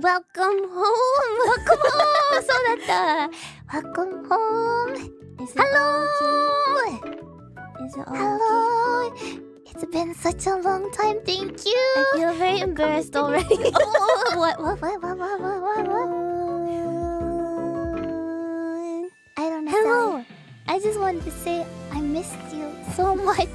Welcome home! Welcome home! そうだった Welcome home! Hello! Is it all Hello! Okay? It's been such a long time, thank you! I feel very embarrassed already. What? I don't know. Hello! I just wanted to say I missed you so much.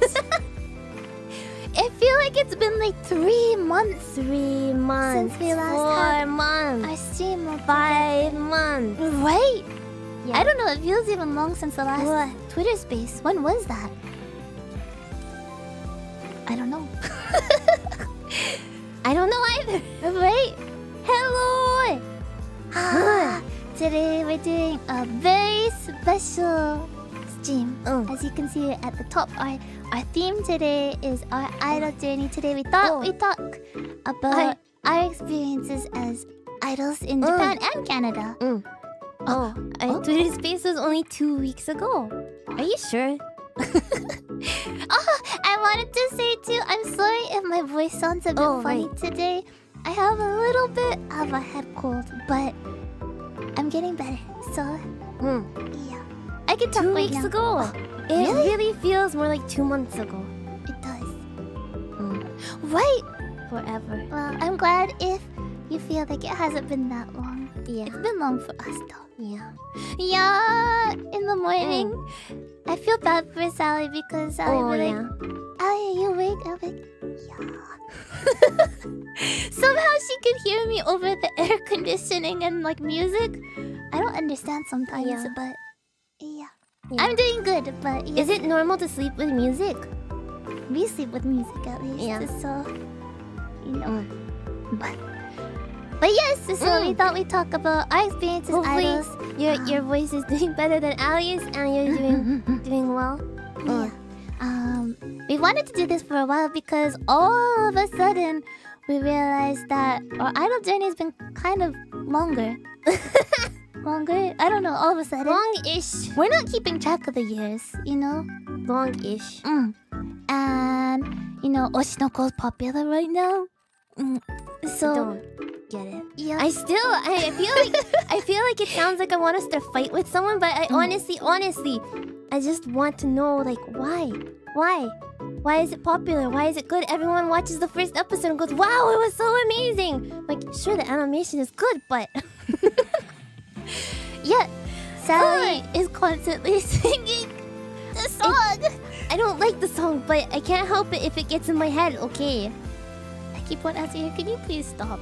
I feel like it's been like 3 months. 3 months. Since we last had 4 months. Our stream of 5 months. Right? Yeah. I don't know, it feels even long since the last Twitter space. When was that? I don't know. I don't know either. Right? Hello! Today we're doing a very special stream. As you can see at the top, our theme today is our idol journey. Today we thought we'd talk about our experiences as idols in Japan and Canada. Our Twitter space was only 2 weeks ago. Are you sure? I wanted to say too, I'm sorry if my voice sounds a bit funny today. I have a little bit of a head cold, but I'm getting better. So, yeah. I can talk 2 weeks ago. It really feels more like 2 months ago. It does. Right. Forever. Well, I'm glad if you feel like it hasn't been that long. Yeah. It's been long for us though. Yeah. Yeah. In the morning, I feel bad for Sally because Sally was like, Ally, are you awake? I'm like, yeah. Somehow she could hear me over the air conditioning and like music. I don't understand sometimes, but yeah. I'm doing good, but is it normal to sleep with music? We sleep with music at least, so you know. But yes, so we thought we'd talk about our experiences as idols. Your voice is doing better than Ally's, and you're doing well. We wanted to do this for a while because all of a sudden we realized that our idol journey has been kind of longer. Longer? I don't know, all of a sudden. Long-ish. We're not keeping track of the years, you know? Long-ish. And, you know, Oshinoko is popular right now. So... Don't get it. Yeah. I feel like it sounds like I want to start a fight with someone, but I honestly, I just want to know, like, why? Why is it popular? Why is it good? Everyone watches the first episode and goes, wow, it was so amazing! Like, sure, the animation is good, but... Yeah, Sally is constantly singing the song. I don't like the song, but I can't help it if it gets in my head. Okay. I keep on asking her, can you please stop?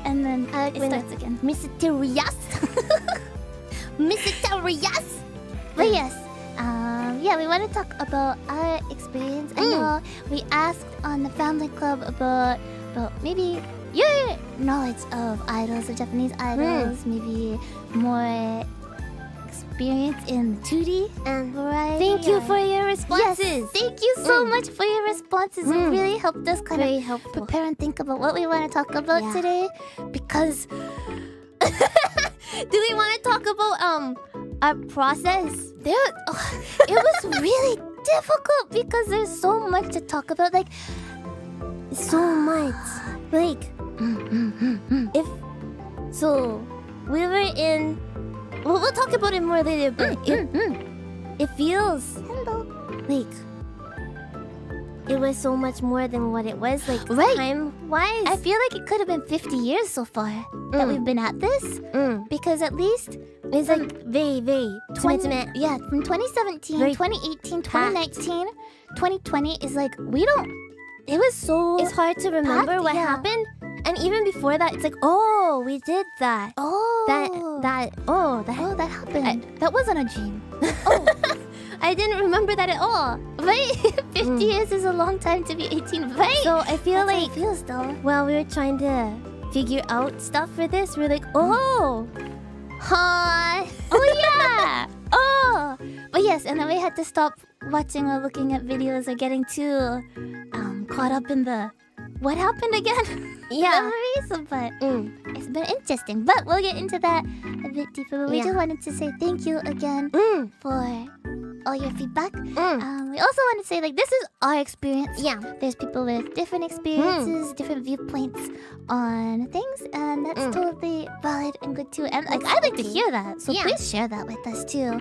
And then it starts again. Mysterious. Mysterious. But yes, we want to talk about our experience. I know we asked on the family club about maybe your knowledge of idols, of Japanese idols, maybe more experience in 2D and variety. Thank you for your responses. Yes, thank you so much for your responses. It really helped us kind of prepare and think about what we want to talk about today. Because do we want to talk about our process? It was really difficult because there's so much to talk about. Like so much. Like we were in. Well, we'll talk about it more later, but it feels like it was so much more than what it was, like time-wise. I feel like it could have been 50 years so far that we've been at this. Because at least it's like very, very 20, from 2017, 2018, 2019, 2020 is like it was so... It's hard to remember what happened. And even before that, it's like, oh, we did that. That happened. That wasn't a dream. I didn't remember that at all. Right? 50 years is a long time to be 18, right? So I feel like... How it feels, though. While we were trying to figure out stuff for this, we're like, oh! Huh? Oh, yeah! Oh! But yes, and then we had to stop watching or looking at videos or getting too caught up in the... What happened again? Memories, but it's been interesting. But we'll get into that a bit deeper. But we just wanted to say thank you again for all your feedback. We also want to say like this is our experience. Yeah. There's people with different experiences, different viewpoints on things, and that's totally valid and good too. And like I'd like to hear that, so please share that with us too.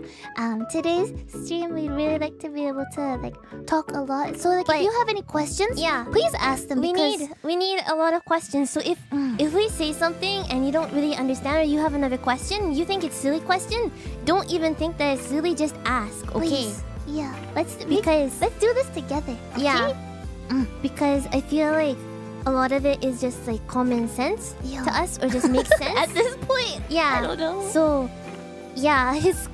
Today's stream, we'd really like to be able to like talk a lot. So like if you have any questions, please ask them. We need a lot of questions. So if we say something and you don't really understand, or you have another question, you think it's silly question, don't even think that it's silly. Just ask, okay? Please. Yeah. Let's do this together. Okay? Yeah. Because I feel like a lot of it is just like common sense to us, or just makes sense at this point. Yeah. I don't know. So yeah, it's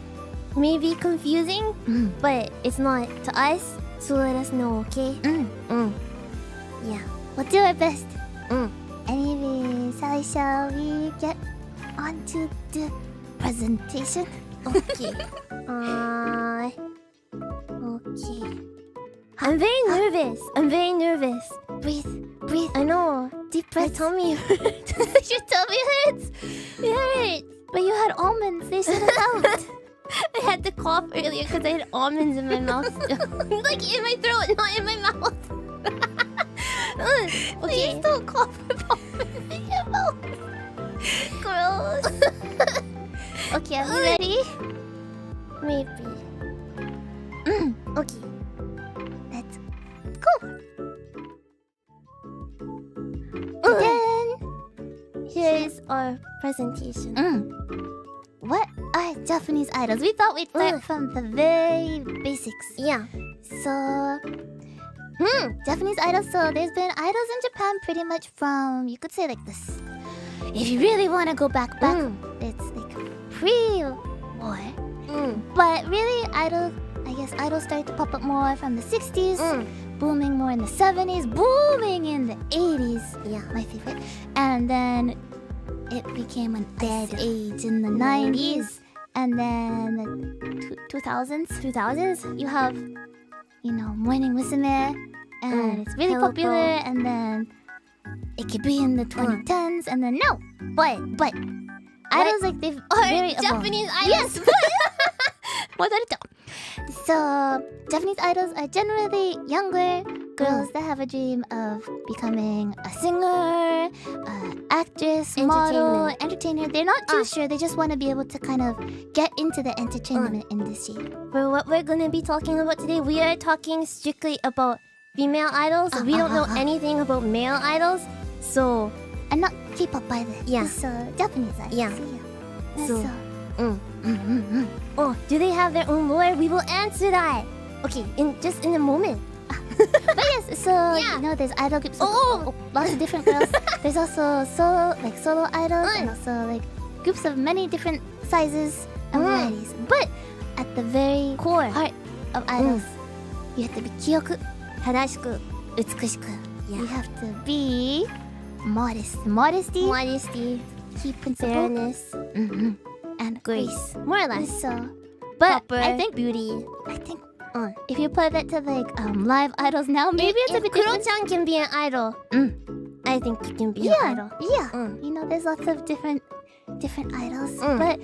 maybe confusing, but it's not to us. So let us know, okay? Yeah. We'll do our best. Anyway, Sally, shall we get on to the presentation? Okay. Okay. I'm very nervous. Breathe. I know. Deep breath. My tummy hurts. Your tummy hurts. It hurts. But you had almonds. They should have helped. I had to cough earlier because I had almonds in my mouth. Like in my throat, not in my mouth. Okay. Please don't cough with almonds in your mouth. Gross. Okay, are we ready? Maybe. Okay. Let's go. Then here's our presentation. What are Japanese idols? We thought we'd start from the very basics. Yeah. So, Japanese idols. So there's been idols in Japan pretty much from, you could say like this. If you really want to go back, it's like pre-war. But really, I guess idols started to pop up more from the 60s, booming more in the 70s, booming in the 80s. Yeah, my favorite. And then it became an dead age in the 90s. And then the 2000s, you have, Morning Musume. And it's really popular. And then it could be in the 2010s. And then no. But idols, like, they've very evolved. Japanese idols. Yes. So, Japanese idols are generally younger girls that have a dream of becoming a singer, actress, model, entertainer. They're not too sure. They just want to be able to kind of get into the entertainment industry. For what we're going to be talking about today, we are talking strictly about female idols. We don't know anything about male idols. So, and not K-pop either. Yeah. So, Japanese idols. Yeah. So, oh, do they have their own lore? We will answer that. Okay, in a moment. But yes, so there's idol groups. Lots of different girls. There's also solo idols, and also like groups of many different sizes and varieties. But at the very core heart of idols, you have to be kyoku, harashiku, utsushiku. You have to be modest. Modesty, key principle, fairness, and grace. More or less. So, but proper I think beauty. I think if you apply that to like live idols now, maybe it's a bit different. Kuro-chan can be an idol. I think you can be an idol. Yeah. There's lots of different idols, but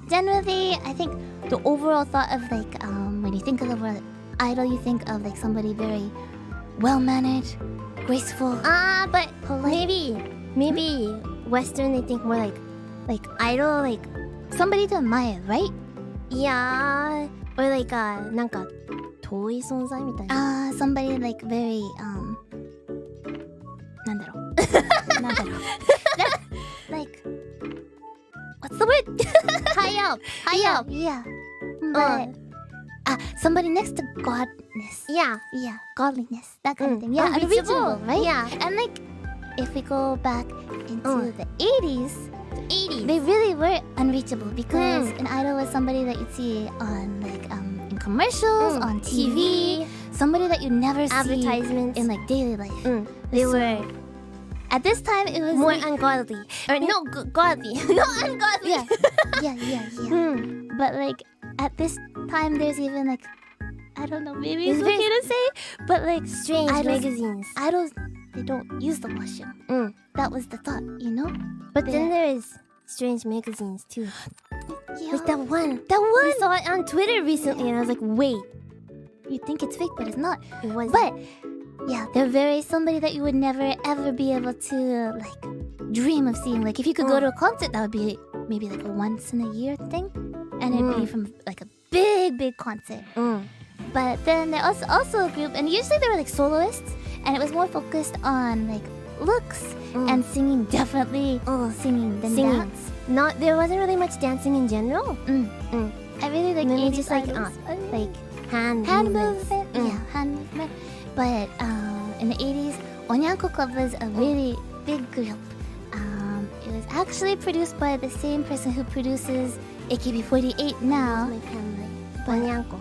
generally, I think the overall thought of like when you think of the word idol, you think of like somebody very well mannered, graceful. But polite. Maybe Western, they think more like idol, like somebody to admire, right? Yeah. Or like なんか遠い存在みたいな。Somebody like very なんだろう like what's the word? High up. Yeah. But somebody next to godness. Yeah. Godliness, that kind of thing. Yeah, unreachable, right? Yeah. And like if we go back into the 80s, they really were unreachable because an idol was somebody that you'd see on like in commercials, on TV, somebody that you never see advertisements in like daily life. They were at this time it was more like, ungodly, or no, godly, no ungodly. Yeah. But like at this time, there's even like I don't know, maybe it's okay to say, but like strange magazines. Idols, they don't use the washroom. That was the thought, But then there is strange magazines too. Like that one. That one. I saw it on Twitter recently, and I was like, wait, You think it's fake, but it's not. it was. But yeah, they're very somebody that you would never ever be able to like dream of seeing. Like if you could go to a concert, that would be maybe like a once in a year thing, and it'd be from like a big concert. But then they're also a group, and usually they were like soloists, and it was more focused on like looks and singing. Definitely singing than dance. Not there wasn't really much dancing in general. I really like Mainly 80s just like idols. like hand movement. Mm. Yeah, hand movement. But in the 80s, Onyanko Club was a really big group. It was actually produced by the same person who produces AKB48 now. My family. But Onyanko.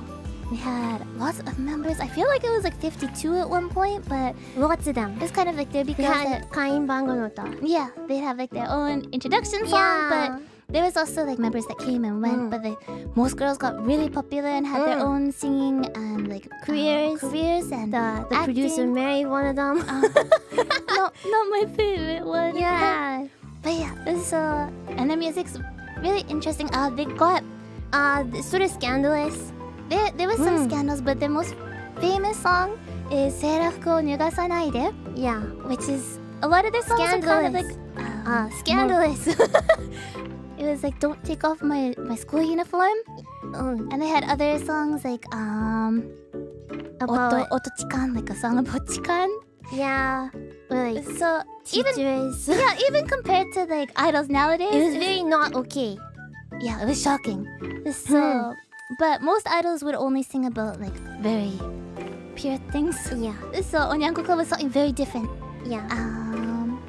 they had lots of members. I feel like it was like 52 at one point, but Lots of them. it was kind of like there'd be They girls had that, Kain Bango no Ta. yeah, they'd have like their own introduction song, Yeah. but there was also like members that came and went, but most girls got really popular and had their own singing and like Careers. careers and The acting. producer married one of them. not my favorite one. Yeah. But yeah, so and the music's really interesting. They got Sort of scandalous. there was some scandals, but their most famous song is "セーラ服を脱がさないで," Yeah. which is a lot of their songs are kind of like Scandalous. it was like "Don't take off my school uniform," and they had other songs like About Oto-chikan, like a song about chikan. yeah. Like So even teachers. even compared to like idols nowadays, It was very not okay. yeah, it was shocking. So, but most idols would only sing about like very pure things. Yeah. So Onyanko Club was something very different. Yeah.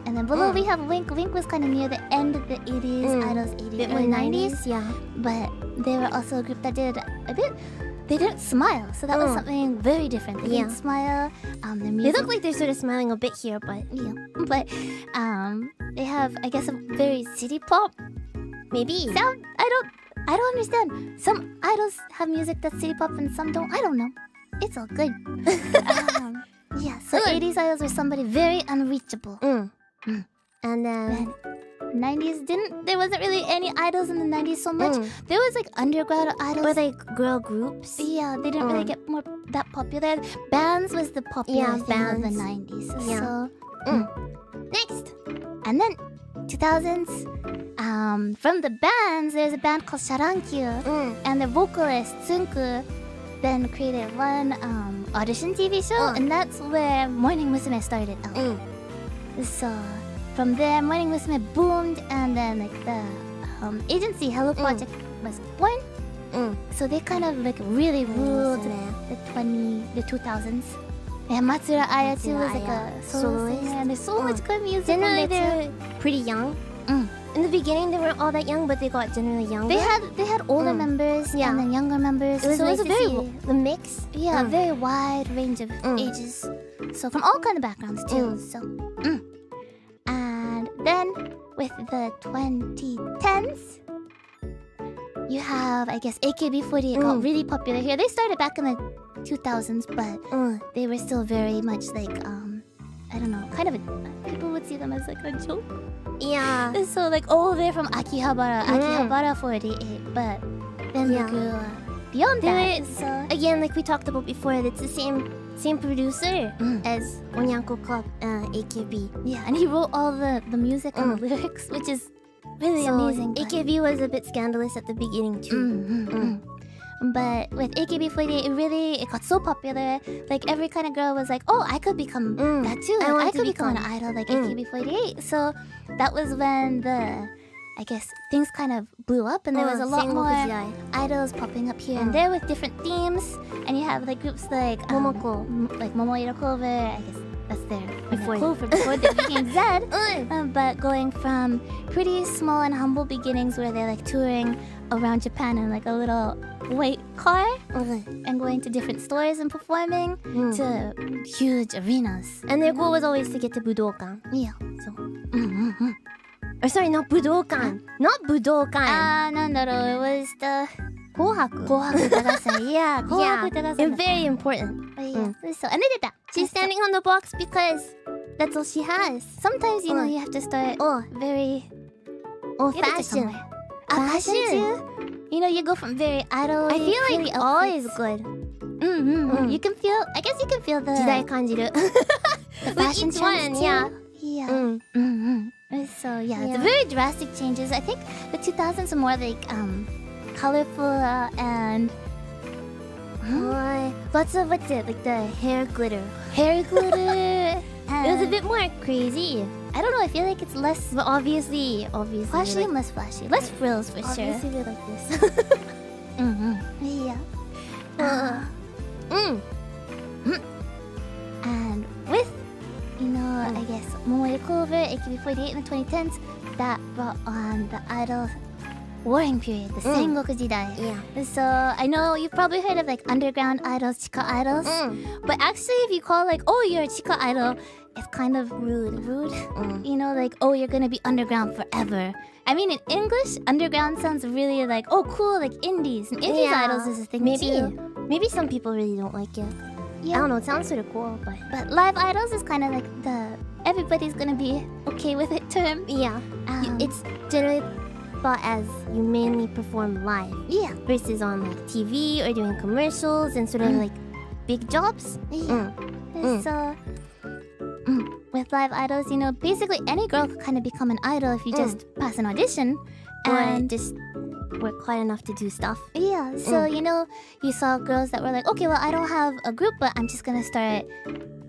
And then below we have Wink. Wink was kind of near the end of the 80s, idols 80s, Bit early more 90s. Yeah. But they were also a group that did a bit. They didn't smile, so that was something very different. They didn't smile. Their They music, look like they're sort of smiling a bit here, but yeah. But they have, I guess, a very city pop maybe. sound. I don't understand. Some idols have music that's city pop and some don't. I don't know. It's all good. Yeah, so 80s idols were somebody very unreachable. And then 90s there wasn't really any idols in the 90s so much. There was like underground idols. or like girl groups. Yeah, they didn't really get that popular. Bands was the popular thing of the bands. 90s. Yeah. So Next. and then 2000s, from the bands, there's a band called Sharankyu, and the vocalist Tsunku then created one audition TV show, and that's where Morning Musume started out. So from there, Morning Musume boomed, and then like the agency Hello Project was born. So they kind of like really ruled the 2000s. And Matsura Aya too was like a solo singer, and there's so much good music. Generally, from there too. they're pretty young. In the beginning, they weren't all that young, but they got generally younger. They had older members and then younger members. It was so nice it was to a very see the mix. a very wide range of ages. So from all kind of backgrounds too. So and then with the 2010s, you have, I guess, AKB48 got really popular here. They started back in the 2000s, but they were still very much like I don't know, kind of people would see them as like a joke. Yeah. So like, oh, they're from Akihabara 48, but then they grew beyond that. So Again, like we talked about before, it's the same producer as Onyanko Club, AKB. yeah, and he wrote all the music and the lyrics, which is really amazing. but- AKB was a bit scandalous at the beginning too. But with AKB48, it got so popular. Like every kind of girl was like, "Oh, I could become that too. I Like, want I to could become an become." idol like AKB48." So that was when I guess things kind of blew up, and there was a lot more idols popping up here and there with different themes. And you have like groups like Momoko. like Momoiro Clover. I guess that's their Before- Clover before they became Z. But going from pretty small and humble beginnings where they're like touring around Japan in like a little white car and going to different stores and performing to huge arenas. And their goal was always to get to Budokan. Yeah. So. Or sorry, not Budokan. Not Budokan. なんだろう, it was the 紅白. 紅白歌合戦. Yeah, 紅白歌合戦. And very important. But yeah. So, and they did that. She's standing on the box because that's all she has. Sometimes, you know, you have to start very Old get it to fashioned. somewhere. Fashion too? You know, you go from very idol. I feel like all is good. You can feel. I guess you can feel the 時代感じる the fashion each one, trends too. yeah. So yeah, it's very drastic changes. I think the 2000s are more like colorful and lots of what's it like the hair glitter. hair glitter. It was a bit more crazy, I don't know. I feel like it's less but obviously flashy like, and less flashy, less frills for sure. obviously we like this. Yeah. Mm. And with, you know, I guess Momo Clover, AKB48 in the 2010s, that brought on the idol warring period, the Sengoku Jidai. Yeah. So I know you've probably heard of like underground idols, Chika idols, but actually if you call like, oh, you're a Chika idol, it's kind of rude. You know, like, oh, you're gonna be underground forever. I mean, in English, underground sounds really like, oh, cool, like indies. And indies idols is a thing too. Maybe some people really don't like it. Yeah. I don't know. It sounds sort of cool, But live idols is kind of like the everybody's gonna be okay with it term. yeah, it's generally thought as you mainly perform live. Yeah. Versus on like TV or doing commercials and sort of like big jobs. Yeah. So with live idols, you know, basically any girl could kind of become an idol if you just pass an audition And just work hard enough to do stuff. yeah. So you know, you saw girls that were like, okay, well, I don't have a group, but I'm just gonna start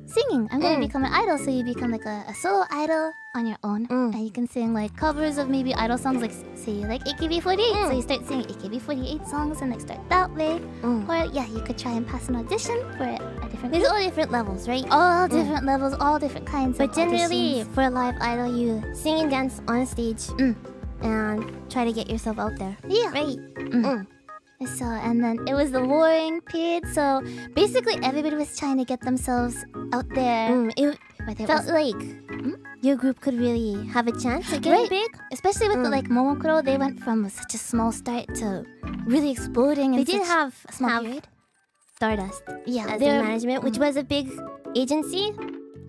singing. I'm gonna become an idol. So you become like a solo idol on your own, and you can sing like covers of maybe idol songs, like say like AKB48. So you start singing AKB48 songs and like start that way. Or yeah, you could try and pass an audition for a different There's group. all different levels, right? All different levels, all different kinds. But of generally, auditions. for a live idol, you sing and dance on stage and try to get yourself out there. yeah. Right. So, and then it was the warring period. So basically, everybody was trying to get themselves out there. It Whether it felt was, like your group could really have a chance at getting Right. big. especially with the, like Momo-chan, they went from such a small start to really exploding. They in did such have a small period. Stardust Yeah, as they're their management, which was a big agency.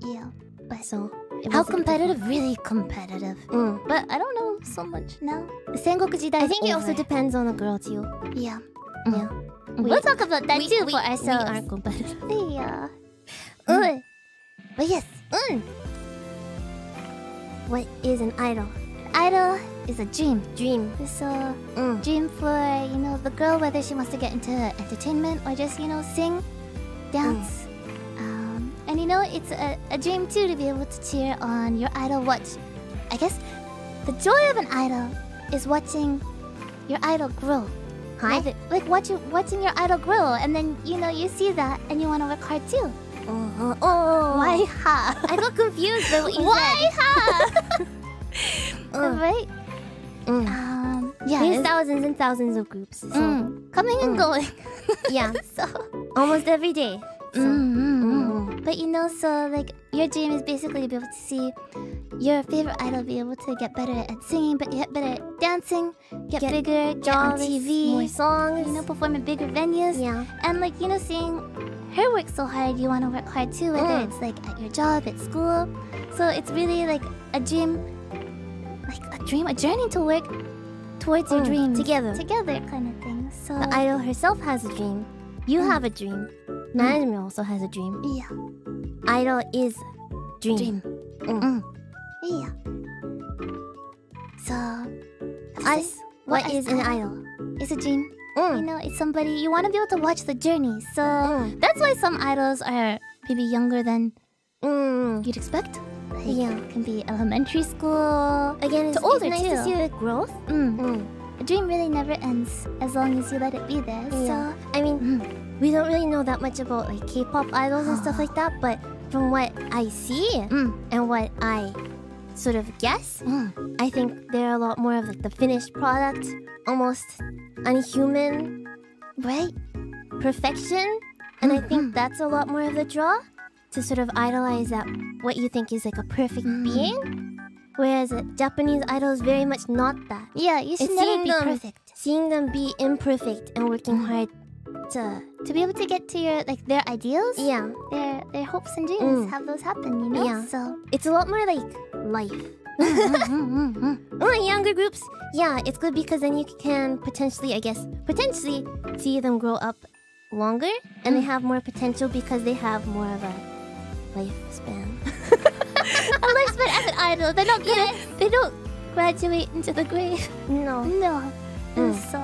yeah. But So it how was a bit competitive? Really competitive. different. But I don't know so much now. The Sengoku Jidai. I think it also depends on the girl too. Yeah. Yeah. We'll talk about that too for We ourselves. aren't competitive. Yeah. But yes, What is an idol? idol is a dream. Dream. So dream for, you know, the girl, whether she wants to get into entertainment or just, you know, sing, dance. And you know, it's a dream too to be able to cheer on your idol. Watch, I guess the joy of an idol is watching your idol grow. Hi. Like watching your idol grow, and then you know you see that and you want to work hard too. Why ha? I got confused by what you Why ha? said. Right? Yeah. There's it's- thousands and thousands of groups. So coming and going. yeah, So. almost every day. But you know, so like your dream is basically to be able to see your favorite idol be able to get better at singing, but get better at dancing, get bigger, get on Jobs, TV, more songs. you know, perform in bigger venues. Yeah. And like, you know, seeing her work so hard, you want to work hard too, whether it's like at your job, at school. So it's really like a dream, a journey to work towards your dream together. together kind of thing. So The idol herself has a dream. You have a dream. Management also has a dream. yeah, Idol is dream. yeah. So Us, what is an idol? It's a dream. You know, it's somebody you want to be able to watch the journey. So that's why some idols are maybe younger than you'd expect. Like, Yeah. it can be elementary school. Again, it's, To older, it's nice too. to see the growth. A dream really never ends as long as you let it be there. Yeah. So I mean, we don't really know that much about like K-pop idols and stuff like that, but from what I see and what I sort of guess, I think they're a lot more of like the finished product, almost unhuman, right? perfection, and I think that's a lot more of the draw to sort of idolize that what you think is like a perfect being, whereas a Japanese idol is very much not that. Yeah, you should It's never seeing be them- perfect. Seeing them be imperfect and working hard To be able to get to your like their ideals, yeah. their hopes and dreams, have those happen, you know. Yeah. So It's a lot more like life. Younger groups, yeah, it's good because then you can potentially see them grow up longer, and they have more potential because they have more of a lifespan. A lifespan as an idol. They're not gonna. They don't graduate into the grave. No. So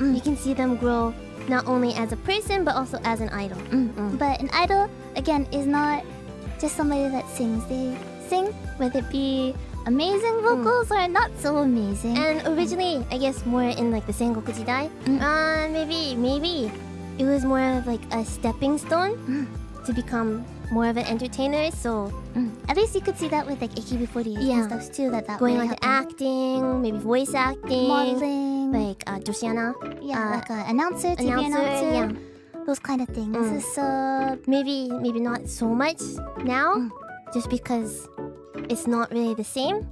You can see them grow not only as a person but also as an idol. But an idol, again, is not just somebody that sings. They sing, whether it be amazing vocals or not so amazing. And originally, I guess more in like the Sengoku Jidai, maybe it was more of like a stepping stone to become more of an entertainer. So At least you could see that with like AKB48 and stuff too. That going really on to acting, maybe voice acting, modeling, like Joshiana, like an announcer, TV announcer, those kind of things. So maybe not so much now, just because it's not really the same.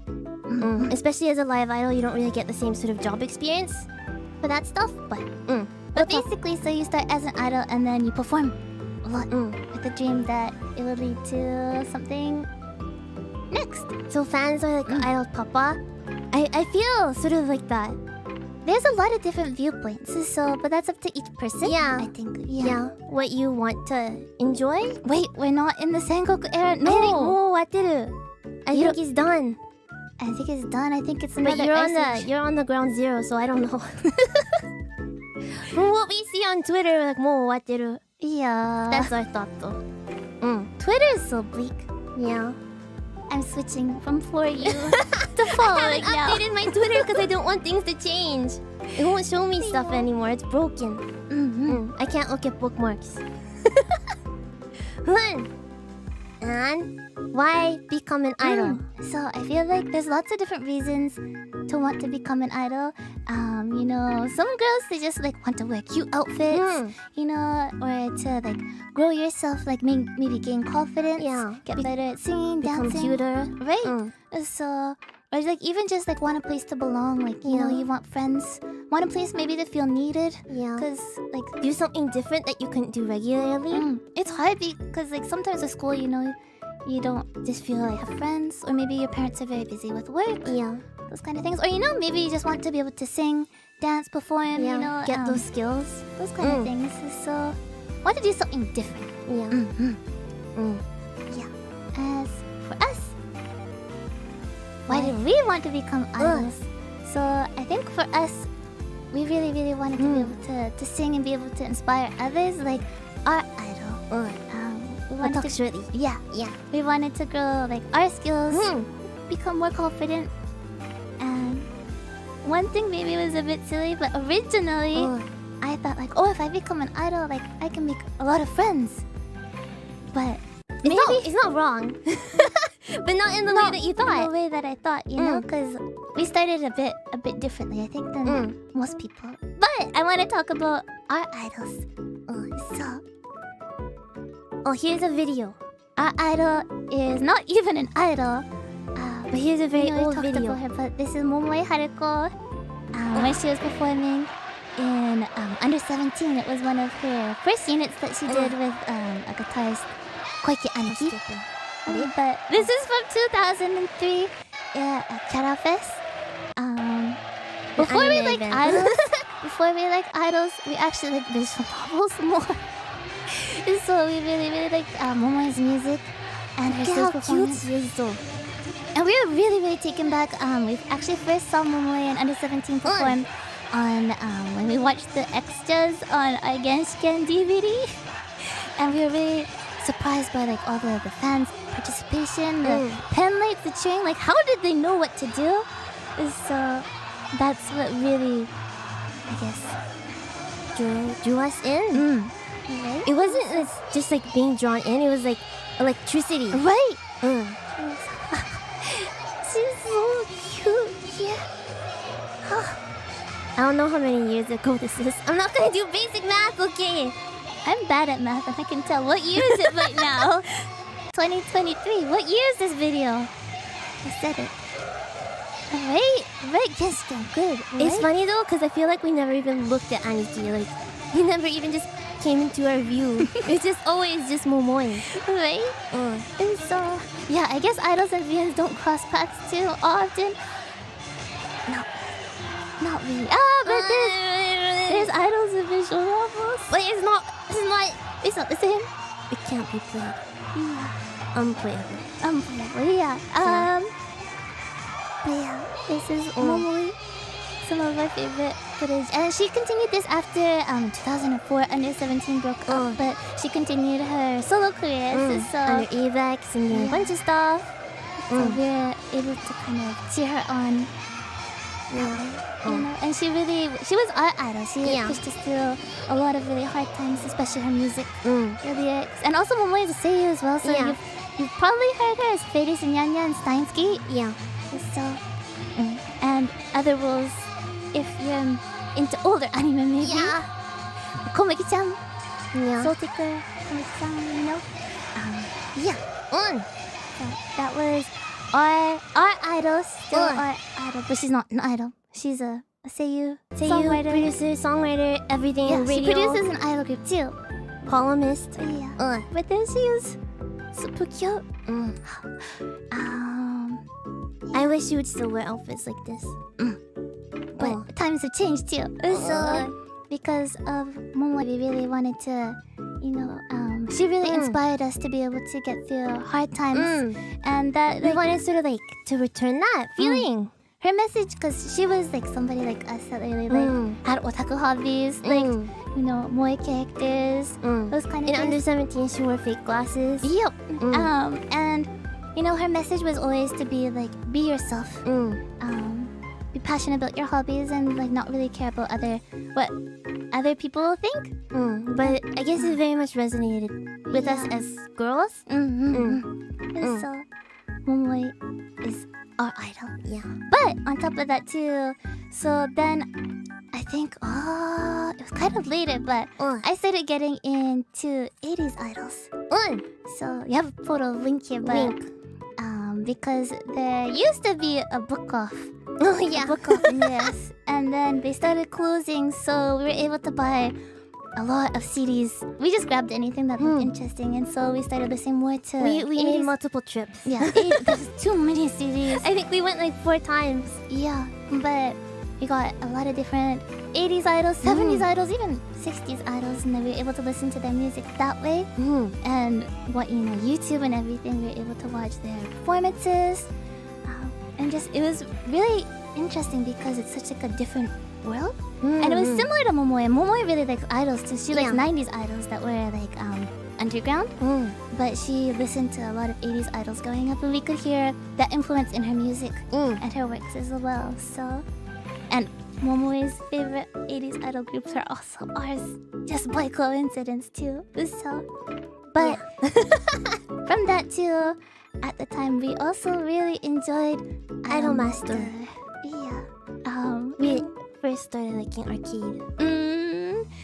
Especially as a live idol, you don't really get the same sort of job experience for that stuff. But basically, so you start as an idol and then you perform a lot with the dream that it will lead to something next. So fans are like idol papa. I feel sort of like that. There's a lot of different viewpoints, so but that's up to each person. Yeah, I think. Yeah, what you want to enjoy. Wait, we're not in the Sengoku era. No, I think it's done. I think it's done. I think it's another. But you're on the ground zero, so I don't know. From what we see on Twitter, like yeah, that's our thought though. Twitter is so bleak. Yeah. I'm switching from For You to following I haven't updated my Twitter because I don't want things to change. It won't show me stuff anymore. It's broken. I can't look at bookmarks. And why become an idol? So I feel like there's lots of different reasons to want to become an idol. You know, some girls, they just like want to wear cute outfits, you know, or to like grow yourself, like maybe gain confidence, get better at singing, become dancing, cuter, right? So, or like even just like want a place to belong, like you know, you want friends, want a place maybe to feel needed, because like do something different that you couldn't do regularly. It's hard because like sometimes at school, you know, you don't just feel like have friends, or maybe your parents are very busy with work. Those kind of things. Or you know, maybe you just want to be able to sing, dance, perform, you know, get those skills. Those kind of things. So want to do something different. As for us, why did we want to become idols? So I think for us, we really, really wanted to be able to sing and be able to inspire others, like our idol. We wanted we wanted to grow like our skills, become more confident. And one thing maybe was a bit silly, but originally I thought like, if I become an idol, like I can make a lot of friends. But maybe it's not wrong. But not in the way that you thought. In the way that I thought, you know, because we started a bit differently, I think, than most people. But I want to talk about our idols. Here's a video. Our idol is not even an idol. But here's a very old video. Her, but this is Momoe Haruko. When she was performing in Under 17, it was one of her first units that she did with a guitarist, Koike Aniki. But this is from 2003 at Kara Fest. Before we like idols, we actually like visual novels more. So we really, really like Momoe's music and her stage performance. And we were really, really taken back. We actually first saw Momoe and Under 17 perform on when we watched the extras on Ally&Sally DVD. And we were really surprised by like all the fans' participation, the pen lights, the cheering. Like, how did they know what to do? So that's what really, I guess, drew us in. Right? It wasn't just like being drawn in. It was like electricity. Right. She's so cute. I don't know how many years ago this is. I'm not gonna do basic math, okay? I'm bad at math and I can tell. What year is it right now? 2023. What year is this video? I said it. Right, Jessica. Good. Right? It's funny though, because I feel like we never even looked at Aniki. Like, we never even just came into our view. It's just always just Momoy. Right? And so, yeah, I guess idols and VNs don't cross paths too often. Not really. But there's idols and visual novels. But it's not the same. it can't be played. Yeah. Unplayable. Yeah. But yeah, this is Momoi. Some of my favorite footage. And she continued this after 2004 Under 17 broke up, but she continued her solo career. So Under AVEX and doing a bunch of stuff. So we're able to kind of cheer her on. You know, and she was our idol. She pushed us through a lot of really hard times, especially her music, her lyrics, and also Momoi is a seiyuu as well. So you've probably heard her as Fairies and Yanya and Steins Gate. Yeah. So and other roles if you're into older anime maybe. Yeah. Komeki-chan, Yeah. Soul Taker, Komeki-chan, you know. So that was our idol, still our idol, but she's not an idol. She's a seiyuu, songwriter, producer, songwriter, everything in she radio. produces an idol group too. Columnist. But then she is super cute. I wish she would still wear outfits like this. But times have changed too. So because of Momo, we really wanted to, you know, she really inspired us to be able to get through hard times, and that We wanted sort of like to return that feeling. her message, because she was like somebody like us that really like had otaku hobbies, like you know, moe characters, those kind of In things. Under 17, she wore fake glasses. Yep. And you know, her message was always to be like, be yourself. Be passionate about your hobbies and like not really care about what other people will think. But I guess it very much resonated with us as girls. And so Momoi is our idol. Yeah. But on top of that too, so then I think it was kind of later, but I started getting into 80s idols. So you have a photo link here, but because there used to be a book off. Oh yeah. Book off, yes. And then they started closing, so we were able to buy a lot of CDs. We just grabbed anything that looked interesting, and so we started listening more to. We made 80s. multiple trips. Yeah, there's too many CDs. I think we went like 4 times. Yeah, but we got a lot of different 80s idols, 70s idols, even 60s idols, and then we were able to listen to their music that way. And what, you know, YouTube and everything, we were able to watch their performances. And just, it was really interesting because it's such like a different world. And it was similar to Momoi. Momoi really likes idols too. She likes 90s idols that were like underground. But she listened to a lot of 80s idols growing up, and we could hear that influence in her music and her works as well. So, and Momoi's favorite 80s idol groups are also ours, just by coincidence too. So, but from that too, at the time we also really enjoyed Idolmaster. Yeah. We first started liking arcade.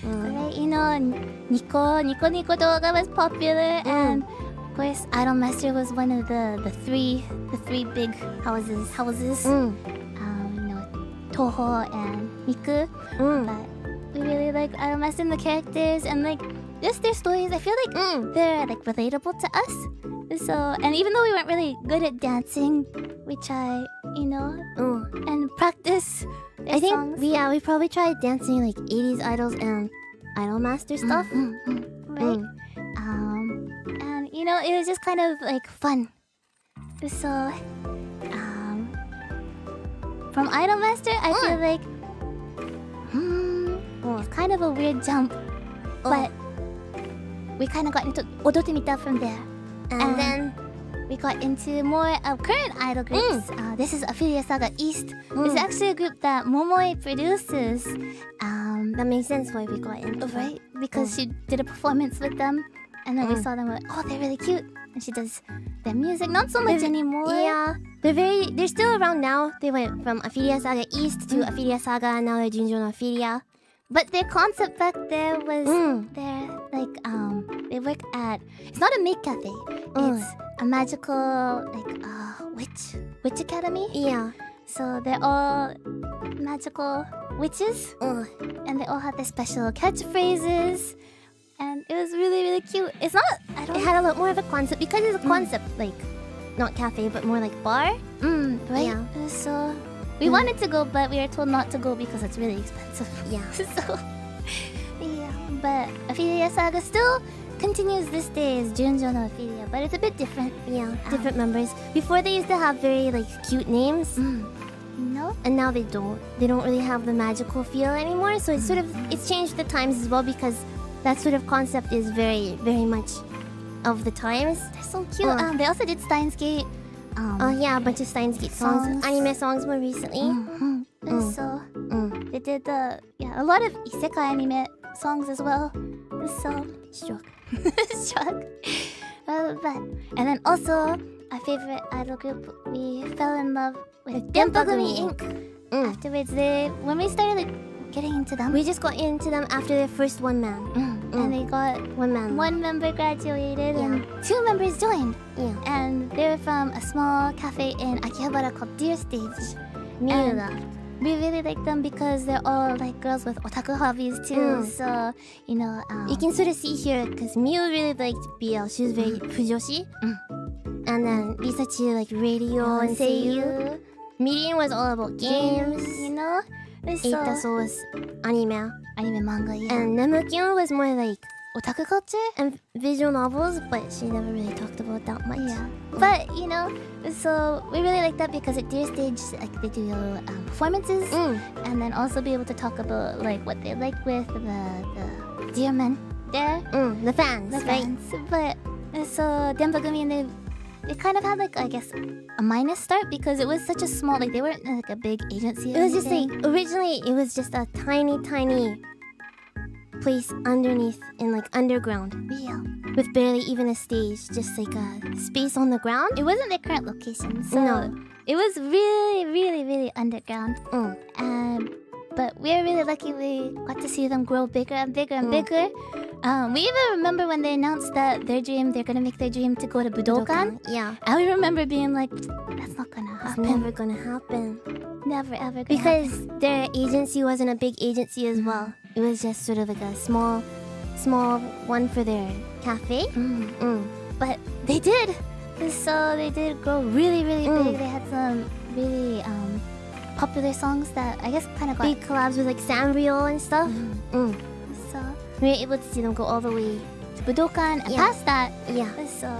Right, you know, Nico Doga was popular, and of course Idolmaster was one of the three big houses. You know, Toho and Miku. But we really like Idolmaster and the characters, and like just their stories. I feel like they're like relatable to us. So, and even though we weren't really good at dancing, we try, you know, and practice their I think songs. we probably tried dancing like 80s idols and Idolmaster stuff. Right? And you know, it was just kind of like fun. So, from Idolmaster, I feel like it's kind of a weird jump, but we kind of got into Odotemita from there. And then we got into more of current idol groups. This is Affiliate Saga East. It's actually a group that Momoi produces. that makes sense why we got into Right? Because she did a performance with them, and then we saw them. Like, oh, they're really cute. And she does their music. Not so much anymore. Yeah, they're still around now. They went from Affiliate Saga East to Affiliate Saga, and now they're Junjo no Affiliate. But their concept back there was they're like they work at, it's not a maid cafe. It's a magical like witch academy. Yeah. So they're all magical witches, and they all have their special catchphrases. cute. It's not. I don't. It had a lot more of a concept because it's a concept, like not cafe, but more like bar. Right. Yeah. So we wanted to go, but we were told not to go because it's really expensive. Yeah. So yeah. But Ophelia Saga still continues this day as Junjo no Ophelia, but it's a bit different. Yeah, different members. Before they used to have very like cute names. No. And now they don't. They don't really have the magical feel anymore. So it's sort of it's changed the times as well because that sort of concept is very, very much of the times. They're so cute. They also did Steins Gate. Yeah, a bunch of Steins Gate songs, anime songs more recently. So they did a lot of isekai anime songs as well. So Shock. shock. But and then also our favorite idol group, we fell in love with Denpagumi Inc. Afterwards, when we started like, getting into them, We just got into them after their first one man. and they got One man. one member graduated and two members joined. Yeah. And they were from a small cafe in Akihabara called Deer Stage. Me And left. we really like them because they're all like girls with otaku hobbies too. So, you know, You can sort of see here because Miu really liked BL. She was very fujoshi. And then Risachi liked radio and seiyu. Mirin was all about games. you know? So, Eitaso was anime. anime manga, yeah. And Nemukyun was more like otaku culture? and visual novels, but she never really talked about that much. Yeah. But, you know, so we really like that because at Deer Stage, like, they do performances. And then also be able to talk about, like, what they like with the dear men there. The fans, The right? fans. But, so Denpagumi, and they kind of had, like, I guess, a minus start because it was such a small, like, they weren't, like, a big agency. It was just like, originally, it was just a tiny, tiny place underneath in like underground yeah. with barely even a stage, just like a space on the ground. It wasn't their current location, so No. it was really, really, really underground. But we were really lucky we got to see them grow bigger and bigger and bigger. We even remember when they announced that they're gonna make their dream to go to Budokan. Yeah. And we remember being like, that's not gonna It's happen. never gonna happen. Never ever gonna Because happen. their agency wasn't a big agency as well. It was just sort of like a small one for their cafe. But they did. So they did grow really, really big. They had some really popular songs that I guess kind of got Big collabs with like Sanrio and stuff. So We were able to see them go all the way. to Budokan and Yeah. past that. Yeah. So,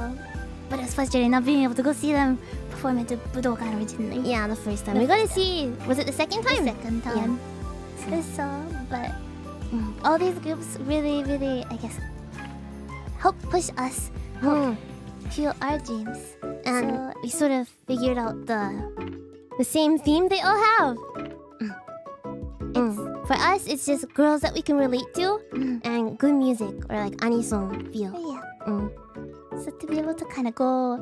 but it was frustrating not being able to go see them perform at Budokan originally. Yeah, the first time. We got to see. Was it the second The time? second time. So, but all these groups really, really, I guess, help push us, help fuel our dreams. And So- we sort of figured out the same theme they all have. For us, it's just girls that we can relate to and good music or like anisong feel. Yeah. So to be able to kind of go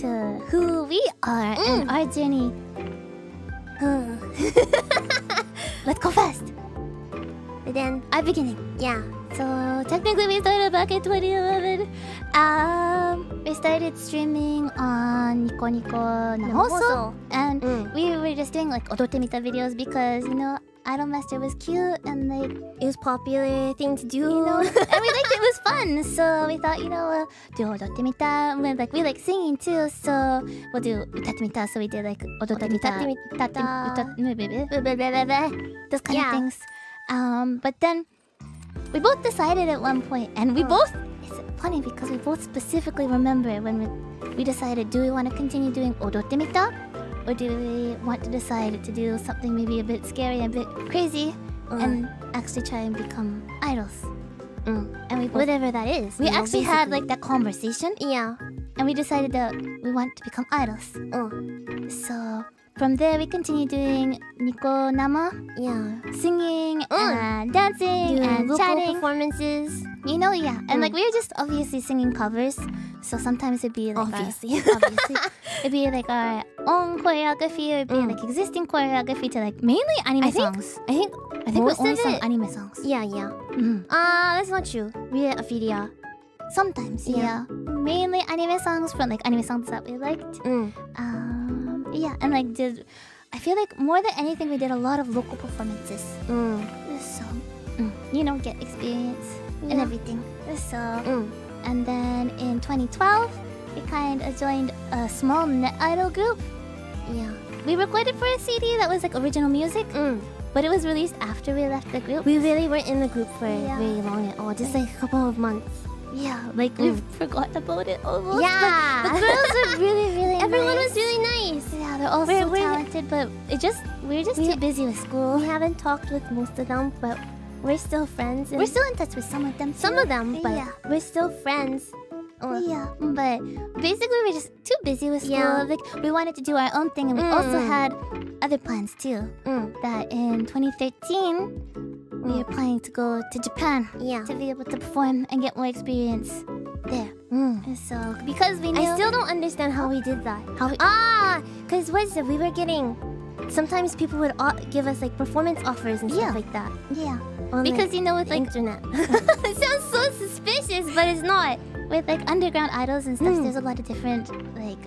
to who we are and our journey. Let's go fast. But then, Our beginning. yeah. So technically we started back in 2011. We started streaming on Nico Nico Nahoso. And we were just doing like Odotemita videos because, you know, Idol Master was cute and like, It was popular thing to do. you know, and we liked it. It was fun. So we thought, you know, do Odotemita. We like singing too. So we'll do Utatemita. So we did like Odotemita. Those kind of things. But then we both decided at one point, and we both, it's funny because we both specifically remember when we decided, do we want to continue doing Odotemita? Or do we want to decide to do something maybe a bit scary, a bit crazy, and actually try and become idols? And we both, Whatever that is. we you know, actually had basically. like that conversation, Yeah. and we decided that we want to become idols. So from there, we continued doing Nico Nama, Yeah. singing and dancing Doing and vocal chatting. performances. You know, yeah. And like we were just obviously singing covers. So sometimes it'd be like Obviously. obviously. It'd be like our own choreography or it'd be like existing choreography to like mainly anime songs. I think I think we most only of sung it- anime songs. Yeah, yeah. That's not true. We had Ophelia. Sometimes, yeah. Mainly anime songs from like anime songs that we liked. Yeah, and like I feel like more than anything we did a lot of local performances. So you know, get experience and Yeah. everything. So And then in 2012, we kind of joined a small net idol group. Yeah. We recorded for a CD that was like original music, but it was released after we left the group. We really weren't in the group for Yeah. very long at all. Just like a couple of months. Yeah, like we forgot about it almost. Yeah. But the girls are really, really Everyone nice. was really nice. Yeah, they're all so talented, but we're just too busy with school. We haven't talked with most of them, but we're still friends. We're still in touch with some of them. some too. of them, but yeah. we're still friends. Yeah, but basically we're just too busy with school. Yeah. Like we wanted to do our own thing, and we also had other plans too. That in 2013 we are planning to go to Japan. Yeah. To be able to perform and get more experience there. And so because we knew, I still don't understand how we did that. How we- Because what is it? We were getting. Sometimes people would give us like performance offers and Yeah. stuff like that. yeah, On, because you know with the like internet. It sounds so suspicious, but it's not. with like underground idols and stuff, there's a lot of different like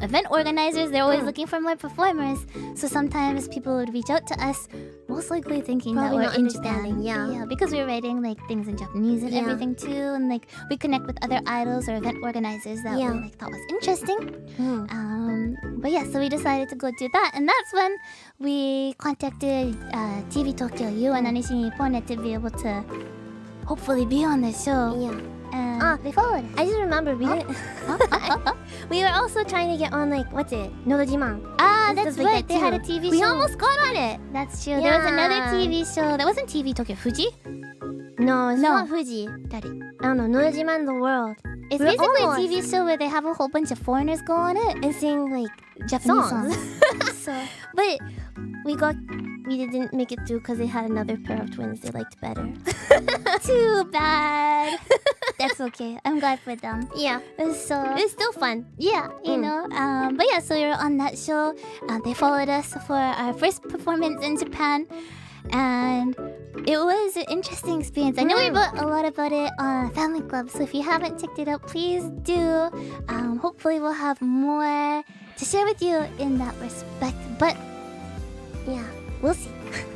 event organizers. They're always looking for more performers. So sometimes people would reach out to us, most likely thinking Probably that not we're in understanding, Japan. yeah. because we're writing like things in Japanese and Yeah. everything too, and like we connect with other idols or event organizers that Yeah. we like thought was interesting. But yeah, so we decided to go do that, and that's when we contacted TV Tokyo, you and Anishi Nippon to be able to hopefully be on the show. Yeah. And they followed us. I just remember we didn't. We were also trying to get on like what's it? Nodojiman. Ah, and that's stuff like right. that They had a too. TV show. We almost got on it. That's true. There was another Yeah. TV show. That wasn't TV Tokyo. Fuji? No, it's No. not Fuji. Daddy. I don't know. Nodojiman the world. It's We're basically almost. a TV show where they have a whole bunch of foreigners go on it. And sing like Japanese songs. songs. So But we didn't make it through because they had another pair of twins they liked better. too bad. That's okay. I'm glad for them. Yeah. So It's still fun. yeah, you know. But yeah, so we were on that show. They followed us for our first performance in Japan, and it was an interesting experience. I know we wrote a lot about it on Family Club, so if you haven't checked it out, please do. Hopefully, we'll have more to share with you in that respect. But Yeah. we'll see.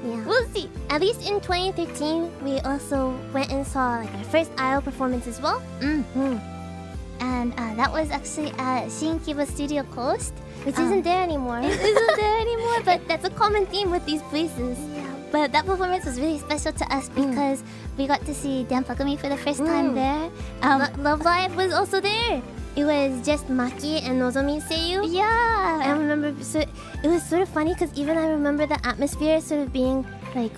Yeah. We'll see. At least in 2013, we also went and saw like our first idol performance as well. And that was actually at Shinkiba Studio Coast. Which isn't there anymore. It isn't there anymore, but That's a common theme with these places. yeah. But that performance was really special to us because we got to see Dan Pakumi for the first time there. Love Live was also there. It was just Maki and Nozomi Seiyu. I Yeah. remember, so it was sort of funny because even I remember the atmosphere sort of being like,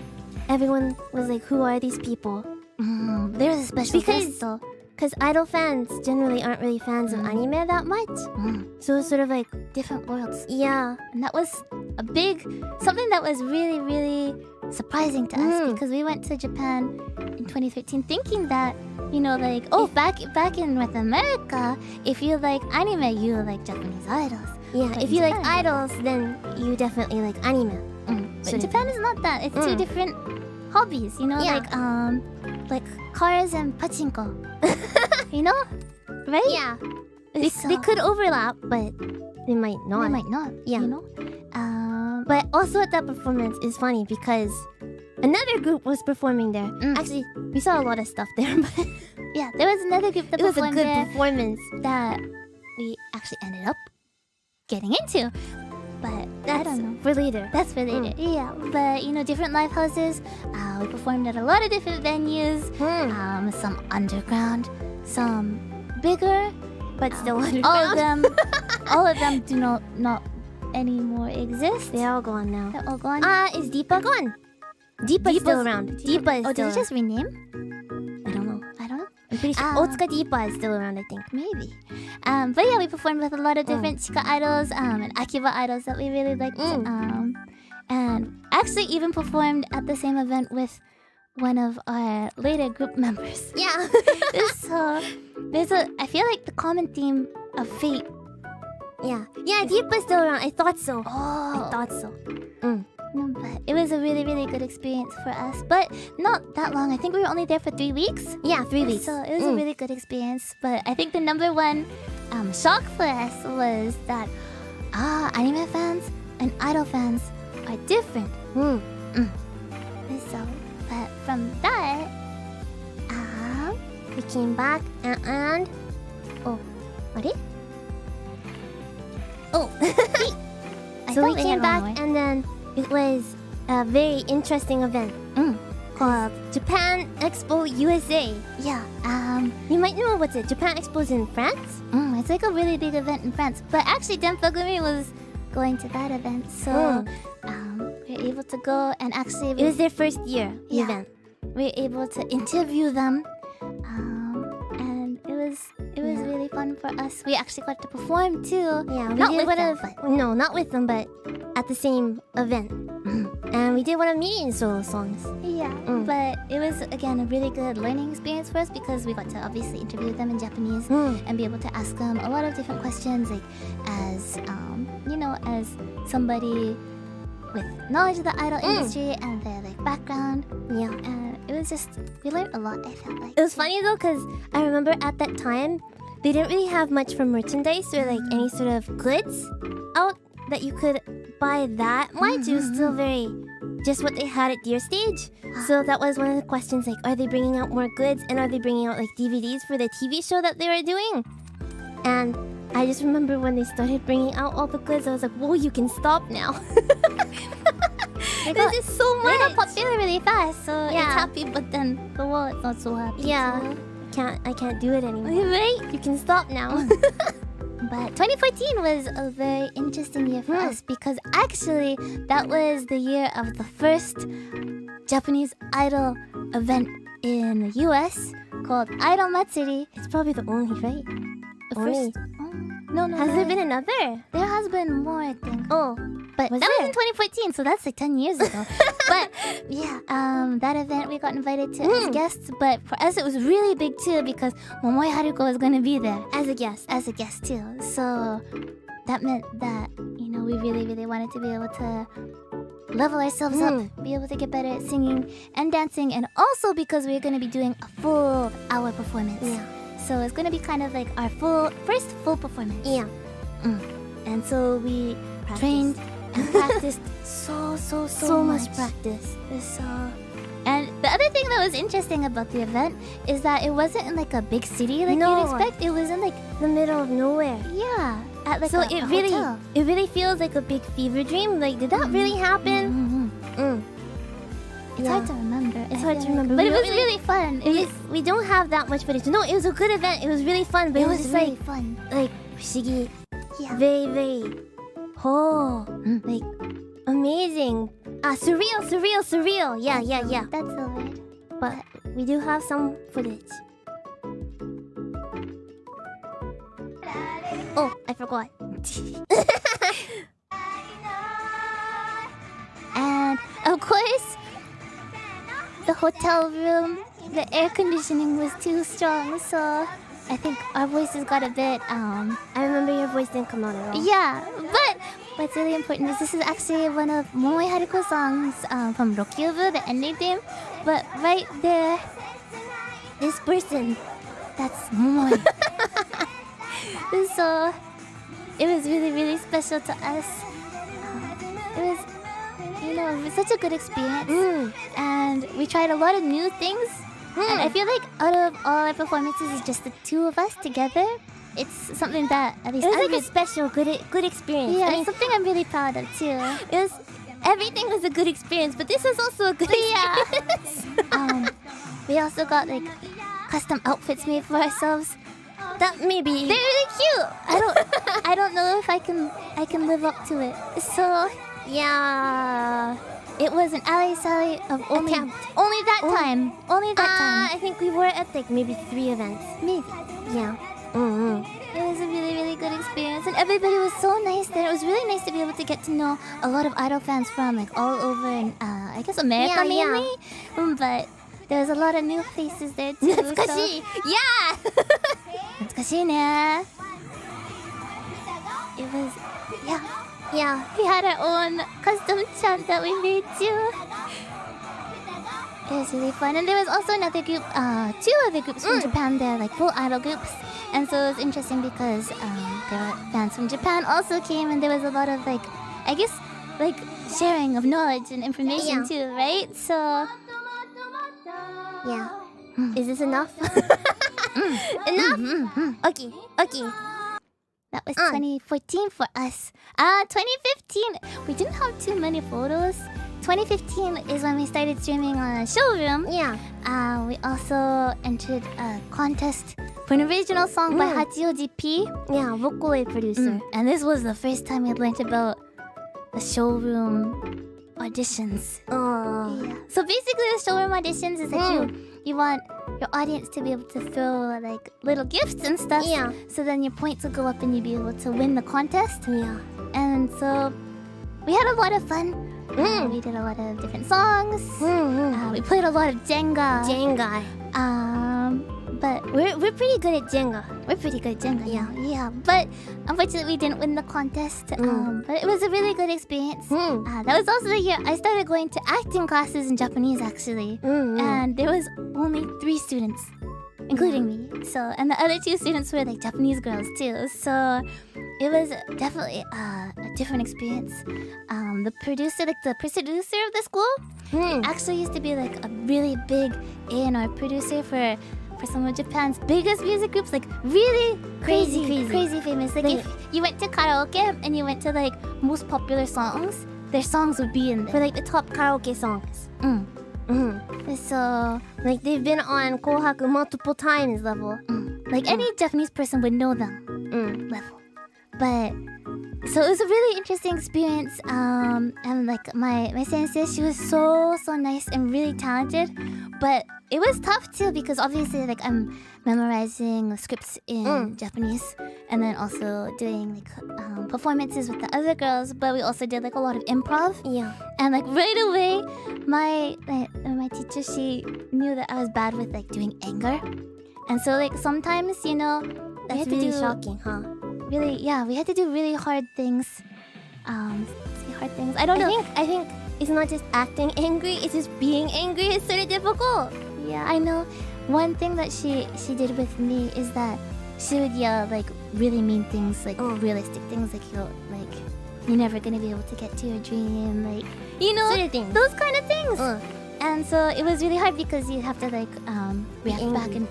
everyone was like, who are these people? There was a special Because- guest, though. Because idol fans generally aren't really fans of anime that much. So it's sort of like, Different worlds. yeah. And that was a big, something that was really, really surprising to us because we went to Japan in 2013 thinking that, you know, like, back in North America, if you like anime, you like Japanese idols. Yeah, But if in you like Japan- idols, then you definitely like anime. But Sort of Japan is not that. It's two different hobbies, you know, Yeah. like cars and pachinko. You know? Right? Yeah. They So- could overlap, but they might not. They might not. Yeah. You know? But also at that performance is funny because another group was performing there. Actually, we saw a lot of stuff there, but Yeah, there was another group that it was a performed good there performance. that we actually ended up getting into. But I don't know. For later. That's for later. Yeah, but you know, different live houses. We performed at a lot of different venues. Some underground, some bigger. But still All of underground. them do not anymore exist. They're all gone now. They're all gone. Is Deepa gone? Deepa's still around. Deepa is Oh, still did you around. just rename? I don't know. I don't know. I'm pretty sure Otsuka Deepa is still around, I think. Maybe. But yeah, we performed with a lot of different Chika idols and Akiba idols that we really liked. And actually even performed at the same event with one of our later group members. Yeah. So I feel like the common theme of fate. Yeah. Yeah, Deepa's still around. I thought so. Oh, I thought so. no, but it was a really, really good experience for us. But not that long. I think we were only there for 3 weeks. Yeah, 3 weeks. So it was a really good experience. But I think the number one shock for us was that anime fans and idol fans are different. So, but from that, we came back and oh, what it? Oh, so we came back and then it was a very interesting event called Japan Expo USA. Yeah. You might know what's it? Japan Expo's in France. It's like a really big event in France. But actually, Denpagumi was going to that event, so we were able to go and actually. It was their first year event. We were able to interview them, and it was really fun for us. We actually got to perform too. Yeah, not with them, no, not with them, but at the same event. And we did one of Mini's solo songs. Yeah, but it was again a really good learning experience for us because we got to obviously interview them in Japanese and be able to ask them a lot of different questions, like as as somebody with knowledge of the idol industry and their like background. Yeah, and it was just we learned a lot. I felt like it was funny though because I remember at that time they didn't really have much for merchandise or like any sort of goods out that you could buy that much. It was still very just what they had at their stage. So that was one of the questions, like, are they bringing out more goods and are they bringing out like DVDs for the TV show that they were doing? And I just remember when they started bringing out all the goods, I was like, whoa, you can stop now. This is so much. They got popular really fast, so Yeah. it's happy, but then the wallet's not so happy. Yeah, So. I can't do it anymore. Right? You can stop now. But 2014 was a very interesting year for us because actually that was the year of the first Japanese idol event in the US called Idol Matsuri. It's probably the only, right? The Only. first. No. Has there been another? There has been more, I think. Oh, But Was that was there? in 2014, so that's like 10 years ago. But yeah, that event we got invited to as guests. But for us, it was really big too because Momoi Haruko was going to be there as a guest. as a guest too. So that meant that we really, really wanted to be able to level ourselves up, be able to get better at singing and dancing, and also because we we're going to be doing a full hour performance. Yeah. So it's going to be kind of like our first full performance. Yeah. And so we trained and practiced so much practice. So, and the other thing that was interesting about the event is that it wasn't in like a big city like No. you'd expect. It was in like The middle of nowhere. at like So a hotel. it really feels like a big fever dream. Like, did that really happen? It's hard to remember. It's I hard feel to remember. but We it don't was really- really fun. We don't have that much footage. No, it was a good event. It was really fun, but it was just really like fun. 不思議. Yeah. Very, like amazing. Surreal. Yeah. That's the word. But we do have some footage. Oh, I forgot. And of course, the hotel room, the air conditioning was too strong, so I think our voices got a bit I remember your voice didn't come out at all. yeah. But what's really important is this is actually one of Momoi Haruko's songs from Rokyubu, the ending theme. But right there, This person. that's Momoi. So it was really, really special to us. It was, it was such a good experience. And we tried a lot of new things. And I feel like out of all our performances, it's just the two of us together. It's something that at least It was I'm like a really- special, good experience. yeah, I mean, it's something I'm really proud of too. it was everything was a good experience, but this was also a good experience. We also got like custom outfits made for ourselves. That maybe They're really cute. I don't know if I can live up to it. So yeah. it was an Ally&Sally of only Attempt. that time. Only that time. I think we were at like maybe 3 events. Maybe. Yeah. It was a really, really good experience, and everybody was so nice there. It was really nice to be able to get to know a lot of idol fans from like all over, in, I guess America Yeah, yeah. mainly. But there was a lot of new faces there too. so- 懐かしい. Yeah. 懐かしいね. It was, yeah. Yeah. We had our own custom chant that we made too. It was really fun, and there was also another group, 2 other groups from Japan there, like full idol groups. And so it was interesting because there were fans from Japan also came, and there was a lot of like, I guess, like sharing of knowledge and information Yeah. too, right? So Yeah. Is this enough? enough? Okay. That was 2014 for us. 2015, we didn't have too many photos. 2015 is when we started streaming on Showroom. Yeah. We also entered a contest for an original song by Hachioji P. Yeah, vocal producer. And this was the first time we learned about the Showroom auditions. Yeah. So basically the Showroom auditions is like you want your audience to be able to throw like little gifts and stuff. Yeah. So then your points will go up and you'll be able to win the contest. Yeah. And so we had a lot of fun. We did a lot of different songs. We played a lot of Jenga. But We're pretty good at Jenga. we're pretty good at Jenga. Yeah. But unfortunately, we didn't win the contest. But it was a really good experience. That was also the year I started going to acting classes in Japanese, actually. And there was only 3 students, including me. So, and the other 2 students were like Japanese girls too. So it was definitely a different experience. The producer of the school, actually used to be like a really big A&R producer for some of Japan's biggest music groups, like really crazy famous. Like if you went to karaoke and you went to like most popular songs, their songs would be in there. For like the top karaoke songs. So Like they've been on Kohaku multiple times level. like any Japanese person would know them level. But so it was a really interesting experience. And like my sensei, she was so nice and really talented. But it was tough too because obviously like I'm memorizing scripts in Japanese and then also doing like performances with the other girls. But we also did like a lot of improv. Yeah. And like right away, my teacher, she knew that I was bad with like doing anger. And so like sometimes, you know, we That's had to really do shocking, huh? we had to do really hard things. I don't know. I think it's not just acting angry, it's just being angry is sort of difficult. Yeah, I know. One thing that she did with me is that she would yell like really mean things, like realistic things, like you're never gonna be able to get to your dream, like you know, Sort of things. those kind of things. And so it was really hard because you have to like react angry. back in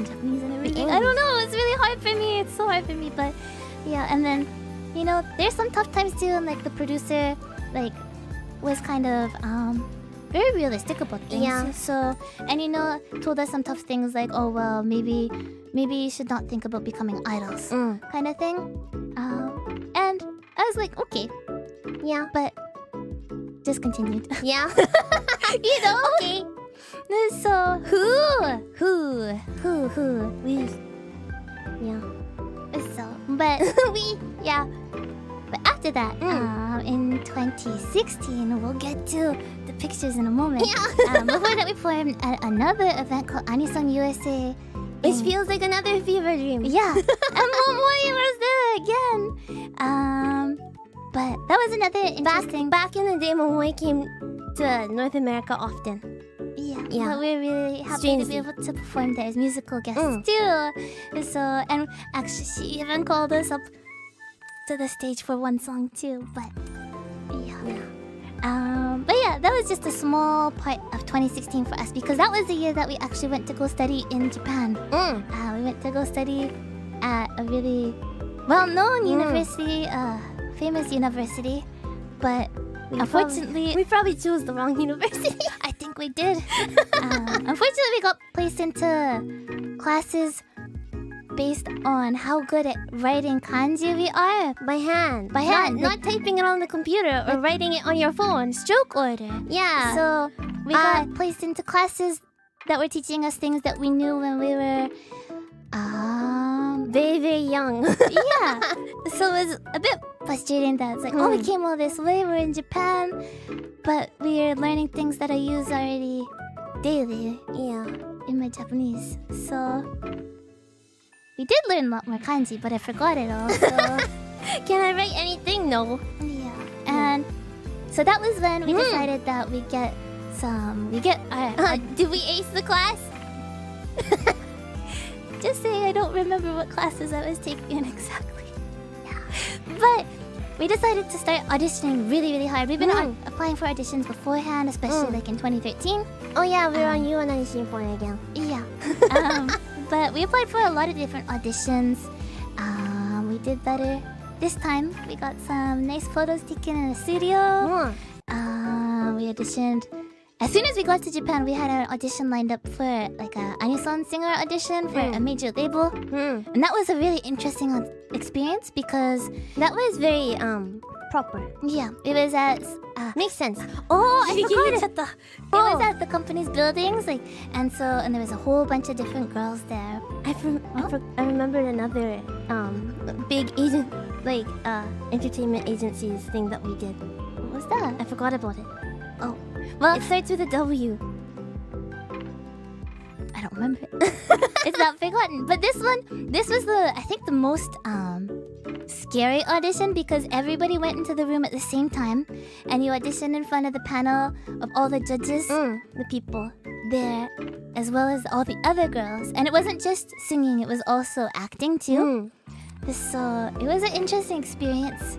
Japanese and everything. angry. I don't know. It's really hard for me. It's so hard for me, but yeah. And then you know, there's some tough times too, and like the producer like was kind of very realistic about things. Yeah. So and you know, told us some tough things like, oh well, maybe you should not think about becoming idols, kind of thing. And I was like, okay, Yeah. but discontinued. Yeah. You know? Okay. So who? We. Yeah. So but We. yeah. But after that, in 2016, we'll get to the pictures in a moment. Yeah. Before that, we performed at another event called Anisong USA. Which feels like another fever dream. Yeah, and Momoy was there again. But that was another interesting. Back in the day, Momoy came to North America often. Yeah. Yeah. But we're really happy to be able to perform there as musical guests too. So, and actually, she even called us up to the stage for one song too. But but yeah, that was just a small part of 2016 for us because that was the year that we actually went to go study in Japan. We went to go study at a really well-known university, famous university, but unfortunately, we probably chose the wrong university. I think we did. Unfortunately, we got placed into classes based on how good at writing kanji we are. By hand. By hand. Not typing it on the computer or writing it on your phone. Stroke order. Yeah. So we got placed into classes that were teaching us things that we knew when we were very, very young. yeah. So it was a bit frustrating that it's like, oh, we came all this way, we're in Japan, but we're learning things that I use already daily. Yeah. In my Japanese. So we did learn a lot more kanji, but I forgot it all. So Can I write anything? No. yeah. And so that was when we decided that we get Did we ace the class? just saying I don't remember what classes I was taking exactly. Yeah. But we decided to start auditioning really, really hard. We've been applying for auditions beforehand, especially like in 2013. Oh yeah, we're on You and Point again. Yeah. But we applied for a lot of different auditions. We did better this time. We got some nice photos taken in the studio. We auditioned. As soon as we got to Japan, we had an audition lined up for like a Anisong singer audition for a major label. And that was a really interesting experience because that was very proper. Yeah, it was at makes sense. Oh, I forgot it. It was at the company's buildings, like, and there was a whole bunch of different girls there. I remembered another big agent, like entertainment agencies thing that we did. What was that? I forgot about it. Oh, well, it starts with a W. I don't remember it. It's not forgotten. But this was I think the most scary audition because everybody went into the room at the same time, and you auditioned in front of the panel of all the judges, the people there, as well as all the other girls. And it wasn't just singing; it was also acting too. So it was an interesting experience.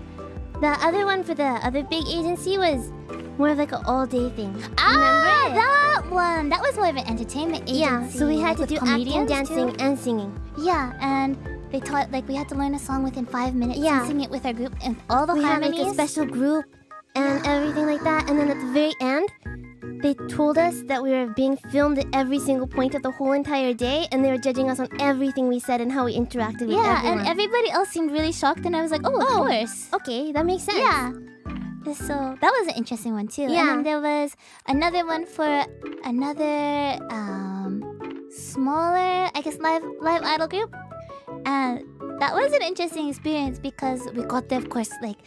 The other one for the other big agency was more of like an all-day thing. Remember that one? That was more of an entertainment agency. Yeah, so we had to do acting, dancing, and singing. Yeah, and they taught we had to learn a song within 5 minutes and sing it with our group and all the harmonies. We had like a special group and everything like that. And then at the very end, they told us that we were being filmed at every single point of the whole entire day, and they were judging us on everything we said and how we interacted with everyone. And everybody else seemed really shocked, and I was like, oh, of course. Okay, that makes sense. Yeah. So that was an interesting one too. Yeah. And then there was another one for another smaller, I guess, live idol group. And that was an interesting experience because we got there, of course, like,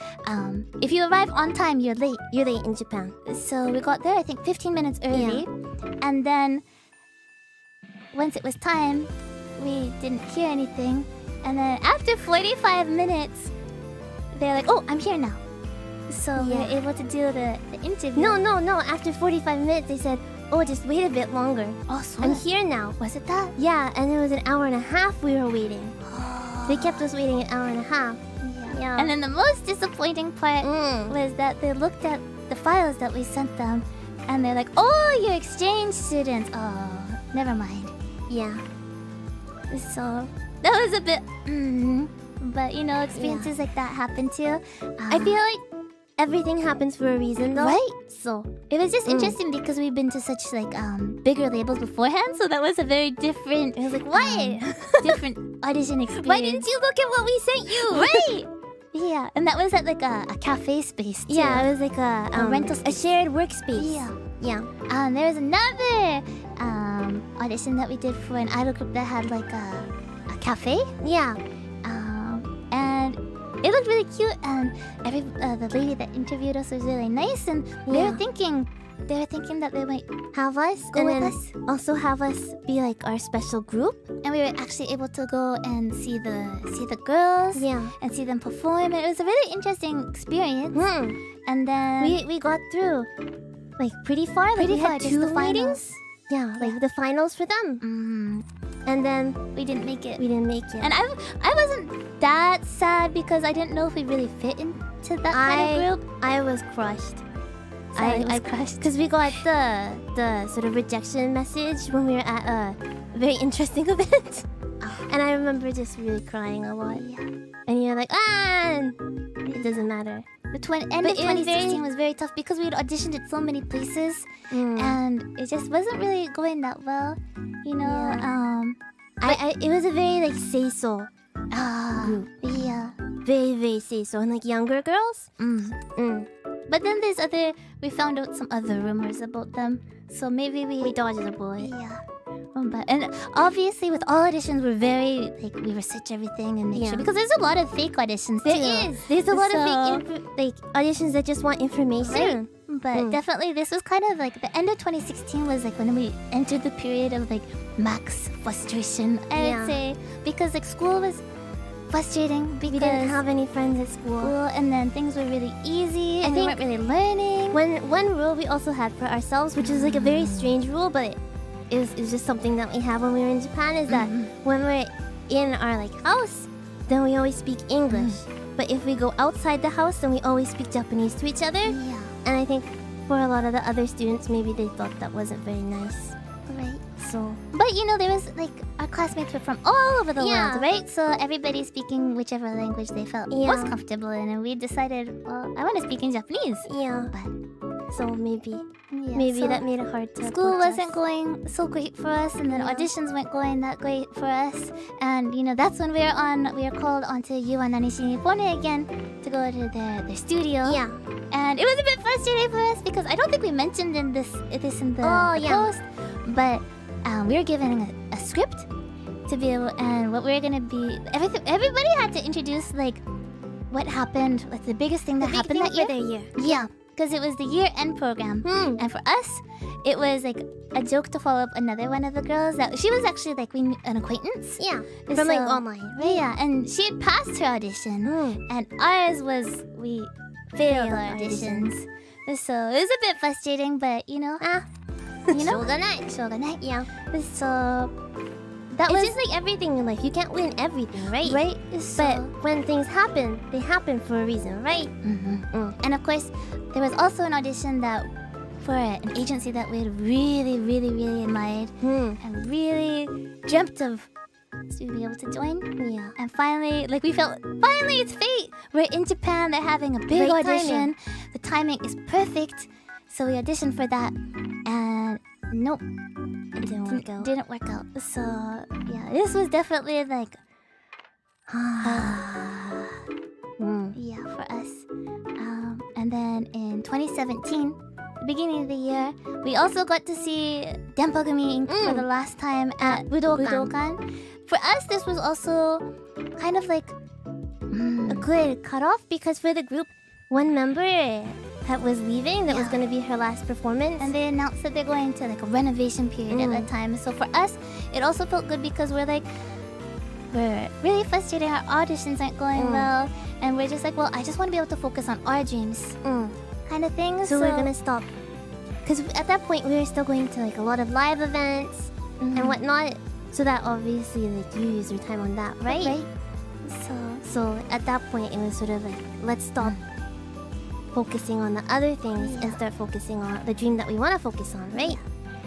if you arrive on time, you're late. You're late in Japan. So we got there, I think, 15 minutes early. Yeah. And then, once it was time, we didn't hear anything. And then after 45 minutes, they're like, oh, I'm here now. So we were able to do the interview. No. After 45 minutes, they said, oh, just wait a bit longer. Oh, so I'm here now. Was it that? Yeah, and it was an hour and a half we were waiting. They kept us waiting an hour and a half. Yeah. And then the most disappointing part was that they looked at the files that we sent them, and they're like, oh, you're exchange students. Oh, never mind. Yeah. So that was a bit but you know, experiences like that happen too. I feel like everything happens for a reason though. Right? So it was just interesting because we've been to such like bigger labels beforehand, so that was a very different. It was like, why? Different audition experience. Why didn't you look at what we sent you? Right. Yeah, and that was at like a cafe space too. Yeah, it was like a rental space. A shared workspace. Yeah. There was another audition that we did for an idol group that had like a cafe. Yeah. And it looked really cute, and the lady that interviewed us was really nice, and they were thinking that they might have us go with us, also have us be like our special group, and we were actually able to go and see the girls, and see them perform. And it was a really interesting experience. And then we got through like pretty far. Like we had 2 meetings. Yeah, like the finals for them. And then we didn't make it. And I wasn't that sad because I didn't know if we really fit into that kind of group. I was crushed. I was crushed because we got the sort of rejection message when we were at a very interesting event. And I remember just really crying a lot. And you're like, it doesn't matter. The end of 2016 was very tough because we had auditioned at so many places, and it just wasn't really going that well, you know. It was a very like say-so group. Yeah, very very say-so, and like younger girls. But then we found out some other rumors about them, so maybe we dodged a bullet. Yeah. And obviously, with all auditions, we're very we research everything and make sure, because there's a lot of fake auditions too. There's a lot of fake auditions that just want information. Right? But definitely, this was kind of like the end of 2016 was like when we entered the period of like max frustration. I would say, because like school was frustrating because we didn't have any friends at school, and then things were really easy and we weren't really learning. One rule we also had for ourselves, which is like a very strange rule, but it was just something that we had when we were in Japan, is that when we're in our like house, then we always speak English. But if we go outside the house, then we always speak Japanese to each other. And I think for a lot of the other students, maybe they thought that wasn't very nice. Right. So But you know, there was like our classmates were from all over the Yeah. world, right? So everybody speaking whichever language they felt Yeah. most comfortable in, and we decided, well, I want to speak in Japanese. yeah. But So maybe yeah, so that made it hard to. school adjust. wasn't going so great for us, and then Yeah. auditions weren't going that great for us. And you know, that's when we were called onto Ally&Sally again to go to their studio. Yeah. And it was a bit frustrating for us because I don't think we mentioned this in the, Oh, the yeah. post, but we were given a script to be able, and what we were gonna be everything. Everybody had to introduce like what happened, like the biggest thing that happened that year. for their year. Yeah, because it was the year-end program, and for us, it was like a joke to follow up another one of the girls that she was actually like an acquaintance. Yeah. From like So- online, right? Yeah, and she had passed her audition, Mm. and ours was we failed our auditions. auditions. So it was a bit frustrating, but you know, you know, shogunai. Yeah. So that It's was just like everything in life. You can't win everything, right? right. But when things happen, they happen for a reason, right? And of course, there was also an audition that for an agency that we had really, really, really admired and really dreamt of to be able to join. Yeah. And finally, like we felt, finally it's fate. We're in Japan. They're having a big Great audition. The timing is perfect. So we auditioned for that, and nope, It didn't work out. didn't work out. So yeah, this was definitely like yeah for us. And then in 2017, the beginning of the year, we also got to see Denpagumi Inc. for the last time at Budokan. For us, this was also kind of like A good cutoff because for the group, one member that was leaving, that was Yeah. going to be her last performance. and they announced that they're going to like a renovation period at that time. So for us, it also felt good because we're really frustrated. Our auditions aren't going well, and we're just like, well, I just want to be able to focus on our dreams, kind of thing. So we're gonna stop. Because at that point we were still going to like a lot of live events and whatnot. So that obviously like you use your time on that, right? Right. So at that point it was sort of like, let's stop focusing on the other things and start focusing on the dream that we want to focus on, right?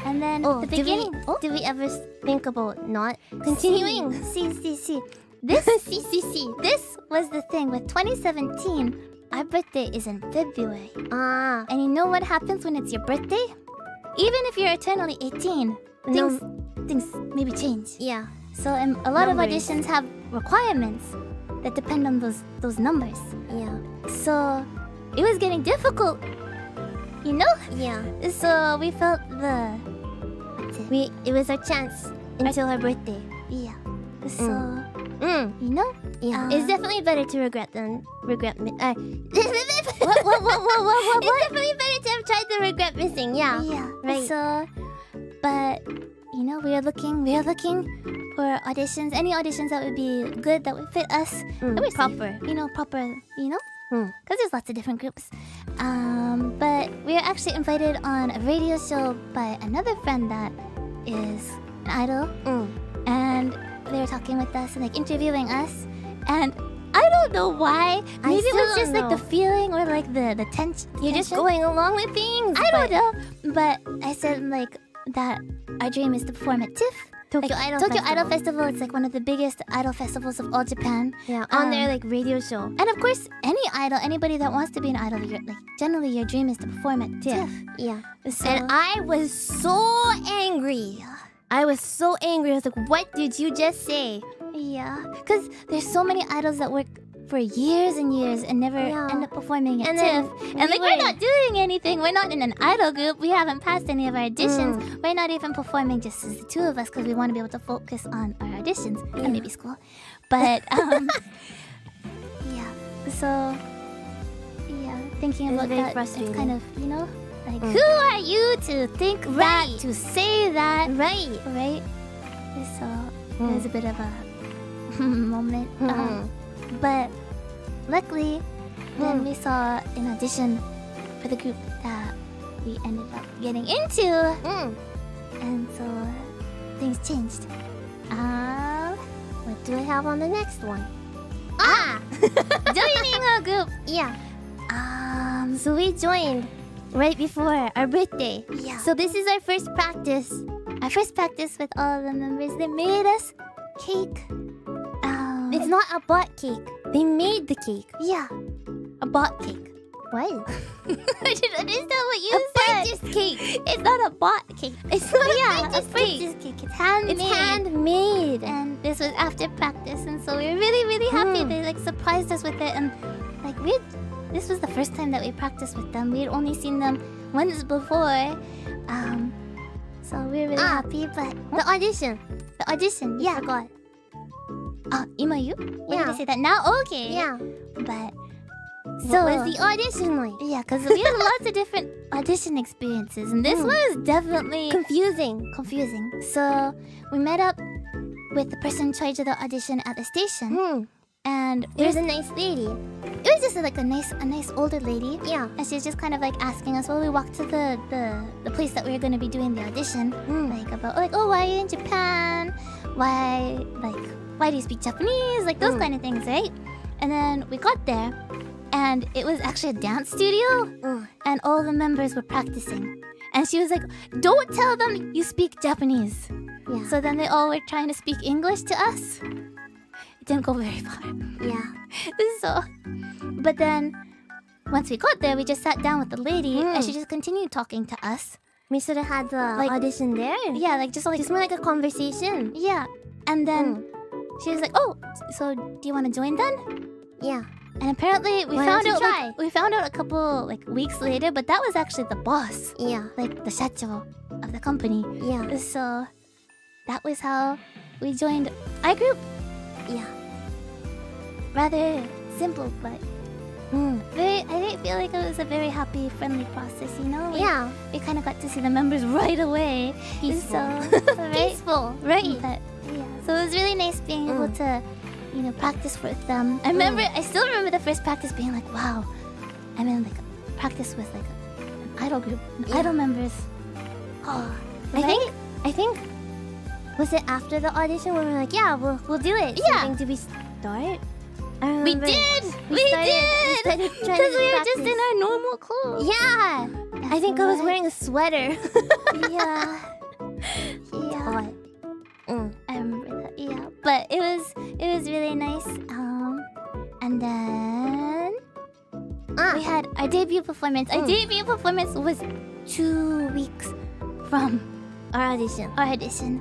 And then Oh, the beginning. did we ever think about not continuing? See. This See. this was the thing with 2017. Our birthday is in February. Ah, And you know what happens when it's your birthday? Even if you're eternally 18, things maybe change. yeah. So and a lot Numbers. of auditions have requirements that depend on those numbers. Yeah. So it was getting difficult. You know? Yeah. So we felt what's it? It was our chance until our birthday. Yeah. So you know? Yeah. It's definitely better to regret than regret. What? It's definitely better to have tried than regret missing. Yeah. Yeah. Right. So, but you know, we are looking for auditions. Any auditions that would be good, that would fit us, that would proper. proper. Because there's lots of different groups. But we are actually invited on a radio show by another friend that is an idol, and they were talking with us and like interviewing us, and I don't know why. Maybe it was still just don't like the know. feeling or like the tension. You're just going along with things. I don't know, but I said like that our dream is to perform at TIFF. Tokyo Like, Idol Tokyo Festival. Idol Festival. It's like one of the biggest idol festivals of all Japan. Yeah, on their like radio show. And of course, anybody that wants to be an idol, generally your dream is to perform at TIFF. Yeah. So, And I was so angry. I was so angry. I was like, what did you just say? yeah, because there's so many idols that work for years and years and never Yeah. end up performing at And then TIFF. And we we're were- not doing anything. We're not in an idol group. We haven't passed any of our auditions. We're not even performing just as the two of us because we want to be able to focus on our auditions and maybe school. But yeah. So yeah, thinking It's about very that, it's frustrating. kind of like who are you to think that, Right. to say that, Right. right? So it was a bit of a moment. But luckily, then we saw an audition for the group that we ended up getting into, and so things changed. What do I have on the next one? Joining a group. Yeah. So we joined right before our birthday. Yeah. So this is our first practice our first practice with all of the members, they made us cake. It's not a bought cake. They made the cake. Yeah. A bought cake. What? I didn't understand what you said. Purchased cake. It's not a bought cake. It's not Yeah, a purchased cake. It's handmade. It's handmade. And this was after practice, and so we were really, really happy. They like surprised us with it, and like this was the first time that we practiced with them. We'd only seen them once before, so we were really happy. But The audition. the audition, I yeah. forgot. Imayu? Why did I Yeah. say that now? Okay. Yeah. But So what was the audition like? yeah, because we had lots of different audition experiences, and this was definitely Confusing. confusing. So we met up with the person in charge of the audition at the station, and There's a nice lady. it was just like a nice older lady. Yeah. And she was just kind of like asking us while we walked to the place that we were going to be doing the audition, like about like, oh, why are you in Japan? Why do you speak Japanese? Like those kind of things, right? And then we got there, and it was actually a dance studio, and all the members were practicing. And she was like, don't tell them you speak Japanese. Yeah. So then they all were trying to speak English to us. It didn't go very far. Yeah. So, but then once we got there, we just sat down with the lady, and she just continued talking to us. We should have had the Like- audition there. Yeah, like just Just more like a conversation. yeah. And then she was like, "Oh, so do you want to join then?" Yeah. And apparently we Why found don't out you like, try? we found out a couple like weeks later, but that was actually the boss, Yeah. like the shacho of the company. Yeah. So that was how we joined our group. Yeah. Rather simple, but very. I didn't feel like it was a very happy, friendly process. You know? Yeah. We kind of got to see the members right away. Peaceful. So, right? Peaceful. Right. But yeah, so it was really nice being able to, practice with them. I still remember the first practice being like, wow, I'm in like a practice with like an idol group, idol members. Oh, I think was it after the audition when we were like, yeah, we'll do it. Yeah. Something to be start. I we remember did. We started did. trying Because to we were just practice. in our normal clothes. Yeah. I think I was right. wearing a sweater. Yeah. Yeah. I remember that. Yeah. But it was really nice. And then we had our debut performance. Our debut performance was 2 weeks from Our audition. our audition.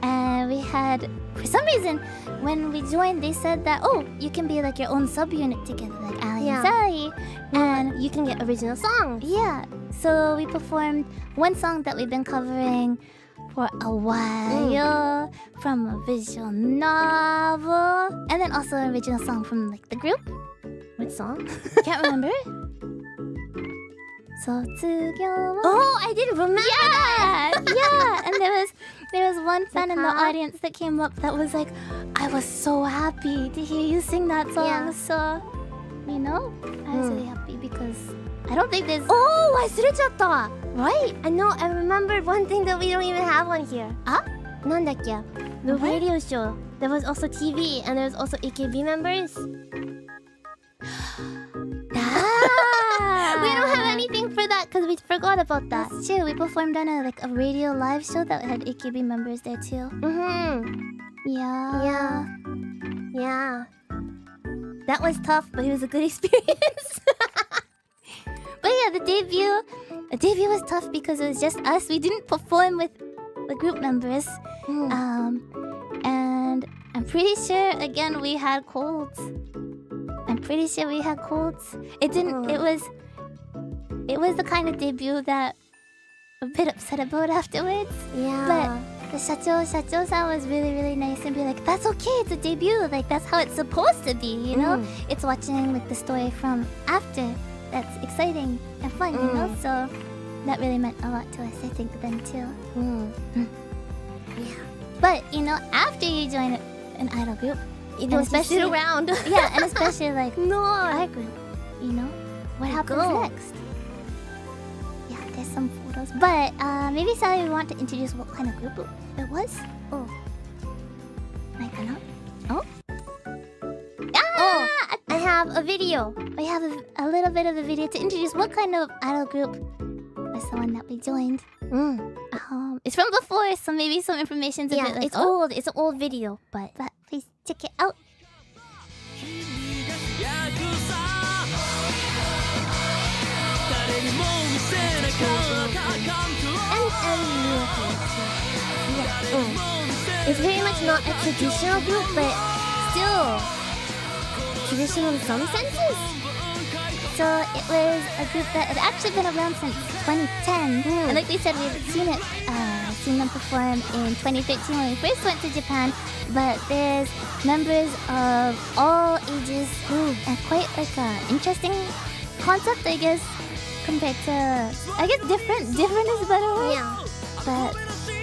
And we had, for some reason, when we joined, they said that, oh, you can be like your own subunit together, like Ally&Sally. And You can get original songs. yeah, so we performed one song that we've been covering for a while from a visual novel, and then also an original song from like the group. What song? Can't remember. Sotsugyou. Oh, I didn't remember. Yeah, and there was one fan in the audience that came up that was like, I was so happy to hear you sing that song. Yeah. So, I was really happy because I don't think there's Oh, 忘れちゃった. right. I know. I remembered one thing that we don't even have on here. Ah? なんだっけ? The What? radio show. There was also TV, and there was also AKB members. We don't have anything for that because we forgot about that. That's true. We performed on a radio live show that had AKB members there too. Yeah. Yeah. That was tough, but it was a good experience. But yeah, the debut was tough because it was just us. We didn't perform with the group members. And I'm pretty sure again we had colds. It didn't. It was the kind of debut that I'm a bit upset about afterwards. Yeah. But the Shacho-san was really, really nice and be like, that's okay, it's a debut. Like, that's how it's supposed to be, you know? It's watching like the story from after that's exciting and fun, you know? So that really meant a lot to us, I think, then too. Yeah. But, after you join an idol group, You don't especially- sit around. yeah, and especially like No. our group, what happens go. next? Yeah, there's some photos. But maybe Sally would want to introduce what kind of group it was. Oh. Like, oh? Oh, I have a video. We have a little bit of a video to introduce what kind of idol group was the one that we joined. It's from before, so maybe some information's a bit like, it's old. It's an old video, but please check it out. It's very much not a traditional group, but still traditional in some senses. So it was a group that had actually been around since 2010, and like we said, we've seen them perform in 2013 when we first went to Japan. But there's members of all ages, and quite like a interesting concept, I guess, compared to different is a better word. Yeah, but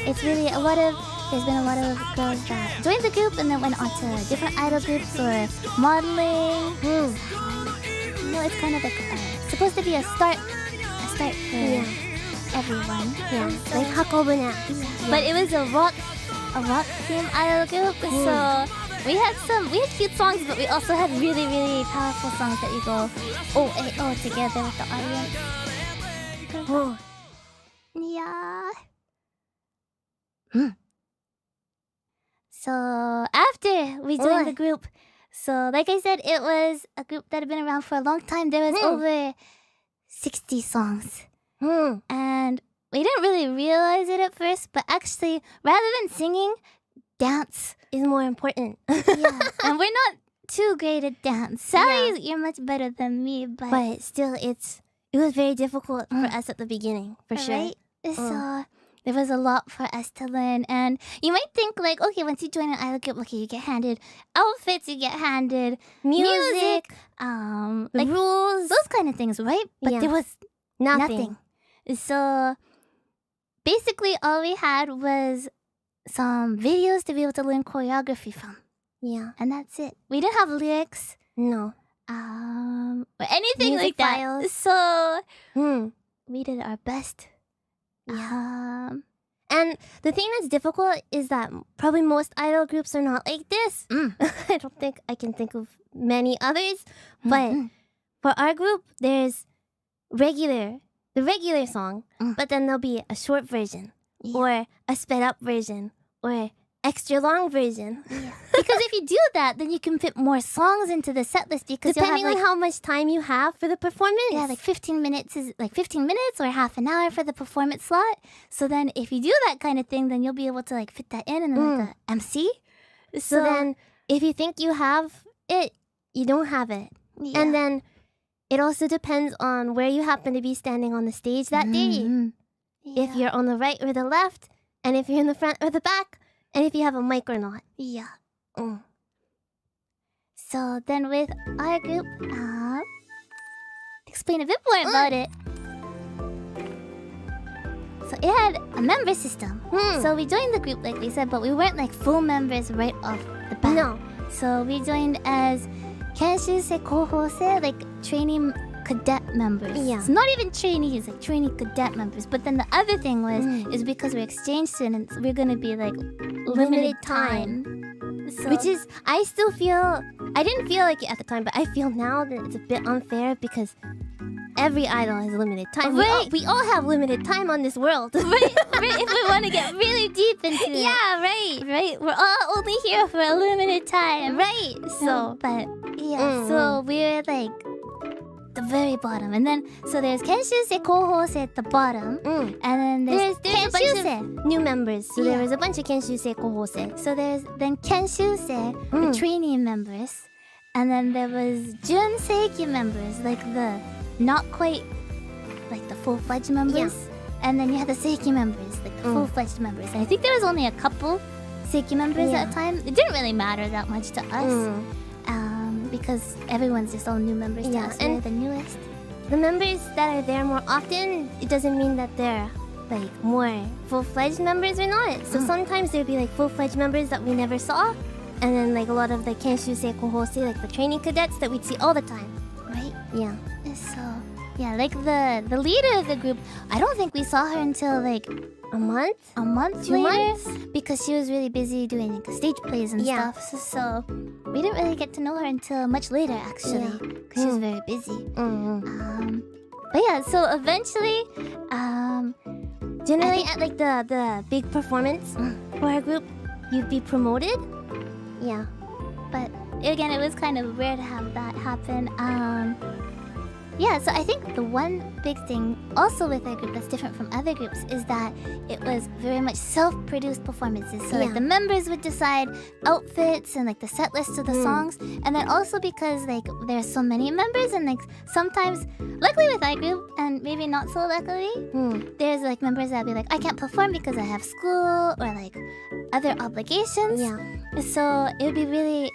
it's really there's been a lot of girls that joined the group and then went on to different idol groups or modeling. It's kind of like supposed to be a start for everyone. Yeah, like Hakobuna. But it was a rock team idol group, so we had cute songs, but we also had really, really powerful songs that you go together with the audience. Yeah. So after we joined the group, so like I said, it was a group that had been around for a long time. There was over 60 songs. And we didn't really realize it at first, but actually, rather than singing, dance is more important. Yeah, and we're not too great at dance. Sally, you're much better than me, but still, it was very difficult for us at the beginning, for sure. Right? So there was a lot for us to learn, and you might think like, okay, once you join an idol group, okay, you get handed outfits, you get handed music, like rules, those kind of things, right? But there was nothing. So basically, all we had was some videos to be able to learn choreography from. Yeah, and that's it. We didn't have lyrics. No. Or anything music like that. files. So we did our best. Yeah. And the thing that's difficult is that probably most idol groups are not like this. I don't think I can think of many others. But for our group, there's the regular song, but then there'll be a short version or a sped up version or extra long version. Because if you do that, then you can fit more songs into the set list because depending on how much time you have for the performance. Yeah, like 15 minutes is like 15 minutes or half an hour for the performance slot. So then if you do that kind of thing, then you'll be able to like fit that in and then like a MC. So then if you think you have it, you don't have it. And then it also depends on where you happen to be standing on the stage that day. If you're on the right or the left, and if you're in the front or the back, and if you have a mic or not. Yeah. So then with our group, explain a bit more about it. So it had a member system. So we joined the group like we said, but we weren't like full members right off the bat. No. So we joined as Kenshusei Kohosei, like training cadet members. Yeah. It's not even trainees, like training cadet members. But then the other thing is because we're exchange students, we're gonna be like limited time. So, which is, I didn't feel like it at the time, but I feel now that it's a bit unfair because every idol has limited time. Right. We all have limited time on this world. Right, if we want to get really deep into it. Yeah, right. We're all only here for a limited time. Right. So, so we're like the very bottom. And then, so there's Kenshusei Kohosei at the bottom. And then there's a bunch of new members. So there was a bunch of Kenshusei Kohosei. So there's then Kenshusei, the trainee members. And then there was Junseiki members, like the not quite like the full-fledged members. And then you had the Seiki members, like the full-fledged members. And I think there was only a couple Seiki members at a time. It didn't really matter that much to us. Because everyone's just all new members to us. And the newest. The members that are there more often, it doesn't mean that they're like more full-fledged members or not. So sometimes there'd be like full-fledged members that we never saw. And then like a lot of the Kenshusei Kohosei, like the training cadets that we'd see all the time. Right? Yeah. So, yeah, like the leader of the group, I don't think we saw her until like a month? A month, 2 later, months? Because she was really busy doing like stage plays and stuff. So we didn't really get to know her until much later, actually, because she was very busy. But yeah, so eventually, Generally, at like the big performance for our group, you'd be promoted. Yeah. But again, it was kind of rare to have that happen. Yeah, so I think the one big thing also with our group that's different from other groups is that it was very much self-produced performances. So like Yeah. the members would decide outfits and like the set lists of the songs, and then also because like there's so many members and like sometimes, luckily with our group and maybe not so luckily, there's like members that be like, I can't perform because I have school or like other obligations. Yeah. So it would be really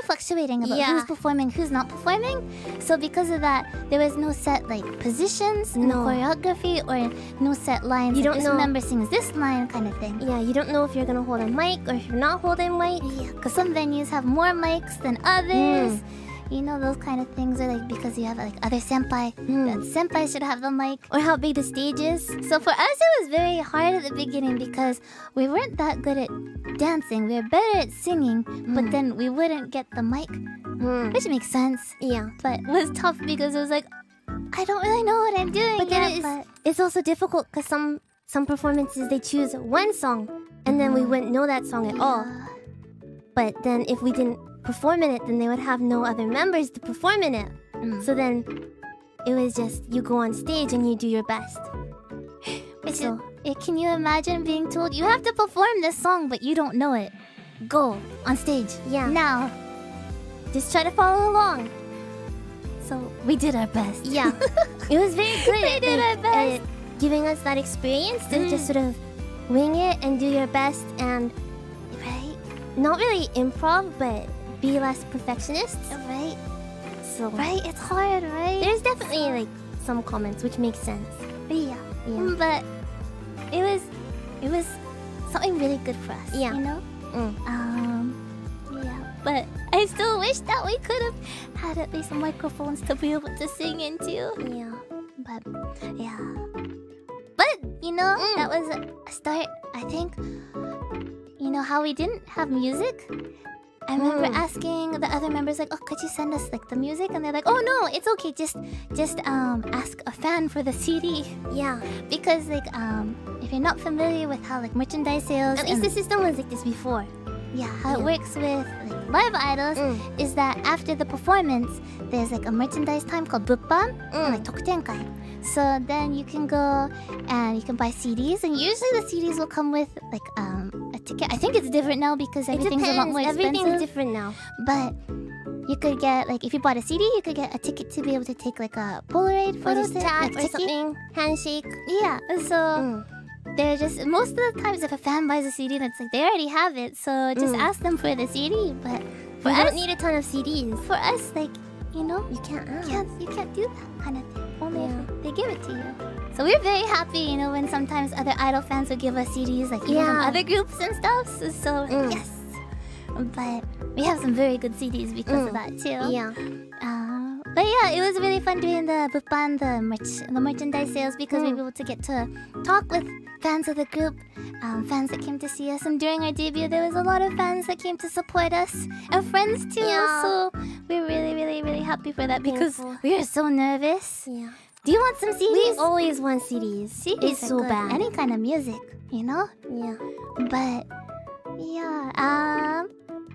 fluctuating about Yeah. who's performing, who's not performing. So because of that, there was no set like positions, no choreography, or no set lines. You like, don't this know- member sings this line kind of thing. Yeah, you don't know if you're gonna hold a mic or if you're not holding mic. Yeah, because some venues have more mics than others. You know, those kind of things, or like because you have like other senpai, that senpai should have the mic. Or how big the stage is. So for us, it was very hard at the beginning because we weren't that good at dancing. We were better at singing, but then we wouldn't get the mic, which makes sense. Yeah. But it was tough because it was like, I don't really know what I'm doing. But then yet, it's also difficult because some performances they choose one song and then we wouldn't know that song at all. But then if we didn't perform in it, then they would have no other members to perform in it. So then it was just you go on stage and you do your best. Can you imagine being told you have to perform this song but you don't know it? Go on stage. Yeah. Now. Just try to follow along. So we did our best. Yeah. It was very good We did our best. at giving us that experience to just sort of wing it and do your best and not really improv, but be less perfectionist. Right. So It's hard, right? there's definitely like some comments which make sense. Yeah. Yeah. But it was something really good for us. Yeah. You know? Yeah. But I still wish that we could have had at least microphones to be able to sing into. Yeah. But yeah. But you know, that was a start. I think. You know how we didn't have music? I remember asking the other members like, "Oh, could you send us like the music?" And they're like, "Oh no, it's okay. Just ask a fan for the CD." Yeah. Because like if you're not familiar with how like merchandise sales, At least the system was like this before. yeah, how it works with like live idols is that after the performance, there's like a merchandise time called buppan and like tokutenkai. So then you can go and you can buy CDs, and usually the CDs will come with like a ticket. I think it's different now because everything's a lot more expensive. Everything's different now. But you could get like if you bought a CD, you could get a ticket to be able to take like a Polaroid Or photo just chat or something. Handshake. Yeah, so they're just most of the times if a fan buys a CD, that's like they already have it. So just ask them for the CD. But for You us, don't need a ton of CDs. for us, like you know, You can't ask. you can't do that kind of thing. Only if they give it to you. So we're very happy, you know, when sometimes other idol fans would give us CDs, like even from Yeah. other groups and stuff. So yes, but we have some very good CDs because of that too. Yeah. But yeah, it was really fun doing the buppan, the merchandise sales because we were able to get to talk with fans of the group, fans that came to see us. And during our debut, there was a lot of fans that came to support us and friends too. Yeah. So we're really, really, really happy for that because Thankful. we are so nervous. Yeah. Do you want some CDs? We always want CDs. CDs It's are so good. bad. Any kind of music, you know? Yeah. But yeah,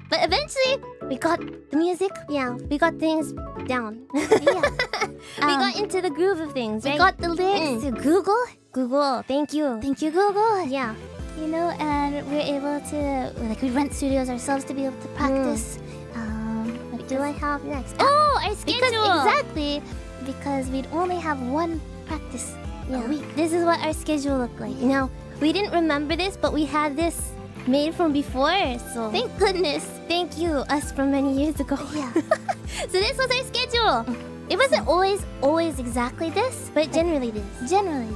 but eventually we got the music. Yeah. We got things down. Yeah. We got into the groove of things. We right? got the lyrics to Google. Google. Thank you. Thank you, Google. Yeah. You know, and we're able to like we rent studios ourselves to be able to practice. What do I have next? Oh, our schedule. Because Exactly, because we'd only have one practice a week. This is what our schedule looked like. Now, we didn't remember this, but we had this made from before. So Thank goodness. thank you, us from many years ago. Yeah. So this was our schedule. It wasn't always exactly this, But generally this. generally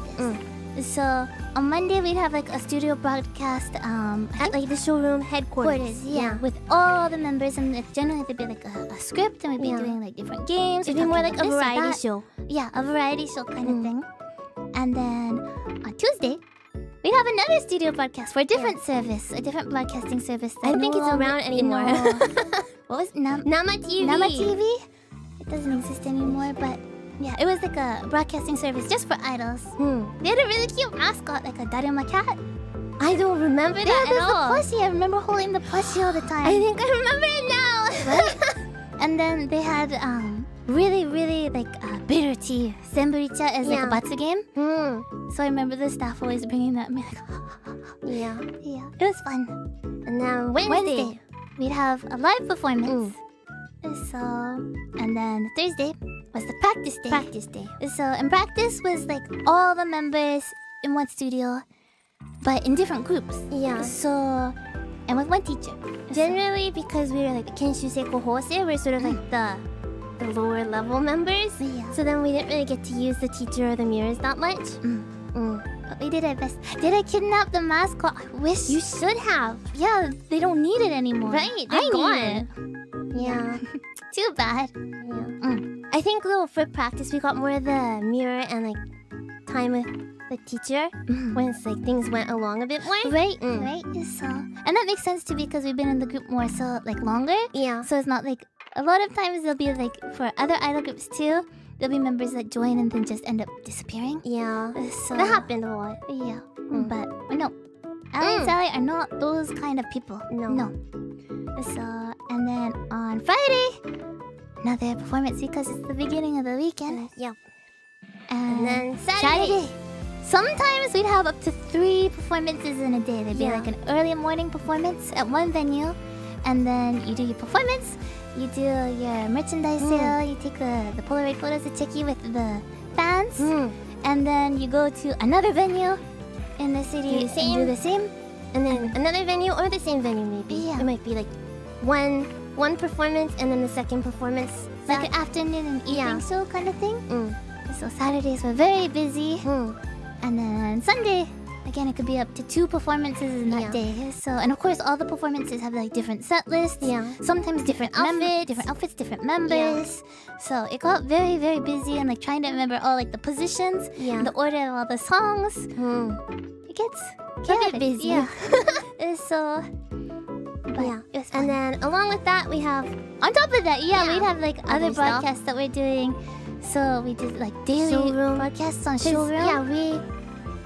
this. So on Monday we'd have like a studio broadcast At like the showroom headquarters. yeah, with all the members, and it generally there'd be like a script, and we'd be Yeah. doing like different games. It'd we'd be more talk like a about this or variety that. show. Yeah, a variety show kind of thing. And then on Tuesday, we'd have another studio broadcast for a different service, a different broadcasting service. I don't think it's around anymore. What was Nama Nama TV. TV? It doesn't exist anymore, but Yeah, it was like a broadcasting service just for idols. They had a really cute mascot, like a Daruma cat. I don't remember that at all. The plushie. I remember holding the plushie all the time. I think I remember it now. Right? And then they had really, really like bitter tea. Senburicha is like a batsu game. So I remember the staff always bringing that. And me like, Yeah. yeah, it was fun. And then Wednesday. We'd have a live performance. So, and then Thursday was the practice day. Practice day. So, and practice was like all the members in one studio, but in different groups. Yeah. So, and with one teacher. Generally, because we were like Kenshu Seiko Hosei, we're sort of like the lower level members. Yeah. So then we didn't really get to use the teacher or the mirrors that much. But we did our best. Did I kidnap the mascot? I wish. You should have. Yeah, they don't need it anymore. Right, I they're need gone. it. Yeah. Too bad. Yeah. I think though for practice we got more of the mirror and like time with the teacher once like things went along a bit more. Right, right. So, and that makes sense too because we've been in the group more so like longer. Yeah. So it's not like a lot of times there'll be like for other idol groups too. There'll be members that join and then just end up disappearing. Yeah. So That happened a lot. Yeah. But no, Ally&Sally are not those kind of people. No. So, and then on Friday, another performance because it's the beginning of the weekend. Yep. And then Saturday. Sometimes we'd have up to 3 performances in a day. There'd be like an early morning performance at one venue, and then you do your performance, you do your merchandise sale, you take the Polaroid photos to check you with the fans, and then you go to another venue in the city and do the same. And then another venue or the same venue maybe. Yeah. It might be like one performance and then the second performance. Like an afternoon and evening show kind of thing. So Saturdays were very busy. And then Sunday, again, it could be up to 2 performances in that day. So, and of course, all the performances have like different set lists. Yeah. Sometimes different outfits, different members. So it got very, very busy and like trying to remember all like the positions, and the order of all the songs. It gets a bit busy. Yeah. So, but it was fun. And then along with that, we have On top of that, we'd have like other stuff. broadcasts that we're doing. So we did like daily Showroom. broadcasts on Showroom. Yeah,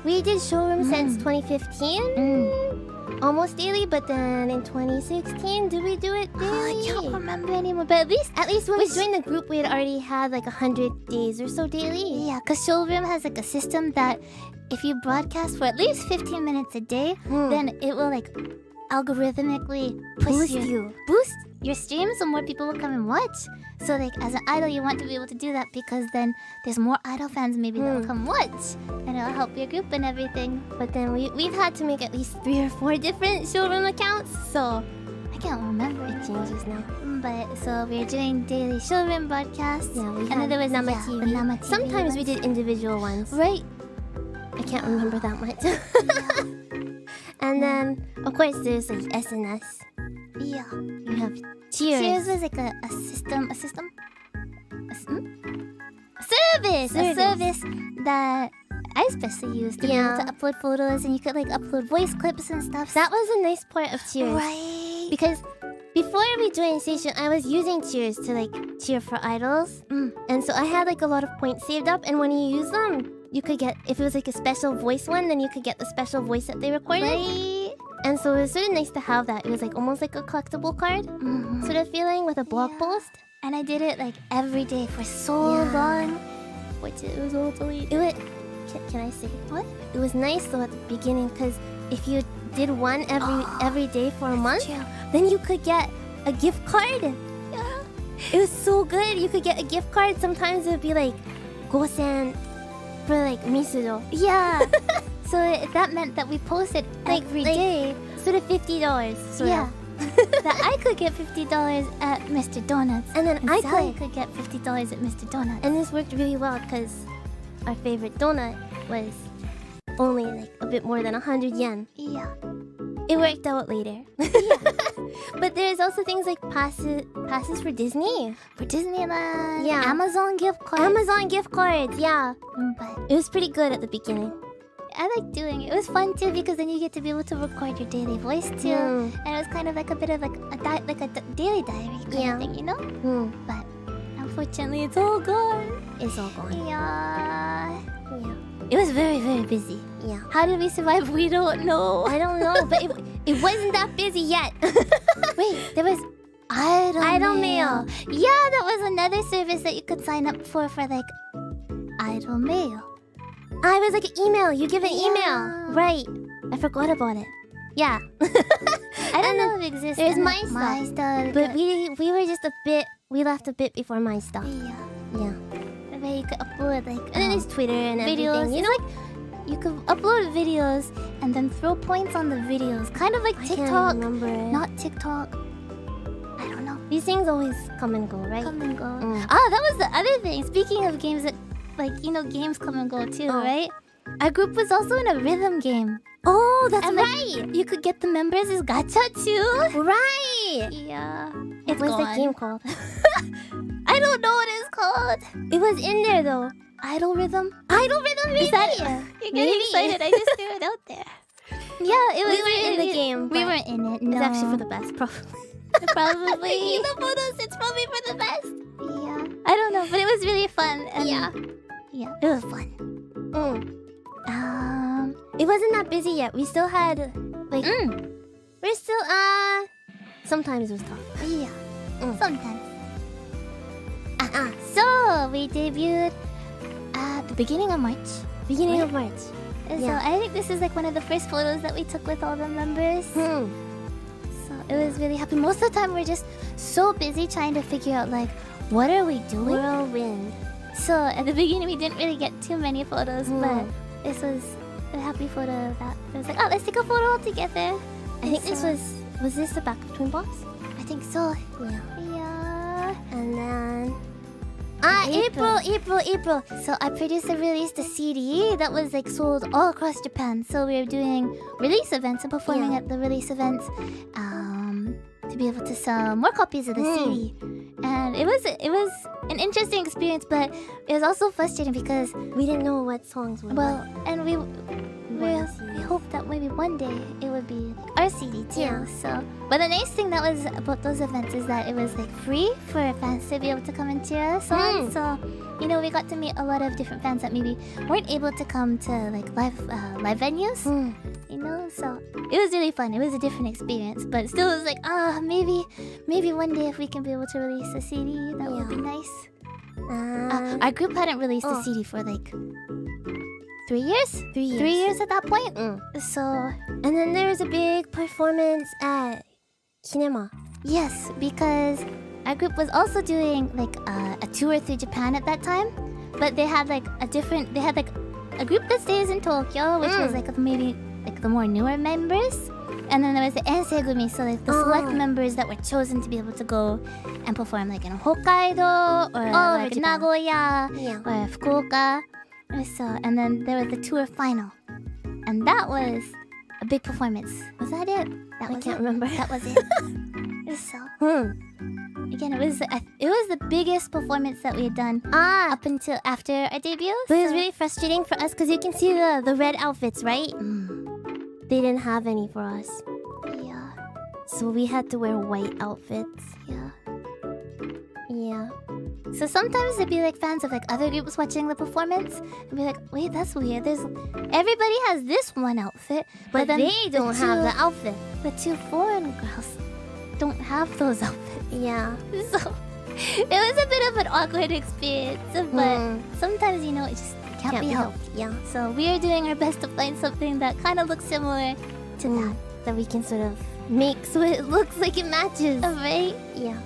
we did Showroom since 2015. Almost daily, but then in 2016, did we do it daily? I can't remember anymore, but at least when we joined the group, we had already had like 100 days or so daily. Yeah, because Showroom has like a system that if you broadcast for at least 15 minutes a day, then it will like algorithmically boost your streams so more people will come and watch. So like as an idol, you want to be able to do that because then there's more idol fans maybe that will come watch, and it'll help your group and everything. But then we've had to make at least 3 or 4 different Showroom accounts, so I can't remember. It changes now. But so we're doing daily Showroom broadcasts. Yeah, and then there was Nama the TV. Nama TV Sometimes we ones. did individual ones. Right. I can't remember that much. And then of course there's like SNS. Yeah. You have Cheers. Cheers was like a service that I especially used to be able to upload photos, and you could like upload voice clips and stuff. That was a nice part of Cheers. Right. Because before we joined Station, I was using Cheers to like cheer for idols. And so I had like a lot of points saved up, and when you use them, you could get, if it was like a special voice one, then you could get the special voice that they recorded. Right. And so it was sort of nice to have that. It was like almost like a collectible card sort of feeling with a blog post. And I did it like every day for so long. Which it was all deleted. It was, can I say what? It was nice though at the beginning, because if you did one every day for a month, then you could get a gift card. Yeah. It was so good. You could get a gift card. Sometimes it would be like gosen for like misudo. Yeah. So that meant that we posted every day. Sort of $50. Yeah. That I could get $50 at Mr. Donuts. And then Sally could get $50 at Mr. Donuts. And this worked really well because our favorite donut was only like a bit more than 100 yen. Yeah. It worked out later. But there's also things like passes for Disney. For Disneyland. Yeah. Amazon gift cards. Amazon gift cards, yeah. But it was pretty good at the beginning. I liked doing it. It was fun too because then you get to be able to record your daily voice too, and it was kind of like a bit of like a daily diary kind of thing, you know. But I'm unfortunately, it's all gone. It's all gone. Yeah. Yeah. It was very, very busy. Yeah. How did we survive? We don't know. I don't know, but it wasn't that busy yet. Wait, there was Idol Mail. Yeah, that was another service that you could sign up for like Idol Mail. I was like an email. You give an Yeah. email. Right. I forgot about it. Yeah. I don't know if it exists. there's in, My like, Stuff. My Stuff. But we were just a bit. We left a bit before My Stuff. yeah, Yeah. where you could upload like And then there's Twitter and videos. everything. You It's know, like you could upload videos and then throw points on the videos, kind of like I TikTok. can't remember. Not TikTok. I don't know. These things always come and go, right? Come and go. Mm. Ah, that was the other thing. Speaking of games that, like, you know, games come and go too, Oh. right? Our group was also in a rhythm game. Oh, that's And, like, right. You could get the members as gacha too. Right. Yeah. What was that game called? I don't know what it's called. It was in there though. Idol Rhythm? Idol Rhythm, maybe. Is that it? You're getting Maybe. excited. I just threw it out there. Yeah, it was. We were in the game, We but weren't in it. It's No. actually for the best, probably. Probably. the photos, it's probably for the best. Yeah. I don't know, but it was really fun. And Yeah. Yeah, it was fun. Mm. It It wasn't that busy yet. We still had like we're still sometimes it was tough. Yeah. Mm. Sometimes. So we debuted at the beginning of March. Beginning of March. And Yeah. so I think this is like one of the first photos that we took with all the members. Hmm. So it was really happy. Most of the time we're just so busy trying to figure out like what are we doing? Whirlwind. So at the beginning we didn't really get too many photos, but this was a happy photo of that. It was like, oh, let's take a photo all together. I think this was this the back of Twin Pops? I think so. Yeah. Yeah. And then April. April. So our producer released a CD that was like sold all across Japan. So we were doing release events and performing Yeah. at the release events to be able to sell more copies of the CD. And it was an interesting experience, but it was also frustrating because We didn't know what songs were. and we hoped that maybe one day it would be like our CD too. Yeah. So, but the nice thing that was about those events is that it was like free for fans to be able to come and cheer us on. So, you know, we got to meet a lot of different fans that maybe weren't able to come to like live venues. You know, so it was really fun. It was a different experience, but still, it was like, maybe one day if we can be able to release a CD, that would be nice. Our group hadn't released a CD for like 3 years. 3 years. 3 years at that point. So And then there was a big performance at Kinema. yes, because our group was also doing like a tour through Japan at that time, but they had like they had like a group that stays in Tokyo, which was like maybe like the more newer members. And then there was the Ensei-gumi, so like the select members that were chosen to be able to go and perform like in Hokkaido or like Japan. Nagoya Yeah. or Fukuoka. So, and then there was the tour final, and that was a big performance. Was that it? That I was can't it. remember. That was it. So again, it was the biggest performance that we had done up until after our debut. But it was so- really frustrating for us because you can see the red outfits, right? They didn't have any for us. yeah, So we had to wear white outfits. yeah. Yeah. So sometimes there'd be like fans of like other groups watching the performance and be like, wait, that's weird. Everybody has this one outfit, But then they don't have the outfit. the two foreign girls don't have those outfits. Yeah. So it was a bit of an awkward experience, but sometimes, you know, it just can't be helped. Yeah. So we are doing our best to find something that kind of looks similar to that. That we can sort of make so it looks like it matches. Right? Yeah.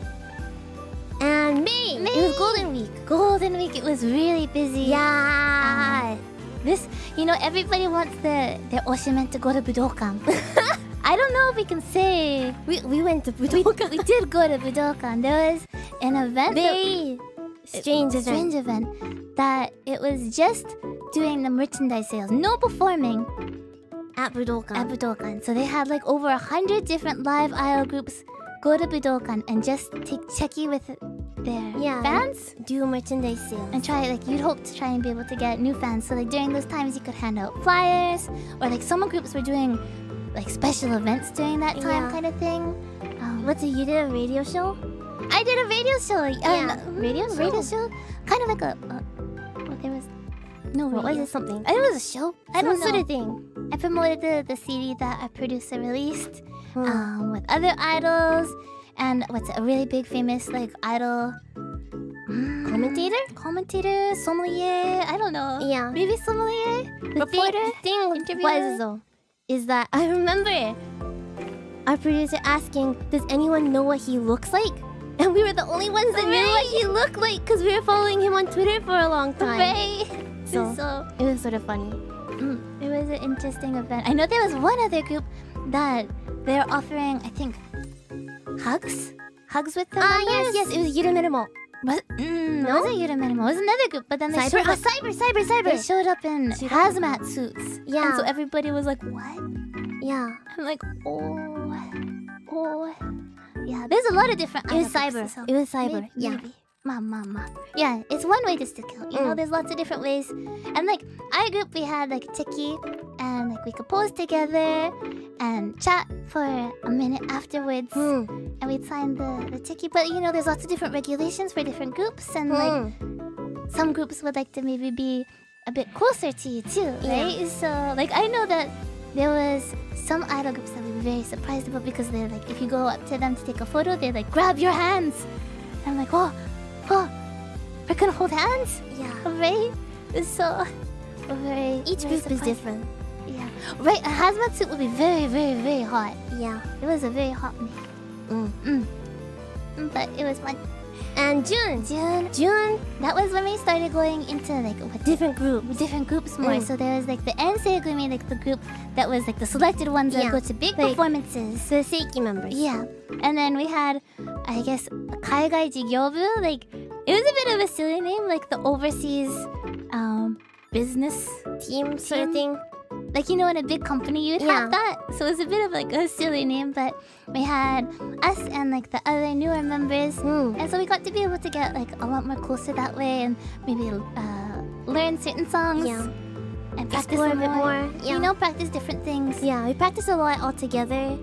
And May. It was Golden Week. Golden Week, it was really busy. Yeah. This, you know, everybody wants their oshimen to go to Budokan. I don't know if we can say We went to Budokan. we did go to Budokan. There was an event. Strange event that it was just doing the merchandise sales, no performing at Budokan. at Budokan. So they had like over 100 different live idol groups go to Budokan and just take checky with their fans do merchandise sales. and try, like, you'd hope to try and be able to get new fans. So like during those times you could hand out flyers, or like some groups were doing like special events during that time, Yeah. kind of thing. You did a radio show? I did a radio show. Yeah, radio show. Kind of like a. Well, there was no. What radio. was it? Something. It was a show. I don't know. Sort of thing. I promoted the CD that our producer released with other idols, and what's a really big famous like idol commentator, sommelier. I don't know. Yeah. Maybe sommelier, The reporter, thing interviewer. was though, is that I remember our producer asking, "Does anyone know what he looks like?" And we were the only ones that knew what he looked like because we were following him on Twitter for a long time. Right. So it was sort of funny. It was an interesting event. I know there was one other group that they're offering, I think, hugs with the members. Yes, it was Yurumerumo. Was no, it wasn't Yurumenimo. It was another group, but then they Cyber? cyber. They showed up in hazmat suits. Yeah. And so everybody was like, "What?" Yeah. I'm like, "Oh." Yeah, there's a lot of different. It was idol cyber. groups, so It was cyber. maybe, Yeah. maybe. Mama. Yeah, it's one way to stick out. You know, there's lots of different ways. And like our group, we had like Tiki, and like we could pose together and chat for a minute afterwards, and we'd sign the Tiki. But you know, there's lots of different regulations for different groups, and like some groups would like to maybe be a bit closer to you too, right? Yeah. So like I know that there was some idol groups that we were very surprised about because they're like, if you go up to them to take a photo, they like grab your hands. I'm like, oh, we're gonna hold hands? Yeah. Right? So, we're very. Each very group is surprised. different. Yeah. Right, a hazmat suit would be very, very, very hot. Yeah. It was a very hot day. But it was fun. And June, that was when we started going into like what different groups. different groups more. So there was like the Ensei-gumi, like the group that was like the selected ones that go to big Like, performances. The Seiki members. Yeah. And then we had, I guess, Kaigai Jigyobu. Like, it was a bit of a silly name, like the overseas business Team sort of thing. Like, you know, in a big company, you'd have that. So it was a bit of like a silly name, but we had us and like the other newer members. And so we got to be able to get like a lot more closer that way and maybe learn certain songs. Yeah. And practice Explore a a bit more. Yeah. You know, practice different things. Yeah, we practiced a lot all together.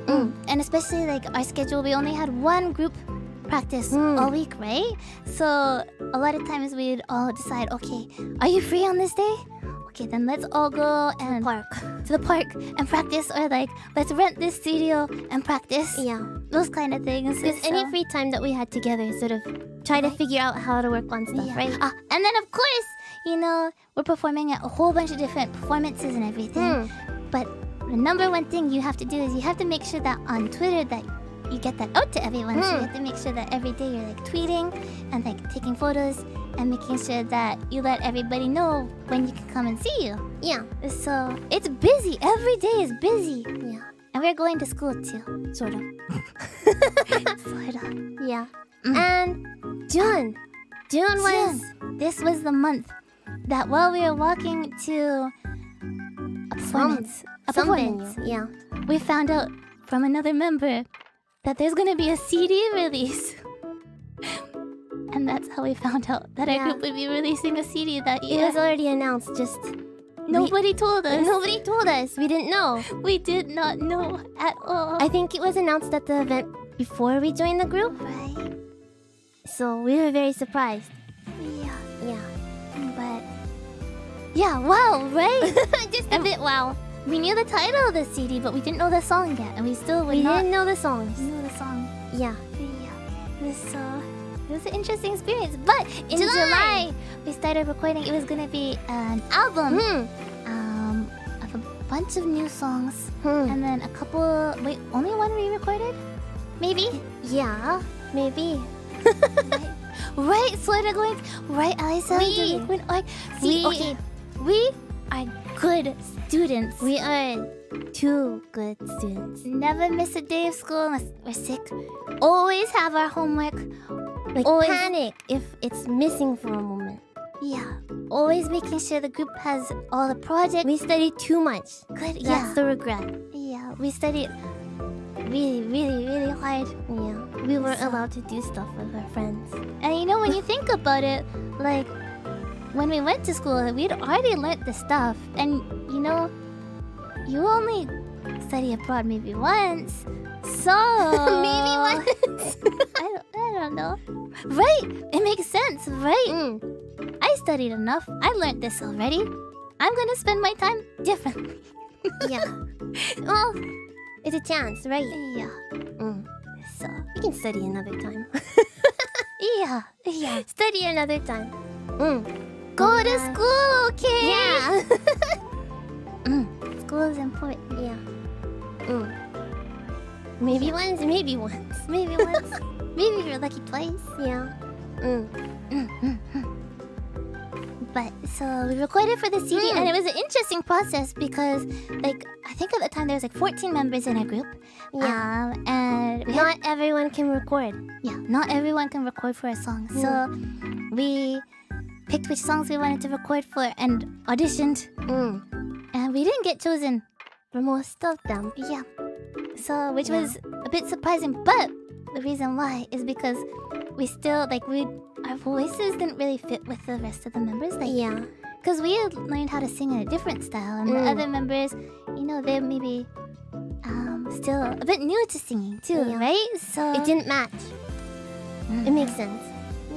And especially like our schedule, we only had one group practice all week, right? So a lot of times we'd all decide, okay, are you free on this day? Okay, then let's all go and to the park and practice, or like let's rent this studio and practice. Yeah. Those kind of things. Because any free time that we had together, sort of try to figure out how to work on stuff, right? And then of course, you know, we're performing at a whole bunch of different performances and everything. But the number one thing you have to do is you have to make sure that on Twitter that you get that out to everyone. So you have to make sure that every day you're like tweeting and like taking photos and making sure that you let everybody know when you can come and see you. Yeah. So it's busy. Every day is busy. Yeah. And we're going to school too. Sort of. Sort of. Yeah. And June. This was the month that while we were walking to a performance, venue. Yeah. we found out from another member that there's gonna be a CD release. And that's how we found out that our group would be releasing a CD that year. It was already announced, just nobody told us. Nobody told us. We didn't know. We did not know at all. I think it was announced at the event before we joined the group. Right. So we were very surprised. Yeah. Yeah. But yeah, wow, right? Just a bit wow. We knew the title of the CD, but we didn't know the song yet, and we still would not didn't know the songs. know the song. Yeah. Yeah. It was an interesting experience. But in July, we started recording. It was gonna be an album of a bunch of new songs, and then a couple. Wait, only one we recorded? Maybe. Yeah. Maybe. Right. Sort of going. Right, Ally&Sally. Okay. We are good students. We are two good students. Never miss a day of school unless we're sick. Always have our homework. Like always panic if it's missing for a moment. Yeah. Always making sure the group has all the projects. We studied too much. Good. That's the regret. Yeah. We studied really, really, really hard. Yeah. We weren't allowed to do stuff with our friends. And you know, when you think about it, like when we went to school, we'd already learnt the stuff. And you know, you only study abroad maybe once. So maybe once. I don't don't know. Right? It makes sense, right? I studied enough. I learned this already. I'm gonna spend my time differently. Yeah. Well, it's a chance, right? Yeah. So you can study another time. Yeah. Study another time. Go to school, okay? Yeah. School is important. Yeah. Maybe once, maybe once. Maybe once. Maybe if you're lucky twice. Yeah. But so we recorded for the CD, and it was an interesting process because, like, I think at the time there was like 14 members in our group. Yeah. And Not everyone can record. yeah, not everyone can record for a song. So we picked which songs we wanted to record for and auditioned, and we didn't get chosen. For most of them. Yeah. So which was a bit surprising, but the reason why is because we still our voices didn't really fit with the rest of the members. Yeah. Because we had learned how to sing in a different style, and the other members, they're maybe still a bit new to singing too, right? So It didn't match. It makes sense.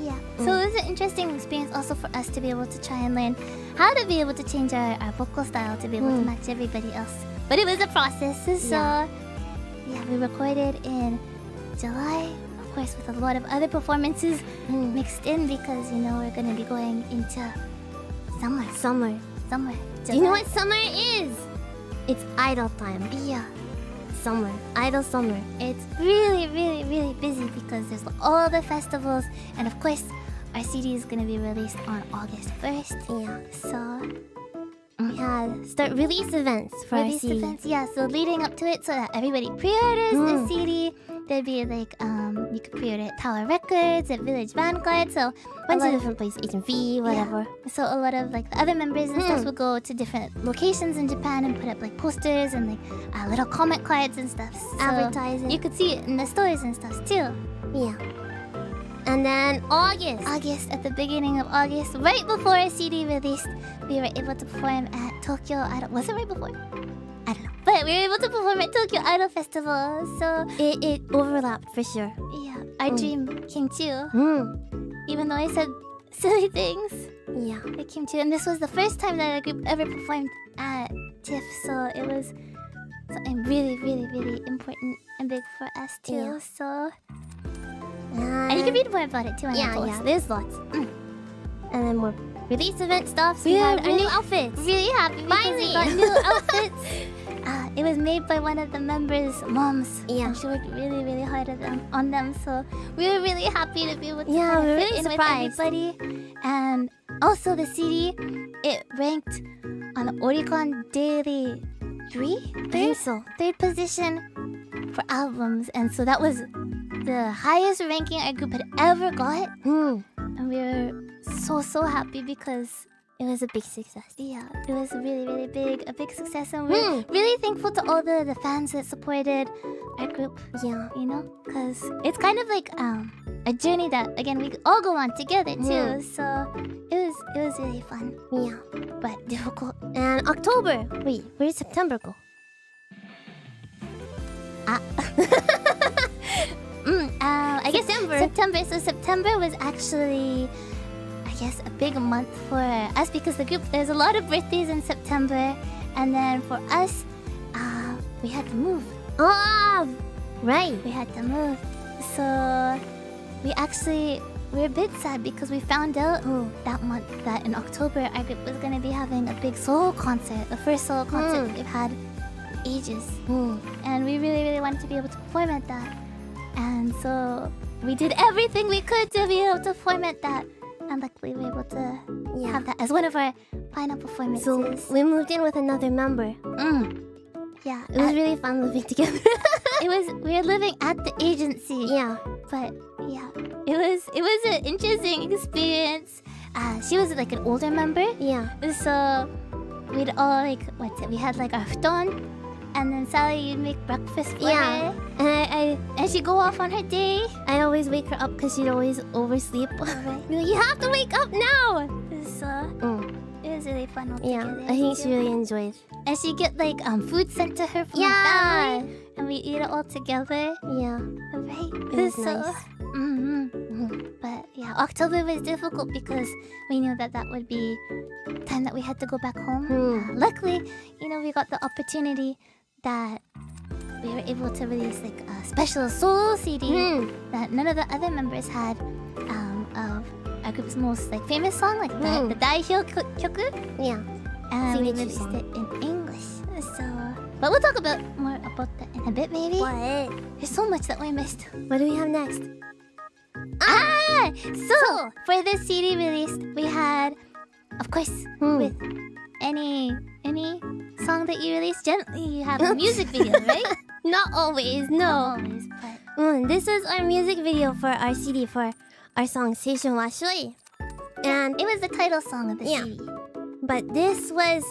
yeah. So it was an interesting experience also for us to be able to try and learn how to be able to change our vocal style to be able to match everybody else. But it was a process, so we recorded in July, of course, with a lot of other performances mixed in because we're gonna be going into summer. Summer. Do you know what summer is? It's idol time. Yeah. Summer. Idol summer. It's really, really, really busy because there's all the festivals, and of course, our CD is gonna be released on August 1st. Yeah. So Start release events for release our CD. events, so leading up to it, so that everybody pre-orders the CD. There'd be like you could pre-order at Tower Records, at Village Vanguard, so Bunch of different places, HMV, whatever. So a lot of like the other members and stuff would go to different locations in Japan and put up like posters and like little comment cards and stuff. So Advertising. you could see it in the stores and stuff too. Yeah. And then August, at the beginning of August, right before our CD released, we were able to perform at Tokyo Idol. Was it right before? I don't know. But we were able to perform at Tokyo Idol Festival. So it overlapped for sure. yeah, our dream came true. Even though I said silly things, Yeah. it came true. And this was the first time that our group ever performed at TIFF. So it was something really, really, really important and big for us too. Yeah. So and you can read more about it too on the post. Yeah, there's lots. And then more release event stuff. So we Yeah, had our really- new outfits. Really happy because we Finally. got new outfits. It was made by one of the members' moms. Yeah. And she worked really, really hard on them. So we were really happy to be able to Yeah, kind of we're fit really in surprised. with everybody. And also the CD, it ranked on the Oricon Daily I think so. third position for albums. And so that was the highest ranking our group had ever got. And we were so happy because It was a big success. it was really, really a big success, and we're really thankful to all the fans that supported our group. Yeah. Because it's kind of like a journey that again we all go on together too. So it was really fun, Yeah. but difficult. And October. Wait, where did September go? I guess September. September. So September was actually, I guess, a big month for us because the group, there's a lot of birthdays in September, and then for us, we had to move. Oh, right. We had to move. So we're a bit sad because we found out that month that in October our group was gonna be having a big solo concert, the first solo concert we've had in ages. And we really, really wanted to be able to perform at that. And so we did everything we could to be able to perform at that. And luckily we were able to have that as one of our final performances. So we moved in with another member. Yeah, It was really fun living together. we were living at the agency. Yeah. But yeah, it was an interesting experience. She was like an older member. Yeah. So we'd all we had like our futon, and then Sally, you'd make breakfast for Yeah. her. And she'd go off on her day. I always wake her up because she'd always oversleep. Right. Be like, you have to wake up now. So it was really fun Yeah, altogether. I think she too. really enjoyed. And she'd get like food sent to her from her Yeah. family, and we eat it all together. Yeah. Right. It was So nice. Yeah, October was difficult because we knew that that would be time that we had to go back home. Luckily, you know, we got the opportunity that we were able to release like a special solo CD that none of the other members had of our group's most like famous song, like the Daihyo kyoku. Yeah. And we Signature released song. it in English. So, but we'll talk about more about that in a bit, maybe. What? There's so much that we missed. What do we have next? So for this CD release, we had, of course, with any song that you release, generally you have a music video, right? Not always, no. Not always, but This is our music video for our CD for our song Seishun wa Shoi. And it was the title song of the CD. but this was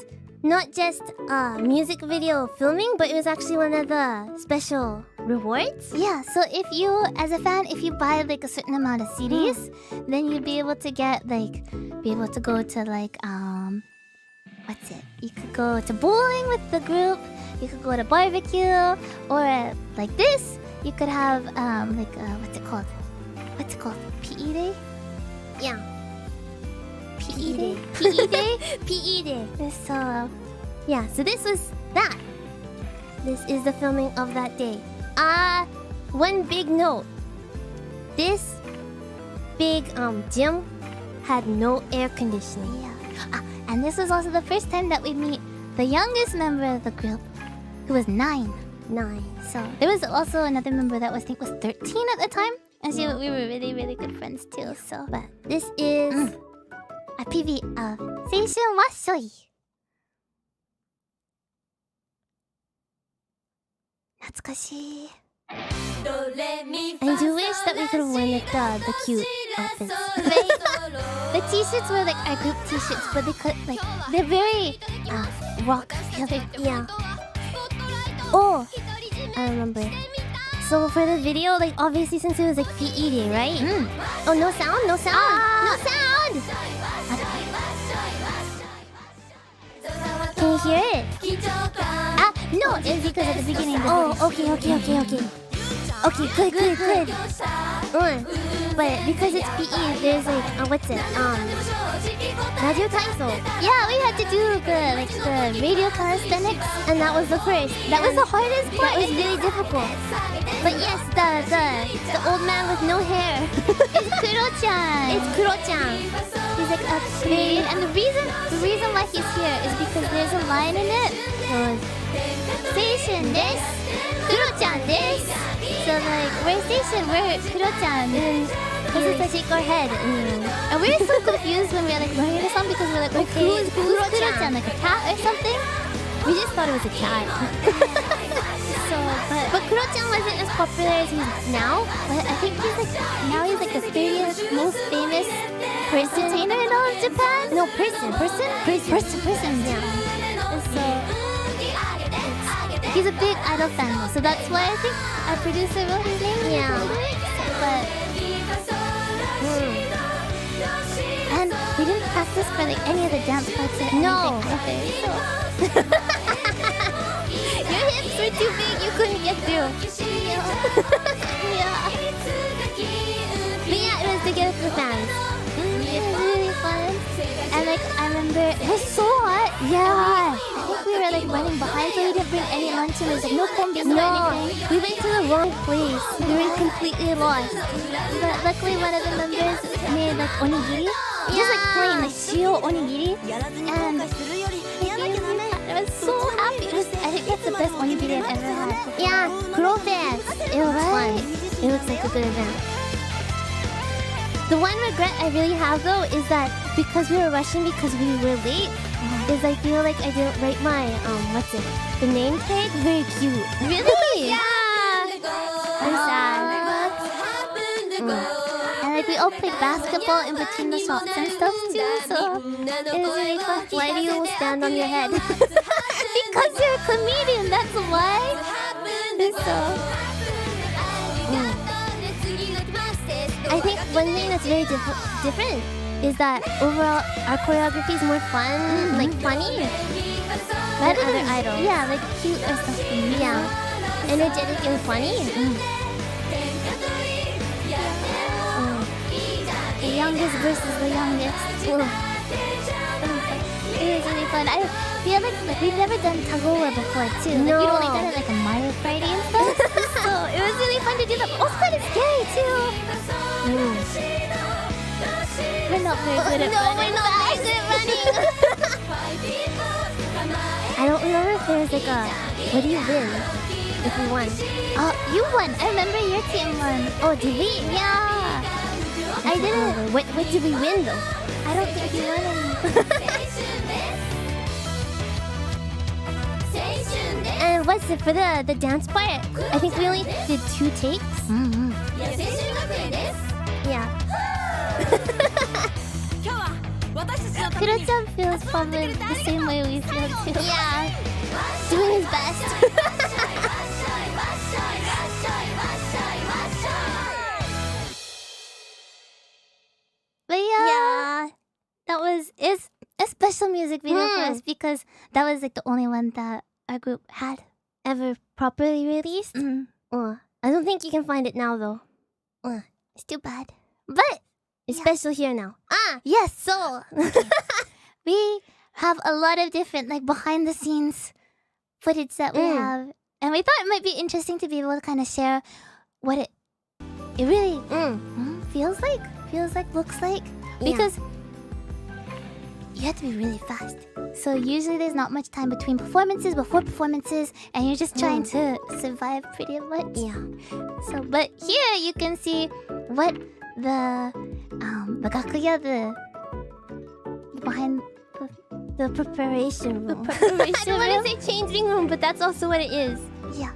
not just a music video filming, but it was actually one of the special rewards. Yeah, so if you, as a fan, if you buy like a certain amount of CDs, then you'd be able to get like, be able to go to like, what's it? You could go to bowling with the group, you could go to barbecue, or like this, you could have like, what's it called? What's it called? PE day? Yeah. PE day? PE day? PE day. So, Yeah, so this was that. This is the filming of that day. One big note. This big gym had no air conditioning. yeah. And this was also the first time that we meet the youngest member of the group, who was 9. 9. So there was also another member that was, I think was 13 at the time. And we were really, really good friends too. So, But this is a PV of Seishun wa Shoi. Natsukashi. I do wish that we could have worn the cute outfits. The t-shirts were like our group t-shirts, but they could like they're very rock feeling. Yeah. Oh, I remember. So for the video, like obviously since it was like PE day, right? Oh, no sound, no sound, no sound. Can you hear it? No, it's because at the beginning. Okay. Okay, good. But because it's PE, there's like what's it? Radio Taiso. Yeah, we had to do the radio calisthenics, And that was the first. that was the hardest part. That was really difficult. But yes, the old man with no hair. It's Kuro-chan. It's Kuro-chan. He's like a Canadian, and the reason why he's here is because there's a line in it. Station this, Kuro-chan this. So like we're station, we're Kuro-chan, and Because it's like shake our head. and we were so confused when we were like learning the song because we're like, Okay, who's Kuro-chan, like a cat or something? We just thought it was a cat. So, But Kuro-chan wasn't as popular as he is now. but I think he's like now he's like the 30th most famous entertainer in all of Japan. No, person. Yeah. And so he's a big idol fan though, so that's why I think our producer wrote his name. Yeah. But and we didn't practice for like any of the dance parts or No. anything either. Your hips were too big, you couldn't get through. Yeah. But yeah, it was to get the fans. It was really fun. And like I remember it was so hot. Yeah. I think we were like running behind, so we didn't bring any lunch, and there was like no combis or No, anything. we went to the wrong place. We were completely lost. But luckily one of the members made like onigiri. Just like plain like shio onigiri. And I was so happy. I think that's the best onigiri I've ever had. Yeah, Crow Fest. It looks fun. It looks like a good event. The one regret I really have though is that because we were rushing because we were late, is I feel like I didn't write my the name tag very cute. Really? Yeah. I'm sad. And like we all played basketball in between the shots and stuff too, so it was really fun. Why do you stand on your head? Because you're a comedian, that's why. So I think one thing that's very different is that overall our choreography is more fun, like funny, than other idols. yeah, like cute or something. Yeah, energetic and funny. youngest versus the youngest. It was really fun. I feel like we've never done tug of war before too. Like, we'd only done it like a Mario Party and stuff. So it was really fun to do that. But also kind of scary too. We're not very good at running. We're not very good at running. I don't remember if there was like a... What do you win if you won? Oh, you won. I remember your team won. Oh, did we? Yeah. I didn't. What did we win though? I don't think you won anything. And what's it for the dance part? I think we only did 2 takes. Yeah. Kuro-chan feels probably the same way we feel too. Yeah. Doing his best. But yeah, that was it's a special music video for us because that was like the only one that our group had Ever properly released? I don't think you can find it now though. It's too bad. But It's special here now. yes, so we have a lot of different like behind the scenes footage that we have, and we thought it might be interesting to be able to kind of share what it really feels like, looks like, because you have to be really fast. So usually there's not much time between performances, before performances, and you're just trying to survive pretty much. Yeah. So, but here you can see what the gakuya, the behind The preparation room. preparation I don't want to say changing room, but that's also what it is. yeah.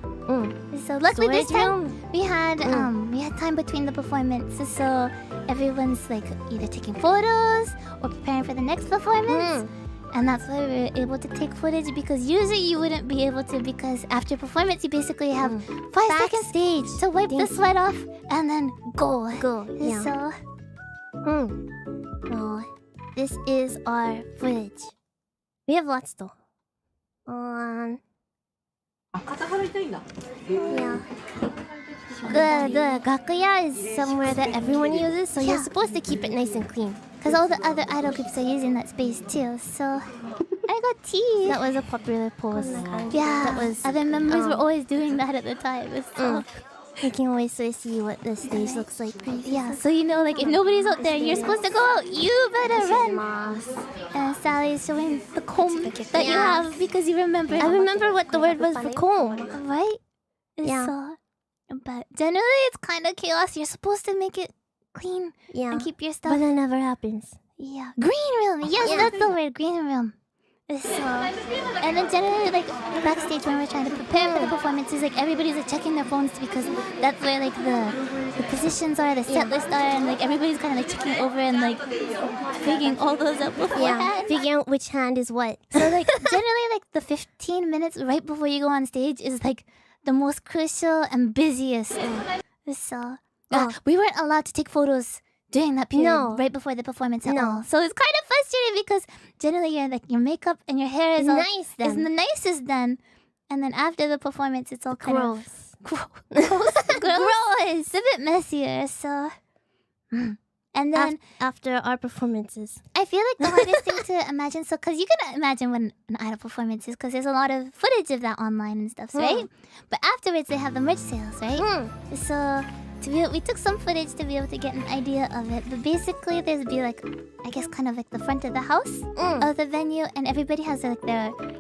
So luckily this Storage time room. we had time between the performances, so everyone's like either taking photos or preparing for the next performance. And that's why we were able to take footage, because usually you wouldn't be able to, because after performance you basically have 5 seconds Backstage to wipe the sweat off and then go. Yeah. So Oh, this is our footage. We have lots though. Yeah. The gakuya is somewhere that everyone uses, so you're supposed to keep it nice and clean. because all the other idol groups are using that space too. So I got tea. That was a popular pose. Yeah, that was other members were always doing that at the time. So you can always sort of see what the stage looks like. yeah, so you know, like if nobody's out there, you're supposed to go out. You better run. And Sally is showing the comb that you have because you remember. I remember what the word was for comb. Right? Yeah. So, but generally it's kind of chaos. You're supposed to make it clean Yeah. and keep your stuff. But that never happens. Yeah, green room. Yes, that's the word, green room. So, and then generally, like backstage when we're trying to prepare for the performances, like everybody's like checking their phones because that's where like the positions are, the set list are, and like everybody's kind of like checking over and like figuring all those up beforehand. Yeah, figuring out which hand is what. So like generally, like the 15 minutes right before you go on stage is like the most crucial and busiest. So we weren't allowed to take photos during that period, right before the performance at all. So it's kind of frustrating because generally your makeup and your hair is all nice then. is the nicest then, and then after the performance it's all kind of gross. It's a bit messier. So, and then After our performances. I feel like the hardest thing to imagine, so because you can imagine when an idol performance is, because there's a lot of footage of that online and stuff, right? But afterwards they have the merch sales, right? So we took some footage to be able to get an idea of it. But basically there's be like, I guess kind of like the front of the house of the venue, and everybody has like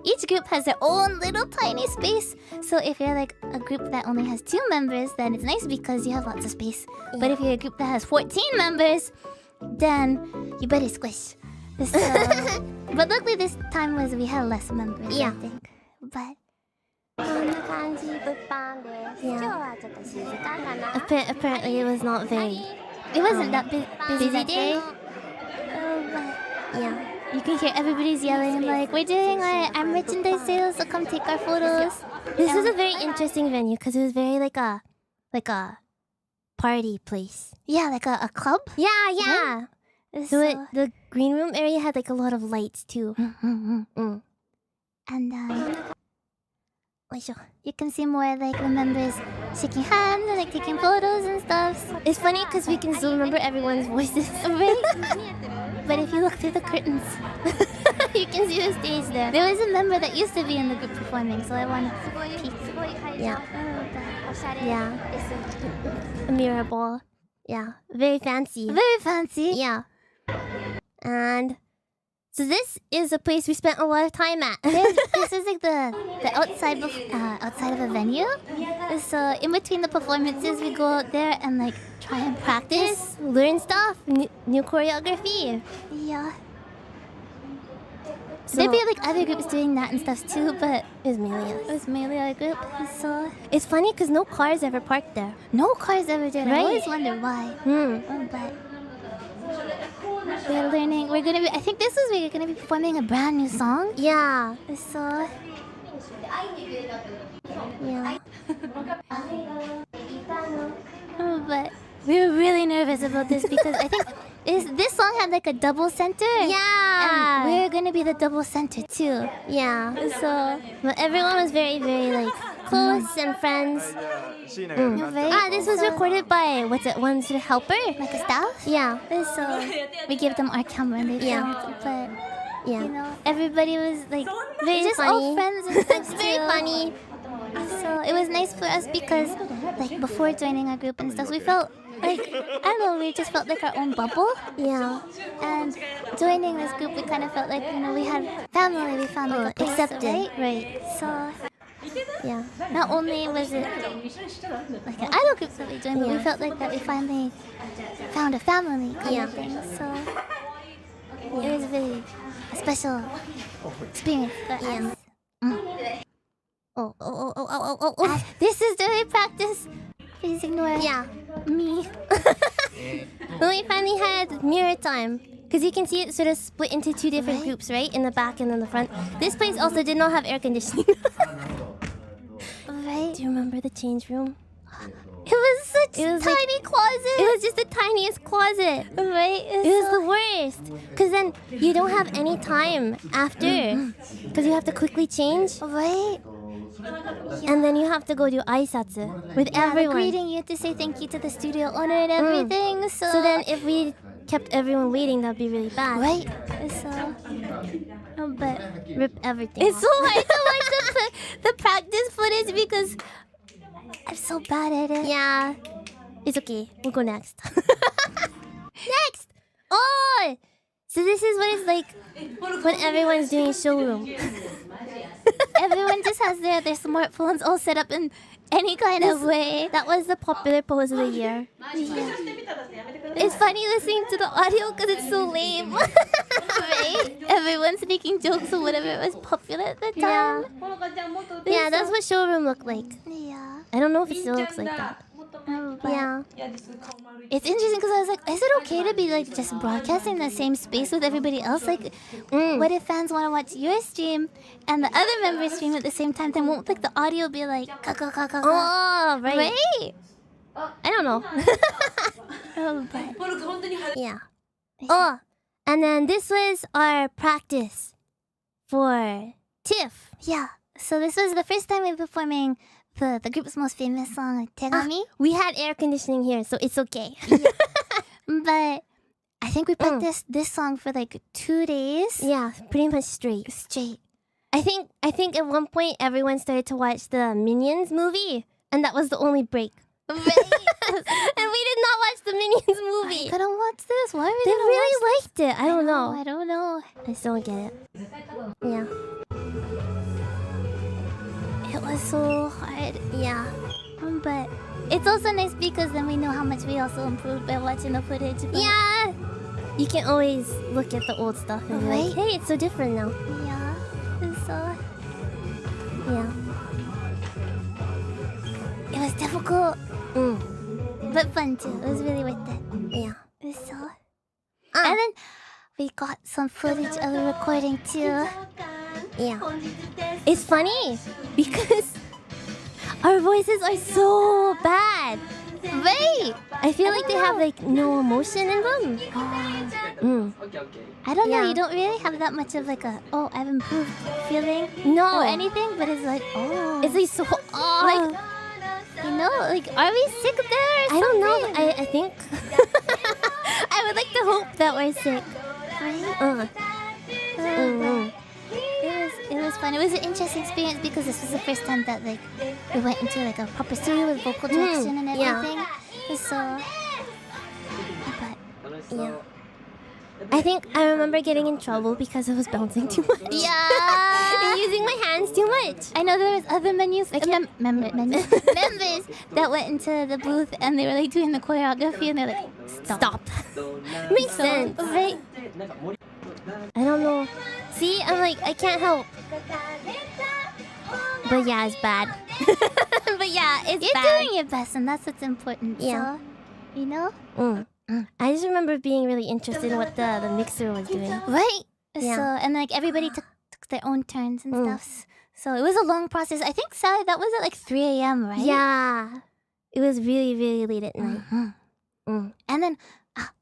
each group has their own little tiny space. So if you're like a group that only has 2 members, then it's nice because you have lots of space. But if you're a group that has 14 members, then you better squish. So, but luckily this time we had less members, I think. But apparently it was not very... it wasn't that busy that day. Yeah. You can hear everybody's yelling like, we're doing our merchandise sales, so come take our photos. This is a very interesting venue because it was very like a party place. Yeah, like a club. Yeah. So the green room area had like a lot of lights too. And you can see more like the members shaking hands and like taking photos and stuff. It's funny because we can still remember everyone's voices. Right? But if you look through the curtains, You can see the stage there. there was a member that used to be in the group performing, so I wanted to peek. Yeah. Yeah. A mirror ball. Yeah. Very fancy. Very fancy. Yeah. And so this is a place we spent a lot of time at. This is like the outside outside of a venue. So in between the performances, we go out there and like try and practice, learn stuff, new choreography. Yeah. So There'd be like other groups doing that and stuff too, but it was mainly it us. was mainly our group. So It's funny because no cars ever parked there. no cars ever did. I Right. always wonder why. Hmm. But we're learning. We're gonna be. I think this is we're gonna be performing a brand new song. Yeah. So Yeah. but we were really nervous about this because I think this song had like a double center. Yeah. And we're gonna be the double center too. Yeah. So But everyone was very, very like close and friends. right? This was recorded by what's it? One sort of helper. Like a staff. Yeah. So we give them our camera and they Yeah. filmed. But Yeah. you know, everybody was like Very just funny. all friends and stuff Very too. funny. So it was nice for us because like before joining our group and stuff, we felt like I don't know, we just felt like our own bubble. Yeah. And joining this group, we kind of felt like we had family. We found like a place, accepted. right? So Yeah. not only was it like an idol group that we joined, but we felt like that we finally found a family kind of thing. So it was really a special experience for us. This is the way practice. Please ignore me. When we finally had mirror time, because you can see it sort of split into two different groups, right? In the back and in the front. This place also did not have air conditioning. Right? Do you remember the change room? It was such a was tiny closet. It was just the tiniest closet. Right? It was the worst. Because then you don't have any time after. Because you have to quickly change. Right? And then you have to go do aisatsu with The everyone. greeting, you have to say thank you to the studio owner and everything. So then if we kept everyone waiting, that'd be really bad. right? So, but Rip everything it's off. so hard to watch the practice footage because I'm so bad at it. Yeah. It's okay. We'll go next. Next! Oh! So this is what it's like when everyone's doing showroom. Everyone just has their smartphones all set up in any kind of way. That was the popular pose of the year. It's funny listening to the audio because it's so lame. Right? Everyone's making jokes or whatever was popular at the time. Yeah, that's what showroom looked like. Yeah. I don't know if it still looks like that. But Yeah. it's interesting because I was like, is it okay to be like just broadcasting the same space with everybody else? Like, what if fans want to watch your stream and the other members stream at the same time? Then won't like the audio be like ka ka ka ka ka? Oh, right. Right? I don't know. But Yeah. Oh, and then this was our practice for TIFF. yeah. So this was the first time we were performing the group's most famous song, Tegami. We had air conditioning here, so it's okay. But I think we practiced this song for like 2 days Yeah, pretty much straight. straight. I think at one point everyone started to watch the Minions movie, and that was the only break. Right? And we did not watch the Minions movie. I couldn't watch this. Why are we They gonna really watch liked it. I don't this? know. I don't know. I still don't get it. Yeah. It was so hard. Yeah. But it's also nice because then we know how much we also improved by watching the footage. But Yeah. You can always look at the old stuff and be like, Right? hey, it's so different now. Yeah. So Yeah. it was difficult, but fun too. It was really worth it. Yeah. So and then we got some footage of the recording too. Yeah. It's funny because our voices are so bad. Right. I feel like they have like no emotion in them. I don't know. Yeah. You don't really have that much of like a I've improved feeling No. or anything, but it's like It's like so like You know, like, are we sick there or I don't know. something? I think I would like to hope that we're sick. Right? It was fun. It was an interesting experience because this was the first time that like we went into like a proper studio with vocal direction and everything. Yeah. So, but Yeah. I think I remember getting in trouble because I was bouncing too much. yeah, And using my hands too much. I know there was other menus, like members that went into the booth and they were like doing the choreography and they're like, stop. Makes sense. Right? I don't know. See, I'm like, I can't help. But yeah, it's bad. But yeah, it's You're bad. doing your best and that's what's important. Yeah. So, you know? I just remember being really interested in what the mixer was doing. Right? Yeah. So, and like everybody took their own turns and stuff. So it was a long process. I think, Sally, that was at like 3 a.m., right? Yeah. It was really, really late at night. And then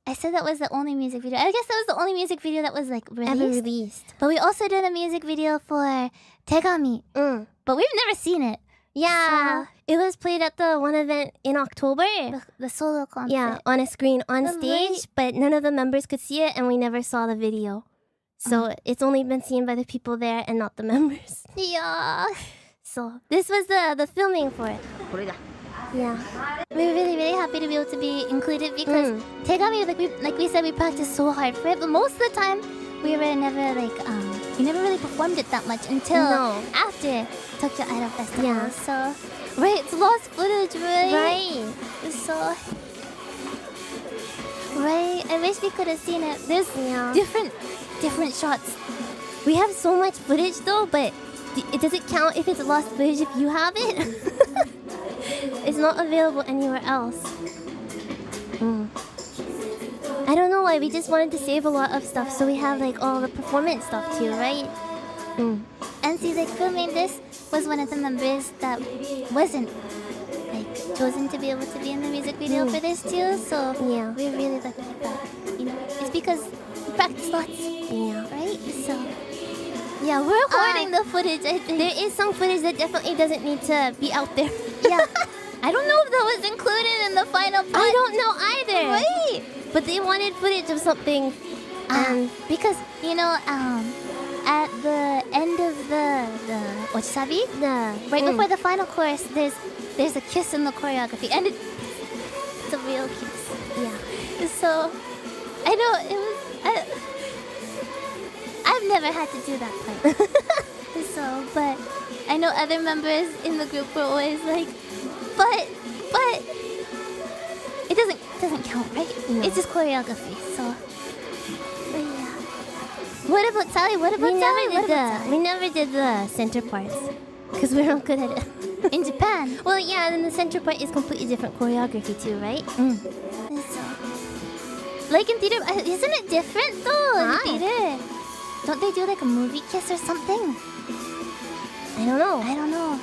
I said that was the only music video. I guess that was the only music video that was like released. Ever released. But we also did a music video for Tegami. But we've never seen it. Yeah. So, it was played at the one event in October. the solo concert. Yeah, on a screen on Right. stage, but none of the members could see it and we never saw the video. So it's only been seen by the people there and not the members. Yeah. So this was the filming for it. Yeah. We're really, really happy to be able to be included because Tegami, like we said, we practiced so hard for it, but most of the time we were never we never really performed it that much until after Tokyo Idol Festival. Yeah. So right, it's lost footage, right? Right. So right, I wish we could have seen it. There's different shots. We have so much footage though, but it doesn't count if it's lost footage if you have it. It's not available anywhere else. I don't know why, we just wanted to save a lot of stuff so we have like all the performance stuff too, right? And see, like filming this was one of the members that wasn't like chosen to be able to be in the music video for this too. So Yeah. we're really lucky that it's because we practice lots, Yeah. right? So yeah, we're hoarding the footage. I think There is some footage that definitely doesn't need to be out there. yeah. I don't know if that was included in the final part. I don't know either. Right. But they wanted footage of something. Because at the end of the ochisabi, right before the final chorus, there's a kiss in the choreography, and it's a real kiss. Yeah. So I know it was. I've never had to do that part. So, but I know other members in the group were always like, but it doesn't count, right? No. It's just choreography. So, but yeah. What about Sally? What about Sally? We never did the center parts because we're not good at it. In Japan? Well, yeah, then the center part is completely different choreography too, right? So, like in theater, isn't it different though? In theater, don't they do like a movie kiss or something? I don't know.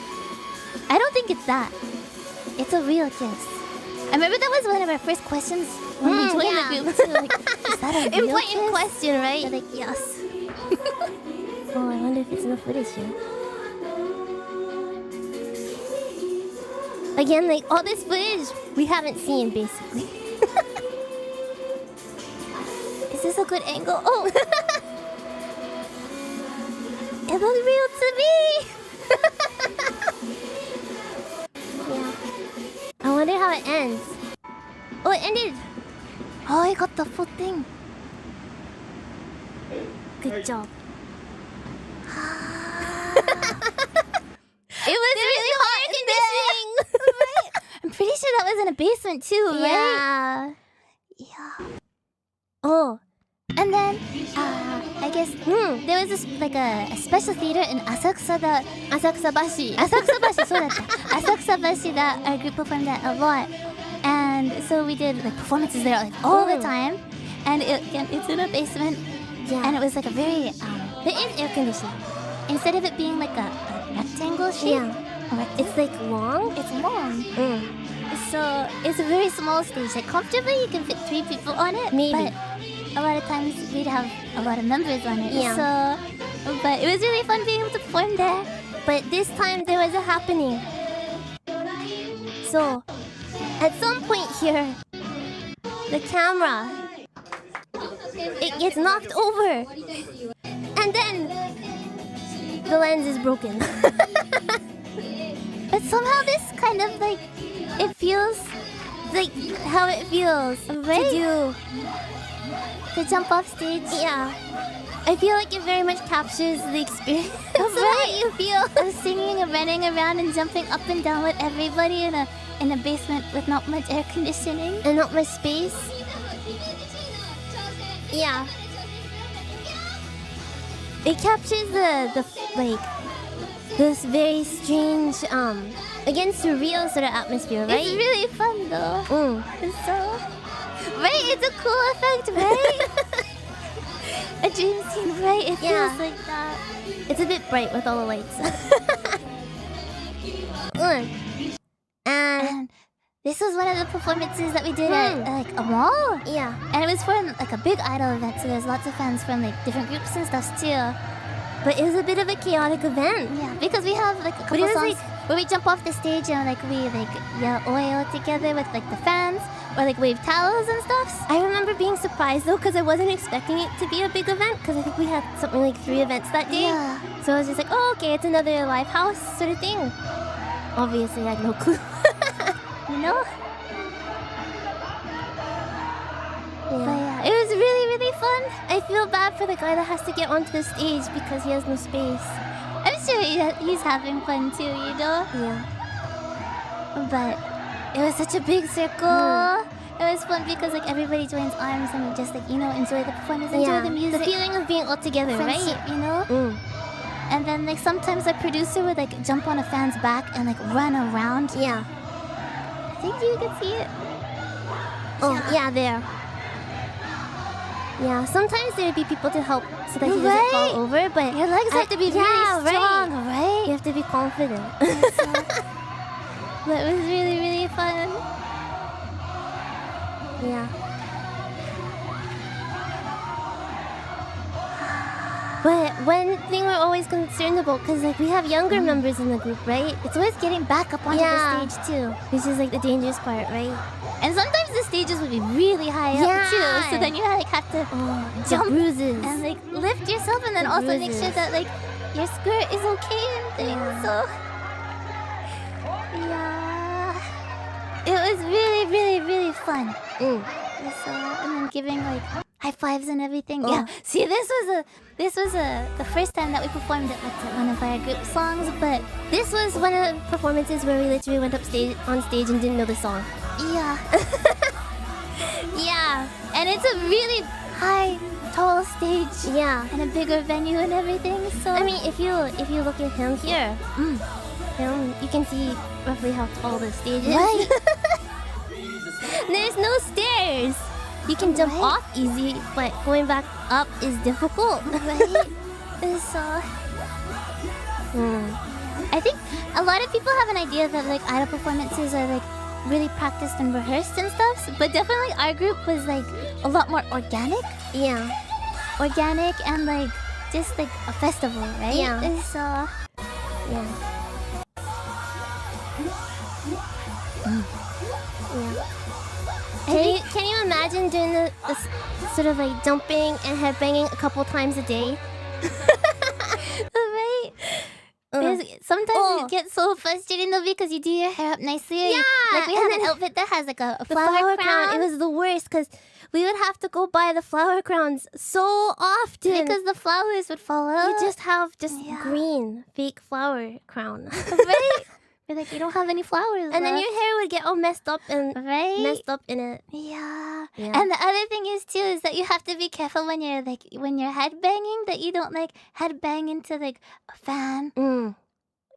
I don't think it's that. It's a real kiss. I remember that was one of our first questions when we joined the group too. Like, is that a real Important kiss? question, right? They're like, yes. Oh, I wonder if it's enough footage here. Again, like all this footage we haven't seen, basically. Is this a good angle? Oh, It looks real to me. Yeah. I wonder how it ends. Oh, it ended. oh, I got the full thing. Good job. It was really hot in there. Right? I'm pretty sure that was in a basement too, right? Yeah. Oh. And then, I guess there was this like a special theater in Asakusa that Asakusa-bashi. Asakusa-bashi, そうだった Asakusa-bashi that our group performed at a lot, and so we did like performances there like all the time, and it's in a basement, and it was like a very There is air conditioning. instead of it being like a rectangle shape, It's like long. it's long. So it's a very small stage. Like comfortably, you can fit 3 people on it. Maybe. But a lot of times we'd have a lot of members on it. Yeah. So, but it was really fun being able to perform there. But this time there was a happening. So, at some point here, the camera, it gets knocked over. And then, the lens is broken. But somehow this kind of like, it feels Like, how it feels Right. to jump off stage. Yeah. I feel like it very much captures the experience of how you feel. Of singing and running around and jumping up and down with everybody in a basement with not much air conditioning. And not much space. Yeah. It captures the like this very strange again surreal sort of atmosphere, right? It's really fun though. It's so right. It's a cool effect, right? A dream scene, right? It Yeah. feels like that. It's a bit bright with all the lights. And And this was one of the performances that we did at like a mall. yeah. And it was for like a big idol event, so there's lots of fans from like different groups and stuff too. But it was a bit of a chaotic event. Yeah, because we have like a couple it was, songs where we jump off the stage and like we like yell oil together with like the fans, or like wave towels and stuff. I remember being surprised though, because I wasn't expecting it to be a big event, because I think we had something like 3 events that day. Yeah. So I was just like, oh, okay, it's another live house sort of thing. Obviously, I had no clue. You know? But Yeah. yeah, it was really, really fun. I feel bad for the guy that has to get onto the stage because he has no space. I'm sure he's having fun too, you know? Yeah. But it was such a big circle. It was fun because like everybody joins arms and we just like, you know, enjoy the performance, enjoy the music. The feeling of being all together, Friendship, right? you know? And then like sometimes the producer would like jump on a fan's back and like run around. Yeah. I think you could see it. Oh, yeah, there. Yeah, sometimes there would be people to help so that he doesn't Right. fall over, but Your legs have to be yeah, really strong, You right? have to be confident. But it was really, really fun. Yeah. But one thing we're always concerned about, because like we have younger members in the group, right? It's always getting back up onto Yeah. the stage too. Which is like the dangerous part, right? And sometimes the stages would be really high Yeah. up too. So then you like have to The jump bruises. and like lift yourself and then The also make sure bruises. that like your skirt is okay and things. Yeah. So yeah, it was really, really, really fun. So and then giving like high fives and everything. Oh. Yeah. See, this was the first time that we performed it with one of our group songs, but This was one of the performances where we literally went on stage and didn't know the song. yeah. Yeah. And it's a really high, tall stage. Yeah. And a bigger venue and everything, so I mean, if you look at him here, you can see roughly how tall the stage is. right. There's no stairs. You can jump Right. off easy, but going back up is difficult. Right. So I think a lot of people have an idea that like idol performances are like really practiced and rehearsed and stuff, but definitely our group was like a lot more organic Yeah. and like just like a festival, right? Yeah. So Yeah. Yeah. Can you imagine doing this sort of like jumping and headbanging a couple times a day? right. Sometimes you get so frustrating though because you do your hair up nicely. Yeah, Like we and had then an outfit that has like a The flower crown. It was the worst because we would have to go buy the flower crowns so often. because the flowers would fall out. you just have Yeah. green fake flower crown. right? You're like, you don't have any flowers. And then left. your hair would get all messed up and right? messed up in it. Yeah. Yeah. And the other thing is too is that you have to be careful when you're headbanging that you don't like headbang into like a fan.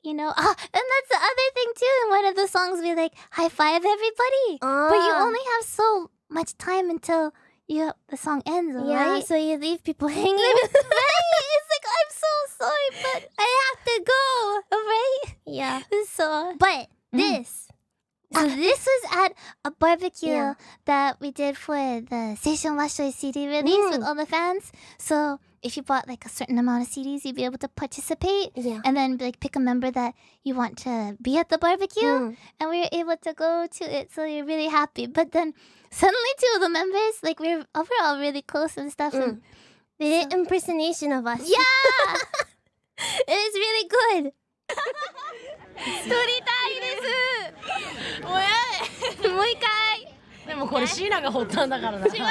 You know? And that's the other thing too. In one of the songs we like high five everybody. But you only have so much time until the song ends, Yeah, right? so you leave people hanging. right? It's like I'm so sorry, but I have to go. right? Yeah. So But this This was at a barbecue that we did for the Seishun Washoi CD release with all the fans. So if you bought like a certain amount of CDs, you'd be able to participate. Yeah. And then like pick a member that you want to be at the barbecue. And we were able to go to it, so you're really happy. But then suddenly two of the members, like we were overall really close and stuff. And they did impersonation of us. Yeah! It is really good. 撮りたいです。もうやで。もう一回。でもこれシーナが掘ったんだからな。違うよ。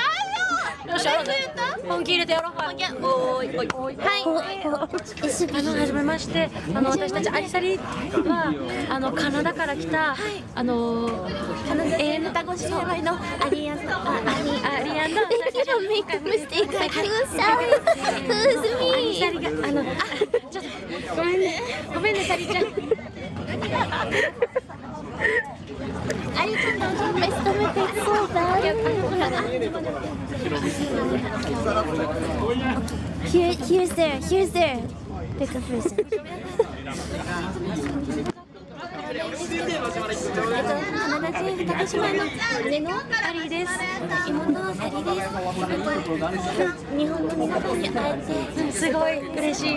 よしやろうぜ。本気入れてやろう。おいおいおい。はい。はじめまして。私たちアリサリはカナダから来たカナダ双子姉妹のアリアン。You don't make a mistake like who's Sally? Who's me? サリがちょっとごめんねサリちゃん。My stomach is so bad. Here's there. Pick a person. カナダ人双子姉妹の姉のアリーです。妹のサリです。日本の皆さんに会えてすごい嬉しい。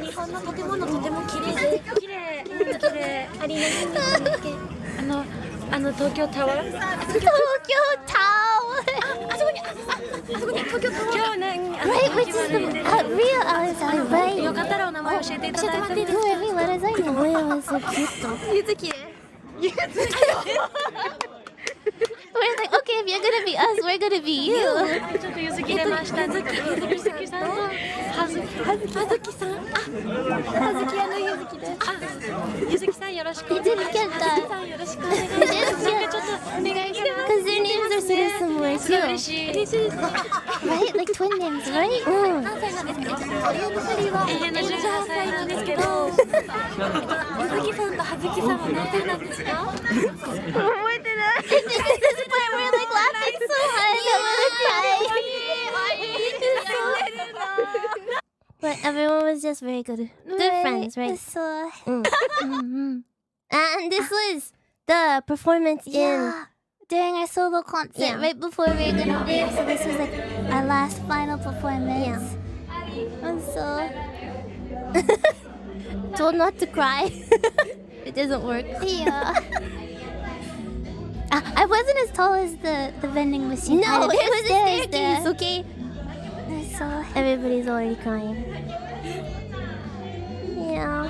日本の建物とても綺麗でアリーナ東京タワー。東京タワー。あそこに東京タワー。今日ね、Right, which is the real Ally&Sally, right? よかったらお名前教えていただいてもいいですか？ Wait, what is that? Oh, it was so cute though. We're like, okay, if you're gonna be us, we're gonna be you. ちょっとゆずき出ました。ゆずきさんとはずきさん。はずき屋のゆずきです。ゆずきさんよろしく。You didn't get that. よろしくお願いします。ちょっとお願いします。 Because their names are sort of similar すごい too. 嬉しい。嬉しいです。 Right? Like twin names, right? 何歳なんですか？18歳なんですけど、ゆずきさんとはずきさんは何歳なんですか？ This is why we're like laughing so hard that we're crying. But everyone was just very good friends, right? So, And this was the performance in during our solo concert, right before we were gonna leave. So this was like our last final performance. And so told not to cry. It doesn't work. yeah. I wasn't as tall as the vending machine. No, it was a stairs staircase, there. okay? So Everybody's already crying. Yeah.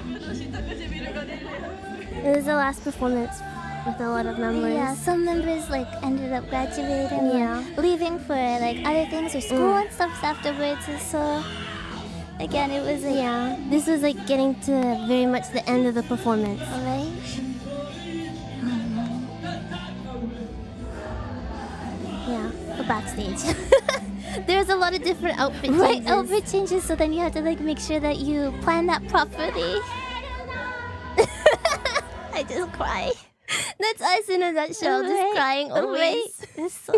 It was the last performance with a lot of members. yeah, some members like ended up graduating, or leaving for like other things or school and stuff afterwards. And so again, it was like, This was like getting to very much the end of the performance. right? Yeah, the backstage. There's a lot of different outfit Right, changes. outfit changes. So then you have to like make sure that you plan that properly. I just cry. That's us in a nutshell, just Right, crying always. right. So,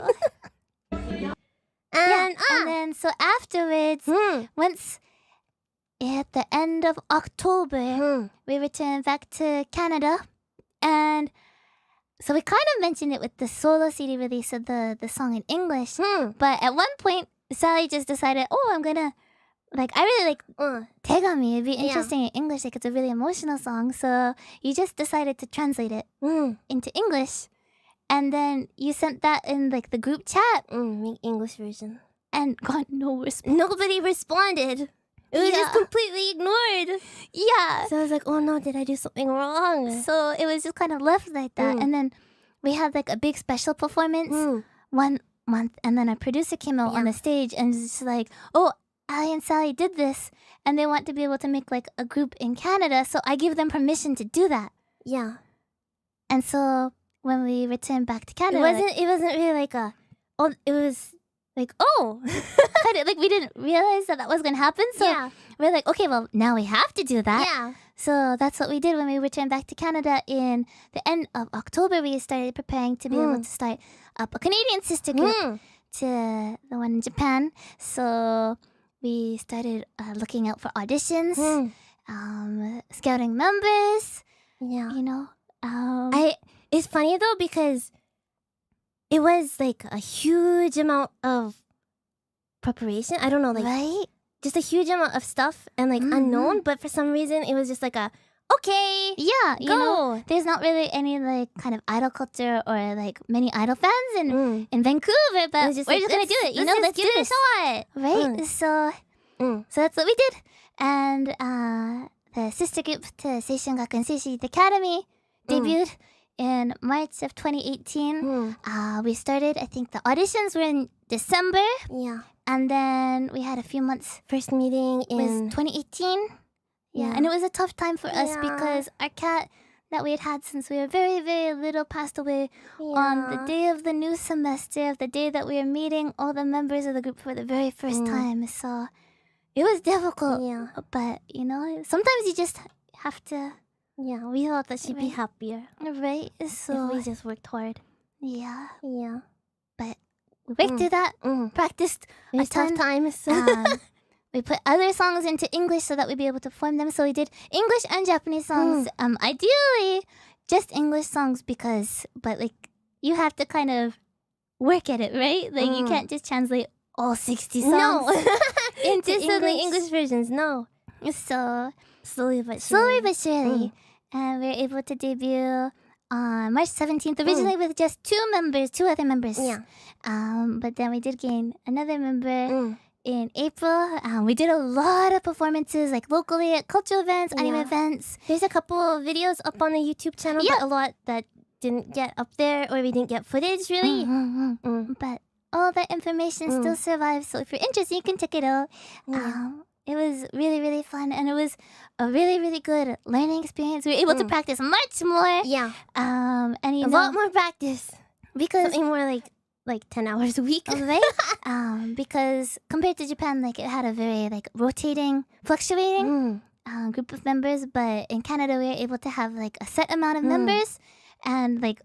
And and then so afterwards, once at the end of October, we returned back to Canada, and so we kind of mentioned it with the solo CD release of the song in English. But at one point, Sally just decided, oh, I'm gonna I really like Tegami. It'd be interesting in English. Like it's a really emotional song, so you just decided to translate it into English, and then you sent that in like the group chat, English version. and got no response. Nobody responded. It was just completely ignored. Yeah. So I was like, oh no, did I do something wrong? So it was just kind of left like that. And then we had like a big special performance 1 month. And then a producer came out on the stage and was just like, oh, Ally&Sally did this. And they want to be able to make like a group in Canada. So I gave them permission to do that. Yeah. And so when we returned back to Canada, It wasn't really like a... Oh, it was like, oh. kind of like we didn't realize that was going to happen. So we're like, okay, well, now we have to do that. Yeah. So that's what we did when we returned back to Canada in the end of October. We started preparing to be able to start up a Canadian sister group to the one in Japan. So we started looking out for auditions, scouting members, Yeah. you know. It's funny though because it was like a huge amount of preparation. I don't know, like right? just a huge amount of stuff and like unknown. But for some reason, it was just like a okay, Yeah, you know, go. there's not really any like kind of idol culture or like many idol fans in Vancouver, but It's just we're like, just gonna do it. You know, let's give do it a this, shot. right? So that's what we did, and the sister group to Seishun Gakuin Sushi Academy debuted in March of 2018. We started, I think the auditions were in December, Yeah, and then we had a few months. first meeting Was in 2018. Yeah, Yeah. and it was a tough time for us Yeah. because our cat that we had since we were very, very little passed away on the day of the new semester, the day that we were meeting all the members of the group for the very first time. So it was difficult. Yeah. But, you know, sometimes you just have to, Yeah, we thought that she'd be Right. happier right? if So, we just worked hard. yeah. Yeah. But we worked through that, practiced It was a ton. tough times. We put other songs into English so that we'd be able to perform them. So we did English and Japanese songs. Ideally, just English songs but like you have to kind of work at it, right? Like you can't just translate all 60 songs No. into Just the English. English versions, no. So Slowly but slowly surely. but surely, and we were able to debut on March 17th. Originally with just two other members. Yeah. But then we did gain another member. In April, we did a lot of performances, like locally at cultural events, anime Yeah. events. There's a couple of videos up on the YouTube channel, Yeah. but a lot that didn't get up there or we didn't get footage really. But all that information still survives, so if you're interested, you can check it out. It was really, really fun, and it was a really, really good learning experience. We were able to practice much more. Yeah. And you A know, lot more practice. because Something more like 10 hours a week. right? Because compared to Japan, like it had a very like rotating, fluctuating group of members, but in Canada we were able to have like a set amount of members, and like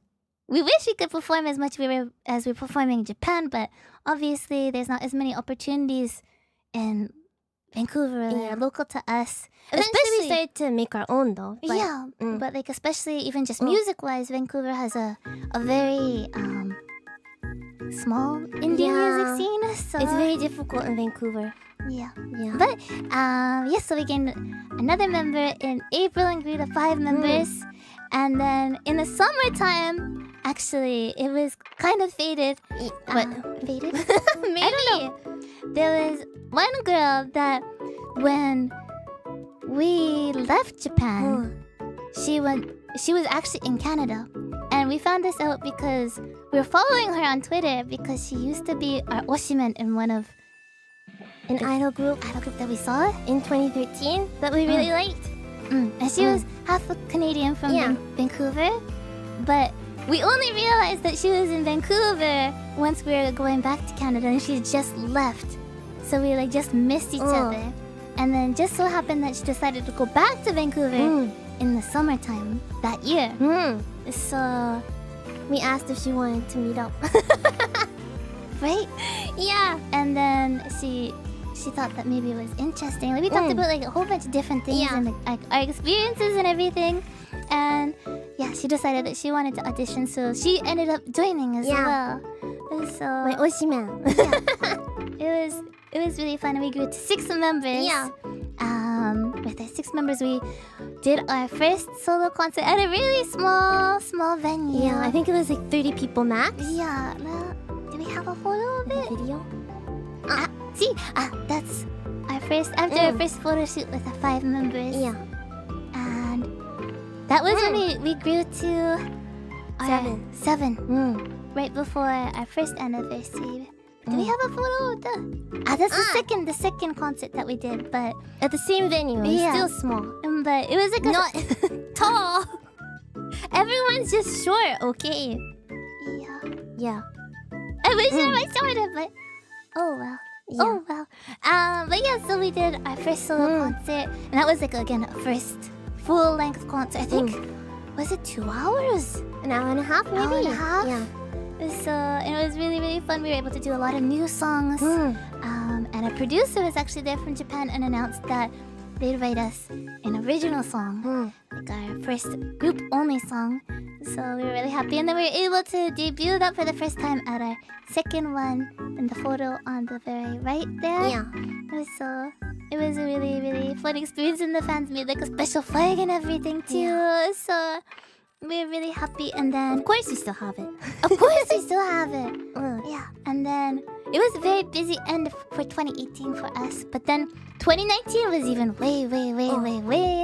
we wish we could perform as much as we're performing in Japan, but obviously there's not as many opportunities in Vancouver that are local to us. Eventually we started to make our own though. But, But like especially even just music wise, Vancouver has a very small indie music scene. So It's very difficult in Vancouver. yeah. Yeah. But yes, so we gained another member in April and grew to 5 members. And then in the summertime, actually, it was kind of faded. Faded? Maybe. I don't know. There was one girl that when we left Japan, she was actually in Canada. And we found this out because we were following her on Twitter because she used to be our oshimen in one of An idol group that we saw. in 2013 that we really liked. And she was half Canadian from Yeah. Vancouver. But we only realized that she was in Vancouver once we were going back to Canada and she just left. So we like just missed each other. And then just so happened that she decided to go back to Vancouver in the summertime that year. So, We asked if she wanted to meet up. right? Yeah. And then she thought that maybe it was interesting. Like we talked about like a whole bunch of different things Yeah. and like our experiences and everything. And yeah, she decided that she wanted to audition, so she ended up joining as well. And so My oshimen. it was really fun, and we grew to 6 members. Yeah. With our 6 members, we did our first solo concert at a really small venue. Yeah, I think it was like 30 people max. Yeah. Well, do we have a photo of The it? video. See, that's our first our first photo shoot with the 5 members. Yeah. And that was when we grew to our 7. Right before our first anniversary. Do we have a photo of the? That's the second concert that we did, but At the same venue. It's Yeah. still small. but it was like a Not tall. Everyone's just short, okay? yeah. Yeah. I wish I was shorter, but oh well. Yeah. Oh well. But yeah, so we did our first solo concert, and that was like again a first full length concert. I think was it 2 hours? An hour and a half, maybe? Hour and a half? Yeah. So and it was really really fun. We were able to do a lot of new songs. And a producer was actually there from Japan and announced that they'd write us an original song, like our first group-only song. So we were really happy, and then we were able to debut that for the first time at our second one in the photo on the very right there. Yeah. It was a really, really fun experience, and the fans made like a special flag and everything too. Yeah. So we were really happy, and then Of course you still have it. of course we still have it. Mm. Yeah, and then it was a very busy end for 2018 for us. But then 2019 was even way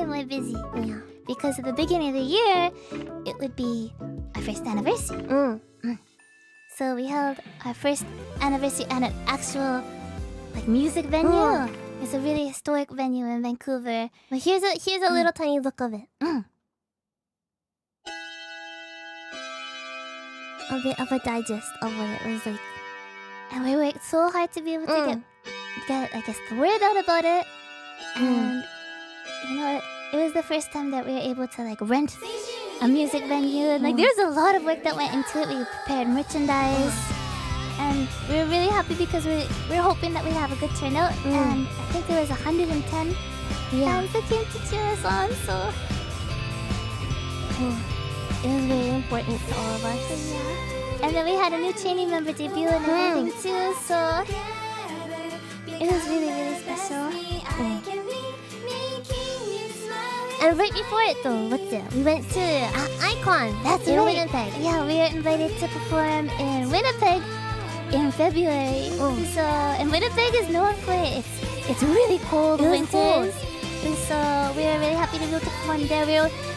more busy. Yeah. Because at the beginning of the year, it would be our first anniversary. So we held our first anniversary at an actual like music venue. It's a really historic venue in Vancouver. But here's a little tiny look of it. A bit of a digest of what it was like. And we worked so hard to be able to get I guess the word out about it. And you know, it was the first time that we were able to like rent a music venue, and like there's a lot of work that went into it. We prepared merchandise, and we were really happy because we were hoping that we'd have a good turnout. And I think there was 110 fans that came to cheer us on. So it was very important to all of us. And then we had a new trainee member debut and everything too. So it was really, really special. And right before it though, what's it? We went to Icon. That's in right. Winnipeg. Yeah, we were invited to perform in Winnipeg in February. So, and Winnipeg is known for it's really cold It was winters. cold. And so we were really happy to be able to perform there.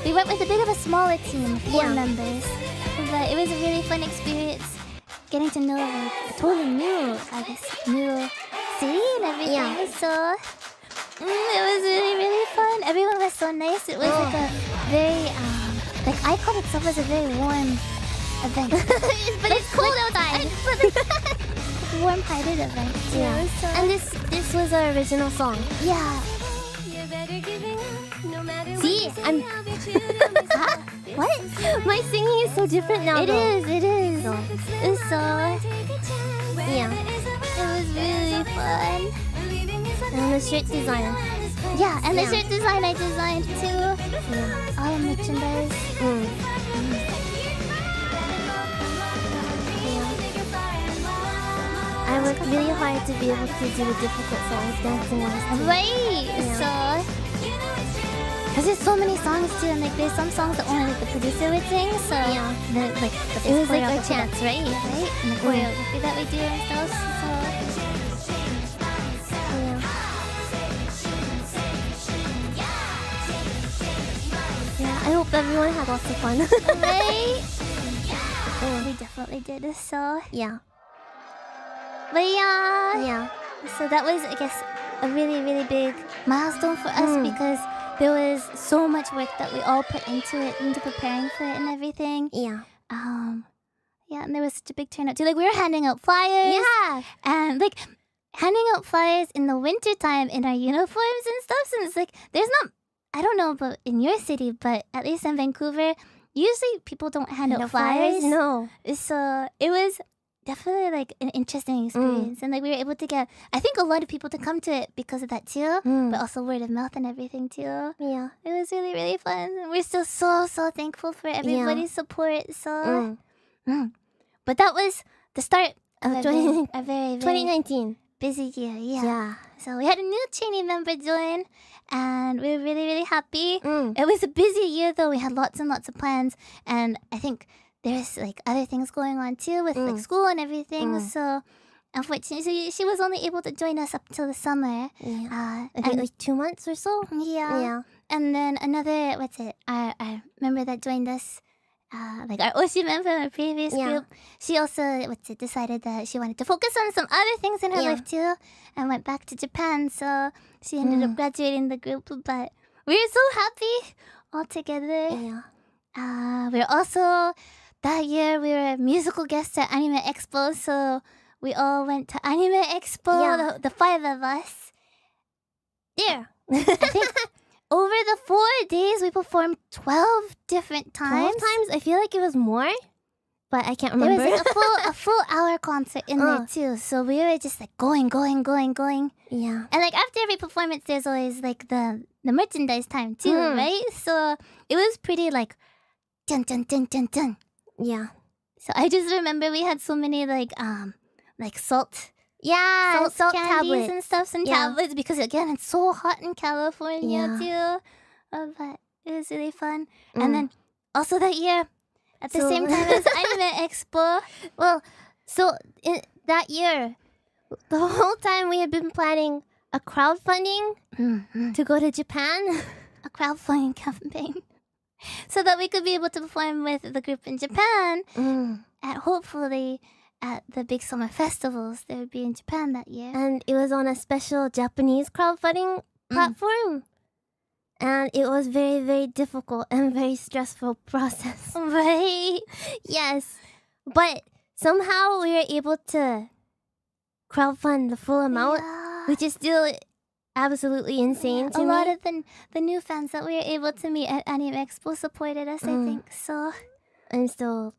We went with a bit of a smaller team, 4 members. But it was a really fun experience getting to know like a totally new city and everything. Yeah. So it was really, really fun. Everyone was so nice. It was like a very like Icon itself was a very warm event. But it's cold outside. Warm-hearted event too. Yeah. So, And this was our original song. yeah. See, I'm. What? My singing is so different now. It is. It's so Yeah. it was really fun. And the shirt design. Yeah, and the Yeah. shirt design I designed too. All the merchandise. I worked really hard to be able to do the difficult songs, dancing wise. Right. Yeah. So because there's so many songs too, and like there's some songs that only like the producer would sing. So Yeah. it It was like our chance, right? right? And the choreography that we do and stuff. So Yeah, I hope everyone had lots of fun. right. We definitely did. So Yeah. but yeah. Yeah. So that was, I guess, a really, really big milestone for us because there was so much work that we all put into it, into preparing for it and everything. Yeah. Yeah, and there was such a big turnout too. Like we were handing out flyers. Yeah. And like handing out flyers in the winter time in our uniforms and stuff. And it's like there's not, I don't know about in your city, but at least in Vancouver, usually people don't hand out flyers. No. So it was definitely like an interesting experience, and like we were able to get, I think, a lot of people to come to it because of that too, but also word of mouth and everything too. Yeah. It was really, really fun, and we're still so thankful for everybody's support. So, but that was the start of a very 2019. busy year. Yeah. Yeah. So we had a new trainee member join, and we were really, really happy. Mm. It was a busy year though. We had lots and lots of plans, and I think there's like other things going on too with like school and everything. So unfortunately, she was only able to join us up till the summer. Yeah. And Like 2 months or so. yeah. Yeah. And then another, I member that joined us, like our OC member in our previous group. She also decided that she wanted to focus on some other things in her life too, and went back to Japan. So she ended up graduating the group. But we were so happy all together. Yeah. We were also, that year we were musical guests at Anime Expo, so we all went to Anime Expo, the 5 of us. There. I think over the 4 days we performed 12 different 12 times. times? I feel like it was more. but I can't There remember. was like a full hour concert in there too. So we were just like going. Yeah. And like after every performance, there's always like the merchandise time too, right? So it was pretty like dun dun dun dun dun. Yeah. So I just remember we had so many like salt Salt candies tablets and stuff, some tablets because again it's so hot in California too. But it was really fun. And then also that year, at the same time as Anime Expo. Well, so in that year, the whole time we had been planning a crowdfunding to go to Japan. A crowdfunding campaign. So that we could be able to perform with the group in Japan. Hopefully at the big summer festivals they would be in Japan that year. And it was on a special Japanese crowdfunding platform. And it was very, very difficult and very stressful process. Right? Yes. But somehow we were able to crowdfund the full amount, which is still absolutely insane to me. A lot of the new fans that we were able to meet at Anime Expo supported us, I think. So I'm still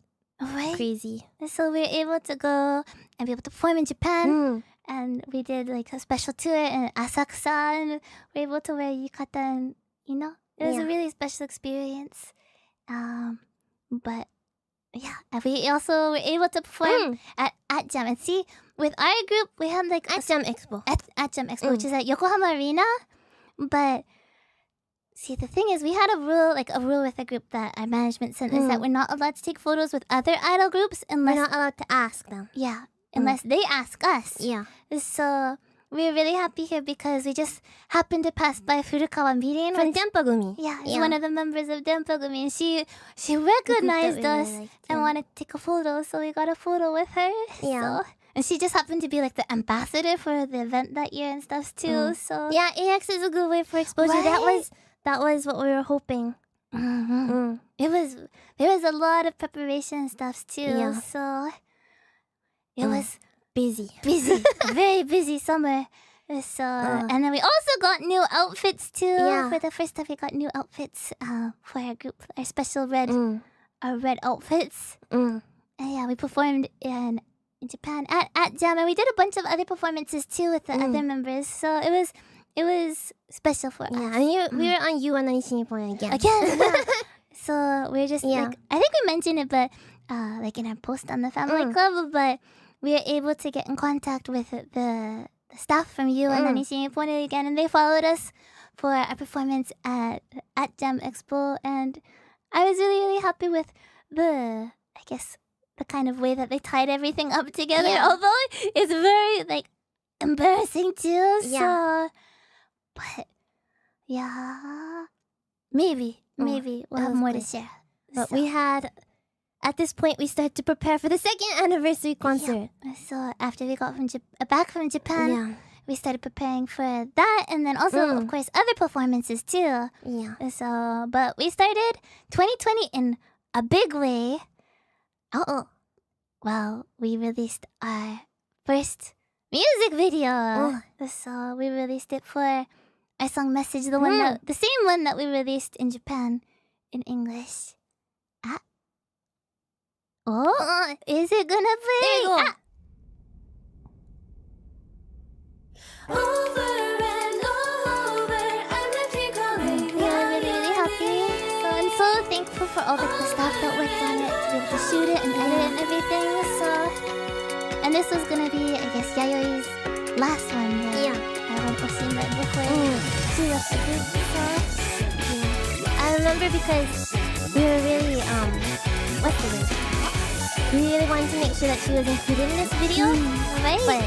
crazy. So we were able to go and be able to perform in Japan. And we did like a special tour in Asakusa and we were able to wear yukata and, you know, it was a really special experience. But yeah, and we also were able to perform at Jam. And see, with our group, we had like at Jam Expo. At Jam Expo, which is at Yokohama Arena. But see, the thing is, we had a rule with the group that our management sent is that we're not allowed to take photos with other idol groups unless we're not allowed to ask them. Yeah, unless they ask us. Yeah. So we're really happy here because we just happened to pass by Furukawa meeting from Denpagumi. Yeah, she's one of the members of Denpagumi, and she recognized us and wanted to take a photo, so we got a photo with her. Yeah. So, and she just happened to be like the ambassador for the event that year and stuff too. So yeah, AX is a good way for exposure. Right? That was what we were hoping. There was a lot of preparation and stuff too. Yeah. So it was busy, very busy summer. So and then we also got new outfits too. Yeah. For the first time, we got new outfits for our group, our special red outfits. And yeah, we performed in Japan at Jam, and we did a bunch of other performances too with the other members. So it was special for us. Yeah, and we were on U197 again. Yeah. So we're just like, I think we mentioned it, but like in our post on the family club, but we were able to get in contact with the staff from U197 again, and they followed us for our performance at Jam Expo, and I was really, really happy with the kind of way that they tied everything up together. Yeah. Although it's very like embarrassing too. Yeah. So, but yeah, maybe we'll have more to share. But we had, at this point, we started to prepare for the second anniversary concert. Yeah. So after we got back from Japan, we started preparing for that, and then also, of course, other performances too. Yeah. So, but we started 2020 in a big way. Well, we released our first music video. So we released it for our song Message, the same one that we released in Japan in English. Is it gonna play? There you go. Over and over, I'm left here calling. We are really, really happy. So I'm so thankful for all the staff that worked on it to be able to shoot it and edit and everything. So, and this was gonna be, I guess, Yayoi's last one. I went to see that before she left the group. So I remember because we were really what's the word? We really wanted to make sure that she was included in this video, right? But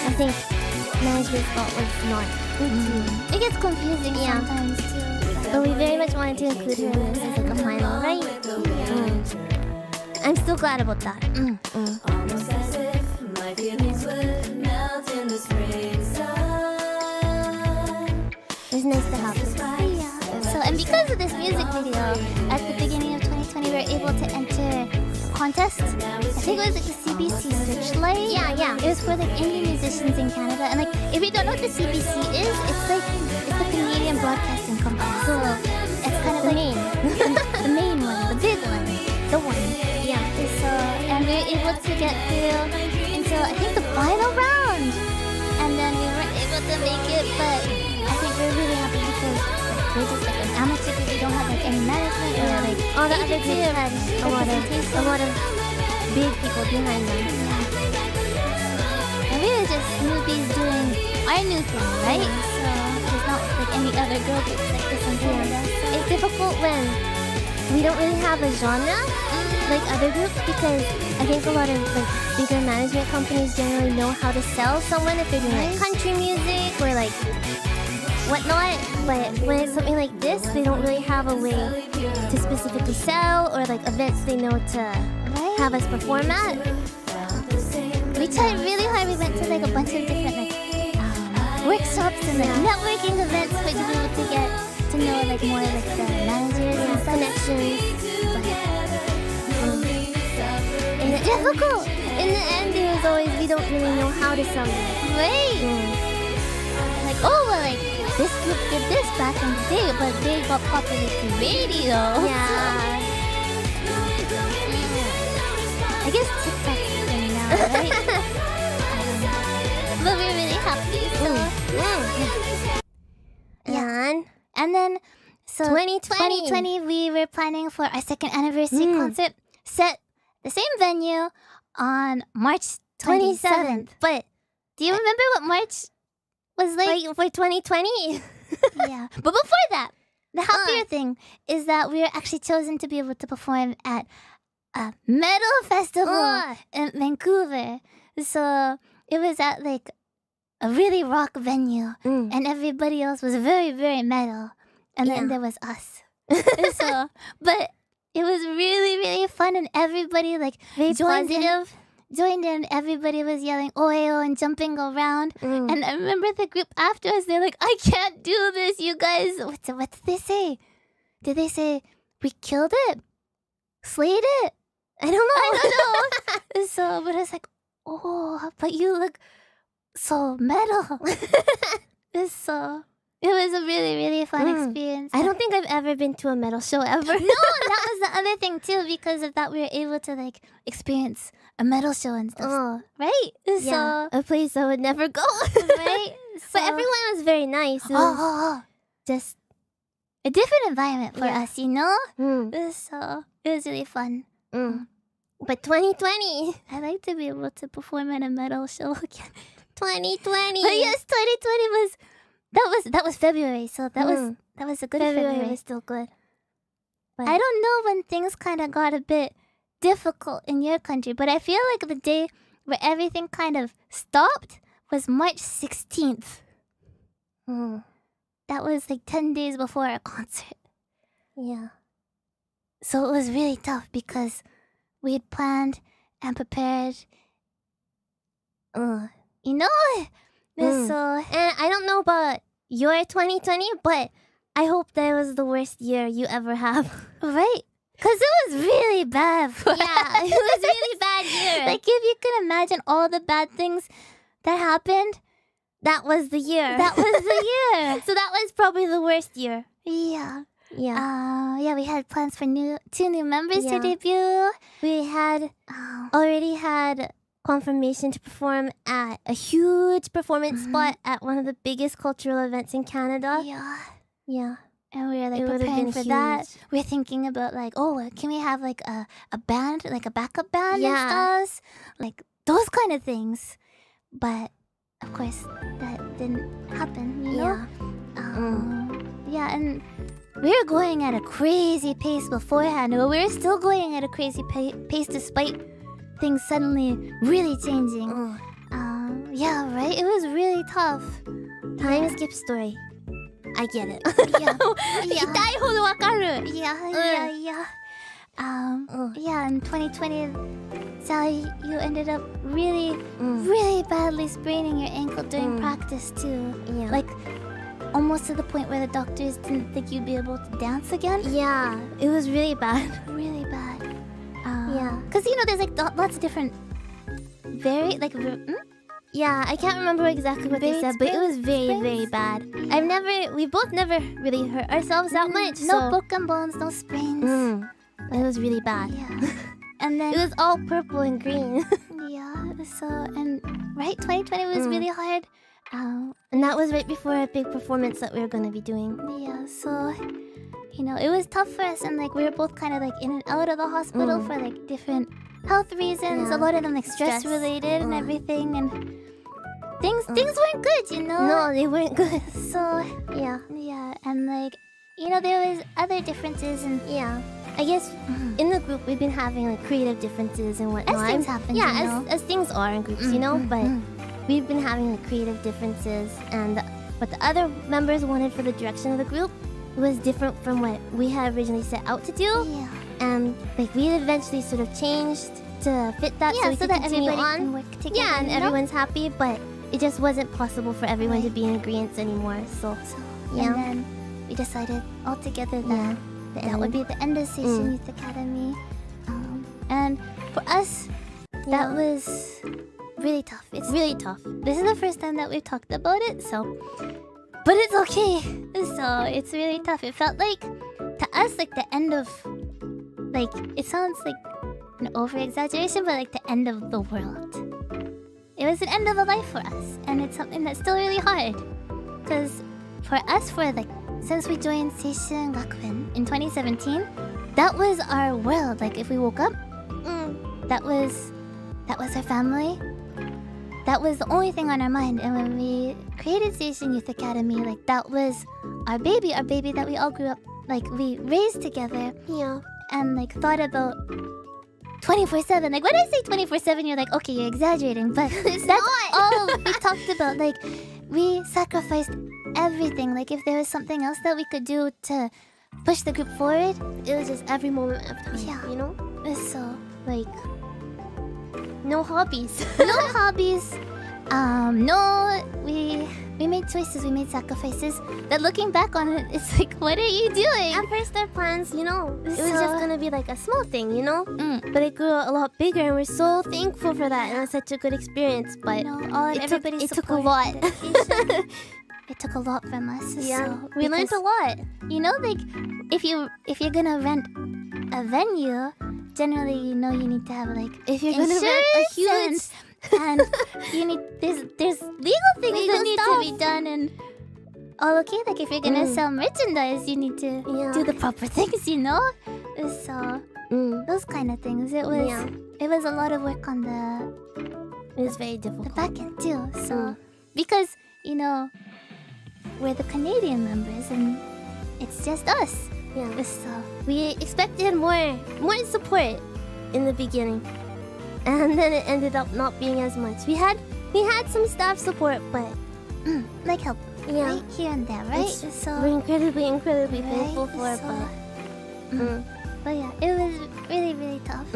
I think management thought was not. It gets confusing sometimes too. But we very much wanted to include her in this as like a final, right? I'm still glad about that. Almost as if my feelings would melt in the spring sun. It's nice to have her. So, and because of this music video, at the beginning of 2020, we were able to enter a contest. I think it was like the CBC Searchlight. Yeah. It was for like indie musicians in Canada. And like, if you don't know what the CBC is, it's the Canadian Broadcasting Company. So it's kind of The like main. the main one, the big one, the one. Yeah. were able to get through until I think the final round, and then we weren't able to make it. But I think we're really happy because we're just like an amateur group. We don't have like any management or like all the other groups had a lot of big people behind them. And we were just newbies doing our new thing, right? So there's not like any other girl groups like this in Canada. It's difficult when we don't really have a genre like other groups, because I think a lot of like bigger management companies generally know how to sell someone if they're doing like country music or like whatnot. But when it's something like this, they don't really have a way to specifically sell or like events they know to have us perform at. We tried really hard. We went to like a bunch of different like workshops and like networking events for to be able to get to know like more like the managers and connections. And it's difficult. In the end, it was always we don't really know how to sell it. Right. Like, oh well, like this group did this back in the day, but they got popular through radio. Yeah. I guess TikTok's the thing now, right? But we're really happy. So. Yeah. And then, so 2020, we were planning for our second anniversary concert, set the same venue on March 27th. But Do you remember what March was like? for 2020. Yeah. But before that, the happier thing is that we were actually chosen to be able to perform at a metal festival in Vancouver. So it was at like a really rock venue, and everybody else was very, very metal. And then there was us. So, but it was really, really fun, and everybody like joined in. Everybody was yelling "Oyo" and jumping around. And I remember the group after us. They're like, "I can't do this, you guys." What did they say? Did they say we killed it, slayed it? I don't know. So, but it's like, oh, but you look so metal. So it was a really, really fun experience. I don't think I've ever been to a metal show ever. No, that was the other thing too. Because of that, we were able to like experience a metal show and stuff. Right? Yeah, So a place I would never go. right? But everyone was very nice. It was just a different environment for us, you know? Mm. So it was really fun. But 2020. I'd like to be able to perform at a metal show again. 2020. But yes, 2020 that was February, so that was a good February. was still good. But I don't know when things kind of got a bit difficult in your country, but I feel like the day where everything kind of stopped was March 16th. That was like 10 days before our concert. Yeah. So it was really tough because we had planned and prepared. You know? So, And I don't know about your 2020, but I hope that was the worst year you ever have. right? Because it was really bad for Yeah, it was really bad year. Like, if you can imagine all the bad things that happened, that was the year. that was the year. So that was probably the worst year. Yeah. Yeah. We had plans for two new members to Yeah. debut. We had already had confirmation to perform at a huge performance spot at one of the biggest cultural events in Canada. Yeah. Yeah. And we were like It would've preparing been for that. huge. We're thinking about like, can we have like a band, like a backup band Yeah. and stuff? Like those kind of things. But of course that didn't happen, you know? Yeah, and we were going at a crazy pace beforehand, but we were still going at a crazy pace despite things suddenly really changing. Yeah, right? It was really tough. Time skip story. I get it. Yeah. Itai hodo wakaru. Yeah. Yeah, in 2020, Sally, you ended up really badly spraining your ankle during practice too. Yeah. Like, almost to the point where the doctors didn't think you'd be able to dance again. Yeah, it was really bad. Really bad. Yeah. Because, you know, there's like lots of different Yeah, I can't remember exactly what they Varied said, but it was very, sprains? very bad. Yeah. We both never really hurt ourselves that much. No so broken bones, no sprains. it was really bad. Yeah. And then It was all purple and green. yeah, so and right, 2020 was really hard. And that was right before a big performance that we were gonna be doing. Yeah, so you know, it was tough for us, and like we were both kind of like in and out of the hospital for like different health reasons. Yeah. A lot of them like stress related and everything, and things weren't good, you know. No, they weren't good. So Yeah. yeah, and like you know, there was other differences, and Yeah. I guess in the group we've been having like creative differences and whatnot. as things happen, Yeah, you know. as things are in groups, you know. But we've been having like creative differences, and what the other members wanted for the direction of the group was different from what we had originally set out to do. Yeah, And like we eventually sort of changed to fit that, yeah, so we so could that continue everybody on. can work together. Yeah, and you know? everyone's happy, but it just wasn't possible for everyone to Right. be in agreement anymore. So So, yeah. and then we decided all together that the that would be the end of Station Youth Academy. And for us, that was really tough. It's really tough. This is the first time that we've talked about it, so but it's okay. So it's really tough. It felt like to us like the end of like it sounds like an over exaggeration, but like the end of the world. It was an end of a life for us, and it's something that's still really hard. Cause for us, for like since we joined Seishun Gakuen in 2017, that was our world. Like if we woke up, that was our family. That was the only thing on our mind. And when we created Seishun Youth Academy, like that was our baby that we all grew up, like we raised together. Yeah. And like thought about 24/7. Like when I say 24/7, you're like, okay, you're exaggerating, but that's all we talked about. Like we sacrificed everything. Like if there was something else that we could do to push the group forward, It was just every moment of time. Yeah. You know? so Like no hobbies. no hobbies. No, we made choices, we made sacrifices. That looking back on it, it's like, what are you doing? At first our plans, you know, it was So- just gonna be like a small thing, you know? But it grew a lot bigger, and we're so thankful for that. And it was such a good experience. But Everybody's it took a lot. It took a lot from us. Yeah, so, we learned a lot. You know, like if you're gonna rent a venue, generally you know you need to have like If you're gonna rent a huge and you need there's legal things Legal that need to be stuff. done and all okay. Like if you're gonna sell merchandise, you need to Yeah. do the proper things, you know. So those kind of things. It was a lot of work on It was very the difficult. back end too. So because you know we're the Canadian members and it's just us. Yeah. So We expected more support in the beginning, and then it ended up not being as much. We had some staff support, but like help, yeah, right here and there, right? It's- So we're incredibly right? thankful for it. So, But but yeah, it was really really tough.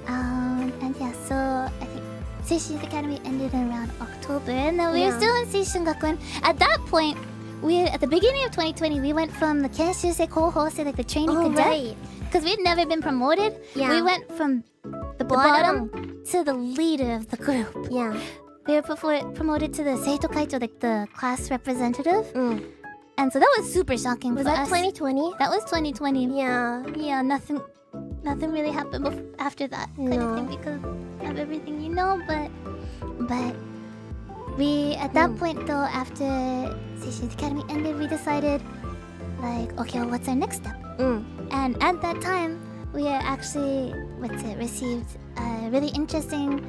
And yeah, so I think Seishun Youth Academy ended around October, and then we were Yeah. still in Seishun Gakuen. At that point, at the beginning of 2020, we went from the Kenshusei Kohosei, like the trainee cadet, right. because we'd never been promoted. Yeah. We went from The the bottom bottom. to the leader of the group. Yeah. We were promoted to the Seito Kaicho, like the class representative. And so that was super shocking Was for that us. 2020? That was 2020. Yeah. Yeah, nothing really happened after that kind of No. thing because of everything, you know. But we at that point though, after Seishun Youth Academy ended, we decided like, okay, well, what's our next step? And at that time, we actually received a really interesting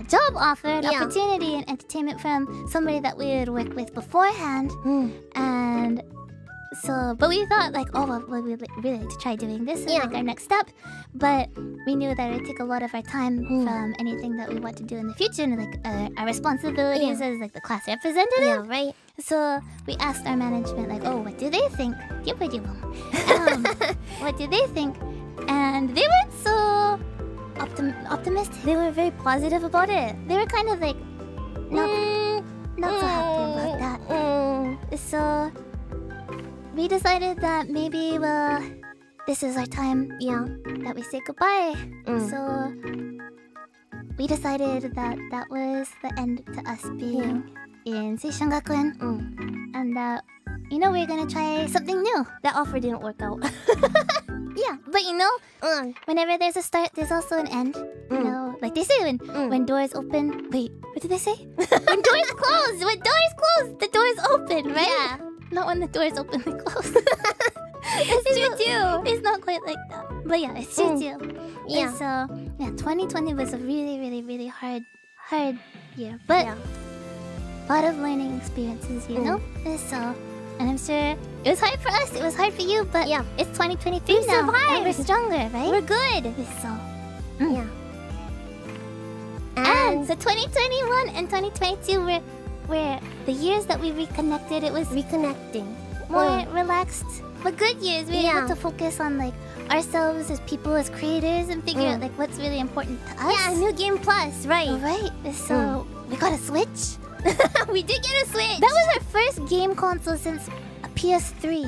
job offer, an Yeah. opportunity in entertainment from somebody that we had worked with beforehand. And so, but we thought like, oh, well, we'd really like to try doing this as Yeah. like our next step. But we knew that it would take a lot of our time from anything that we want to do in the future, and like our responsibilities as like the class representative. Yeah. Right. So we asked our management like, oh, what do they think? What do they think? And they weren't so optimistic. They were very positive about it. They were kind of like not so happy about that. So we decided that maybe, well, this is our time, Yeah. that we say goodbye. So we decided that that was the end to us being in Seishun Gakuen, and that, you know, we're gonna try something new. That offer didn't work out. Yeah, but you know, whenever there's a start, there's also an end. You know, like they say when doors open. Wait, what did they say? When doors close. When doors close, the doors open, right? Yeah. Not when the doors open, they close. It's true too. It's not quite like that, but yeah, it's true too. Yeah. And so yeah, 2020 was a really, really, really hard year, but Yeah. a lot of learning experiences, you know. And so, and I'm sure it was hard for us. It was hard for you, but Yeah. it's 2023 We now. survived. And we're stronger, right? We're good. So. Yeah. And the 2021 and 2022 were the years that we reconnected. It was Reconnecting. more relaxed, but good years. We were Yeah. able to focus on like ourselves as people, as creators, and figure out like what's really important to us. Yeah, New Game Plus, right? Right. So we got a Switch. We did get a Switch. That was our first game console since a PS3.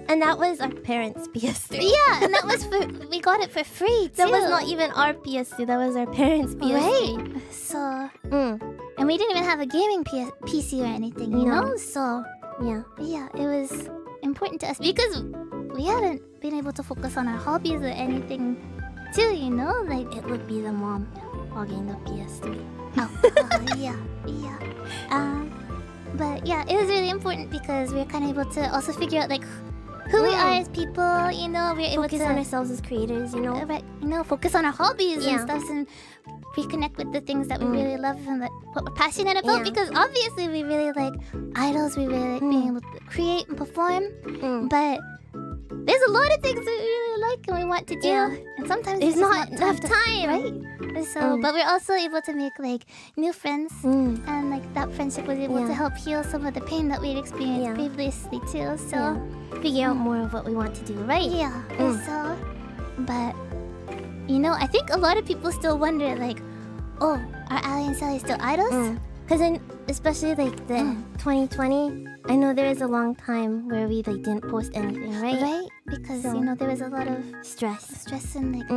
And that was our parents' PS3. Yeah, and that was we got it for free too. That was not even our PS3. That was our parents' PS3. right. So, and we didn't even have a gaming PC or anything, you No. know. So Yeah. yeah, it was important to us because we hadn't been able to focus on our hobbies or anything too, you know. Like It would be the mom hogging the PS3. yeah. But yeah, it was really important because we were kind of able to also figure out like who we are as people. You know, we were able Focus to on ourselves as creators, you know? right, you know, focus on our hobbies and Yeah. stuff and reconnect with the things that we really love and that what we're passionate about. Yeah. Because obviously we really like idols. We really like being able to create and perform. But there's a lot of things that we really like and we want to do. Yeah. And sometimes There's just not enough time. right? So, but we're also able to make like new friends, and like that friendship was able to Yeah. help heal some of the pain that we'd experienced Yeah. previously too. So, Yeah. Figure out more of what we want to do, right? yeah. And so, but you know, I think a lot of people still wonder like, oh, are Ally&Sally still idols? Because especially like the 2020, I know there was a long time where we like didn't post anything, right? Right? Because So- you know there was a lot of Stress. stress and like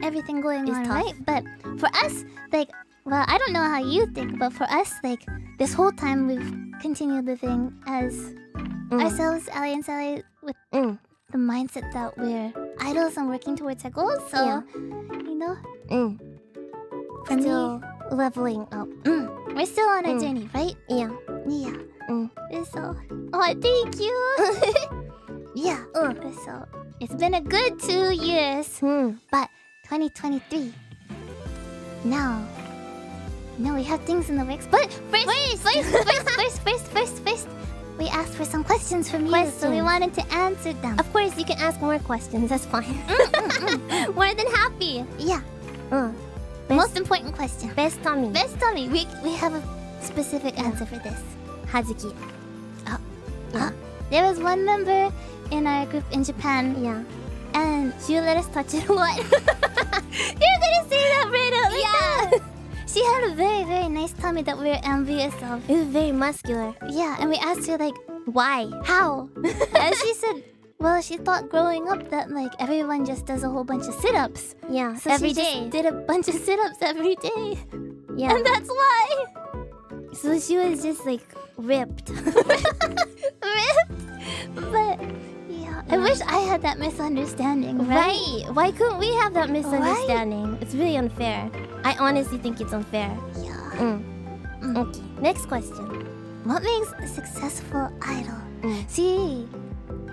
everything going It's on, tough. right? But for us, like, well, I don't know how you think, but for us, like, this whole time we've continued living as ourselves, Ally&Sally, with the mindset that we're idols and working towards our goals. So, Yeah. you know, for Still leveling up. me, we're still on our journey, right? Yeah. Yeah. So, oh, thank you. yeah. So, it's been a good 2 years. But 2023. Now, we have things in the works. But first, we asked for some questions from you, so we Questions. wanted to answer them. Of course, you can ask more questions. That's fine. More than happy. Yeah. Most important question. Best Tommy. Best Tommy, we have a specific answer for this. Hazuki. There was one member in our group in Japan, Yeah. and She let us touch it a lot. you're gonna say that right out like that. She had a very, very nice tummy that we were envious of. It was very muscular. Yeah, and we asked her like, Why? how? And she said, well, she thought growing up that like everyone just does a whole bunch of sit-ups. Yeah. So every she day. just did a bunch of sit-ups every day. Yeah. And that's why. So she was just like ripped. But yeah, I wish I had that misunderstanding, right? Right. Why couldn't we have that misunderstanding? It's really unfair. I honestly think it's unfair. Yeah. Okay. Next question. What makes a successful idol? See,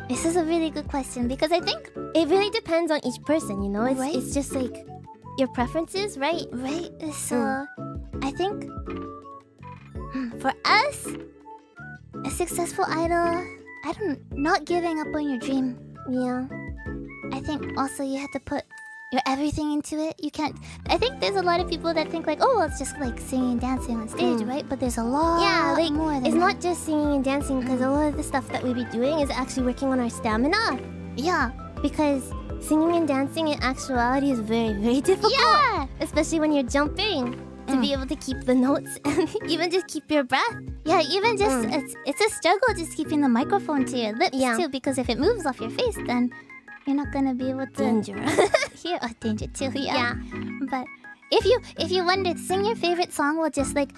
this is a really good question because I think, It really depends on each person, you know? It's, Right. it's just like your preferences, right? right? So I think for us, a successful idol, not giving up on your dream. Yeah. I think also you have to put your everything into it. You can't. I think there's a lot of people that think like, oh, well, it's just like singing and dancing on stage, right? But there's a lot Yeah, like more than it's that. not just singing and dancing because a lot of the stuff that we be doing is actually working on our stamina. Yeah. Because singing and dancing in actuality is very, very difficult. Yeah. Especially when you're jumping. To be able to keep the notes and even just keep your breath. Yeah, even just it's a struggle just keeping the microphone to your lips Yeah. too, because if it moves off your face, then you're not gonna be able to Danger. hear. Oh, danger too. Yeah. Yeah. But if you wondered, sing your favorite song while just like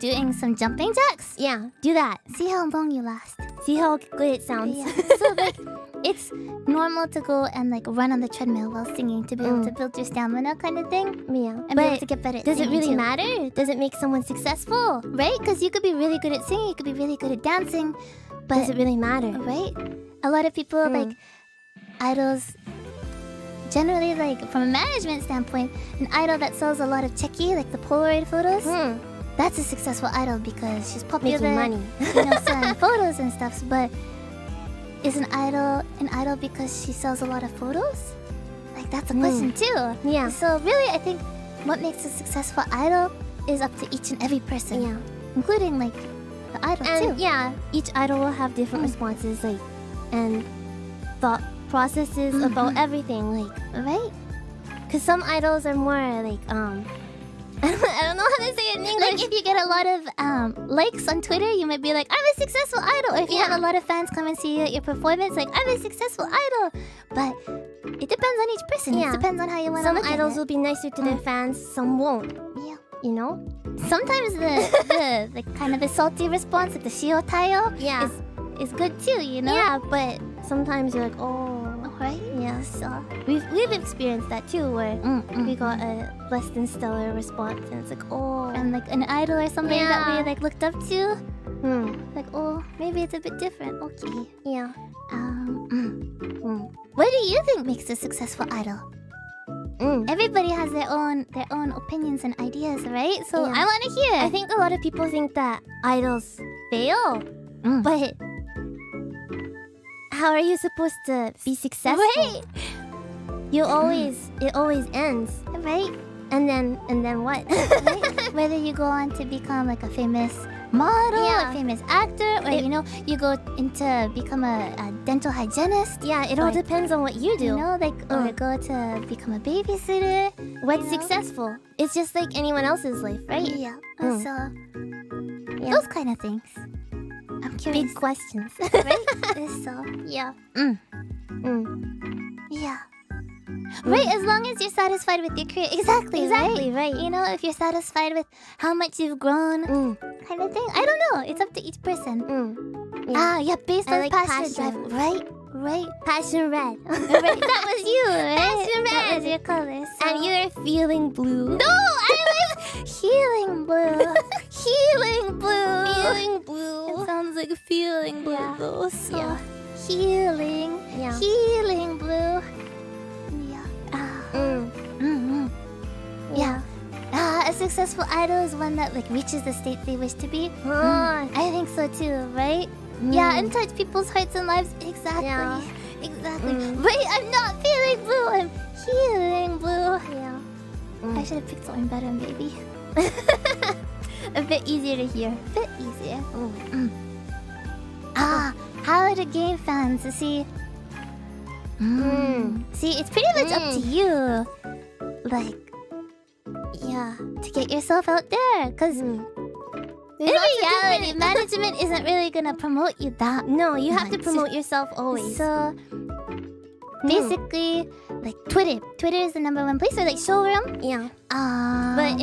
doing some jumping jacks. Yeah, do that. See how long you last. See how good it sounds. Yeah. So like, it's normal to go and like run on the treadmill while singing to be able to build your stamina, kind of thing. Yeah. And be able to get better at does it singing, really too. matter? Does it make someone successful? Right? Because you could be really good at singing, you could be really good at dancing, but Does it really matter? right? A lot of people like idols. Generally, like from a management standpoint, an idol that sells a lot of checky, like the Polaroid photos, that's a successful idol because she's popular, Making money. you know, selling photos and stuff. But is an idol because she sells a lot of photos? Like that's a question too. Yeah. So really, I think what makes a successful idol is up to each and every person, Yeah. including like the idol And too. yeah, each idol will have different responses, like, and thought processes about everything, like, Right? because some idols are more like I don't know how to say it in English. Like if you get a lot of likes on Twitter, you might be like, I'm a successful idol. Or if you have a lot of fans come and see you at your performance, like, I'm a successful idol. But it depends on each person. Yeah. It depends on how you want to Some look idols at will be nicer to their fans, some won't. Yeah. You know? Sometimes the kind of the salty response, like the shio tayo, Yeah. is good too, you know? Yeah, but sometimes you're like, oh. Right? Yeah, so we've experienced that too, where we got a less than stellar response, and it's like, oh, And like an idol or something that we Yeah. like looked up to. hmm, Like, oh, maybe it's a bit different. Okay. yeah, What do you think makes a successful idol? Everybody has their own opinions and ideas, right? So Yeah. I want to hear. I think a lot of people think that idols fail, but how are you supposed to be successful? Right. You always, it always ends, Right? and then what? Right? Whether you go on to become like a famous model, Yeah. a famous actor, or you know, you go into become a dental hygienist. Yeah, it all Or- depends on what you do. You know, like or go to become a babysitter. What's you know? successful? It's just like anyone else's life, right? Yeah. Mm. So Yeah. those kind of things. I'm curious. Big questions. Right? So yeah. yeah. Right, as long as you're satisfied with your career. Exactly, Right. You know, if you're satisfied with how much you've grown, kind of thing. I don't know. It's up to each person. Yeah, based I on like passion passion. drive. Right. Passion red. Right. That was you, right? Passion That red. was your color. So. And you're feeling blue. No, I like healing blue. Healing blue. Feeling blue. It sounds like feeling blue, Yeah. though. So Yeah. healing. Yeah. Healing blue. Yeah. Yeah. A successful idol is one that like reaches the state they wish to be. Ah. I think so too, right? Yeah, and touch people's hearts and lives. Exactly. Yeah. Exactly. Right, I'm not feeling blue. I'm healing blue. Yeah. I should have picked something better, maybe. A bit easier to hear. A bit easier. How are the game fans? See, see, it's pretty much up to you. Like, yeah, to get yourself out there. Because in reality, management isn't really gonna promote you that. No, you have to much. promote yourself always. So basically, like Twitter. Twitter is the #1 place, or like showroom. Yeah. But But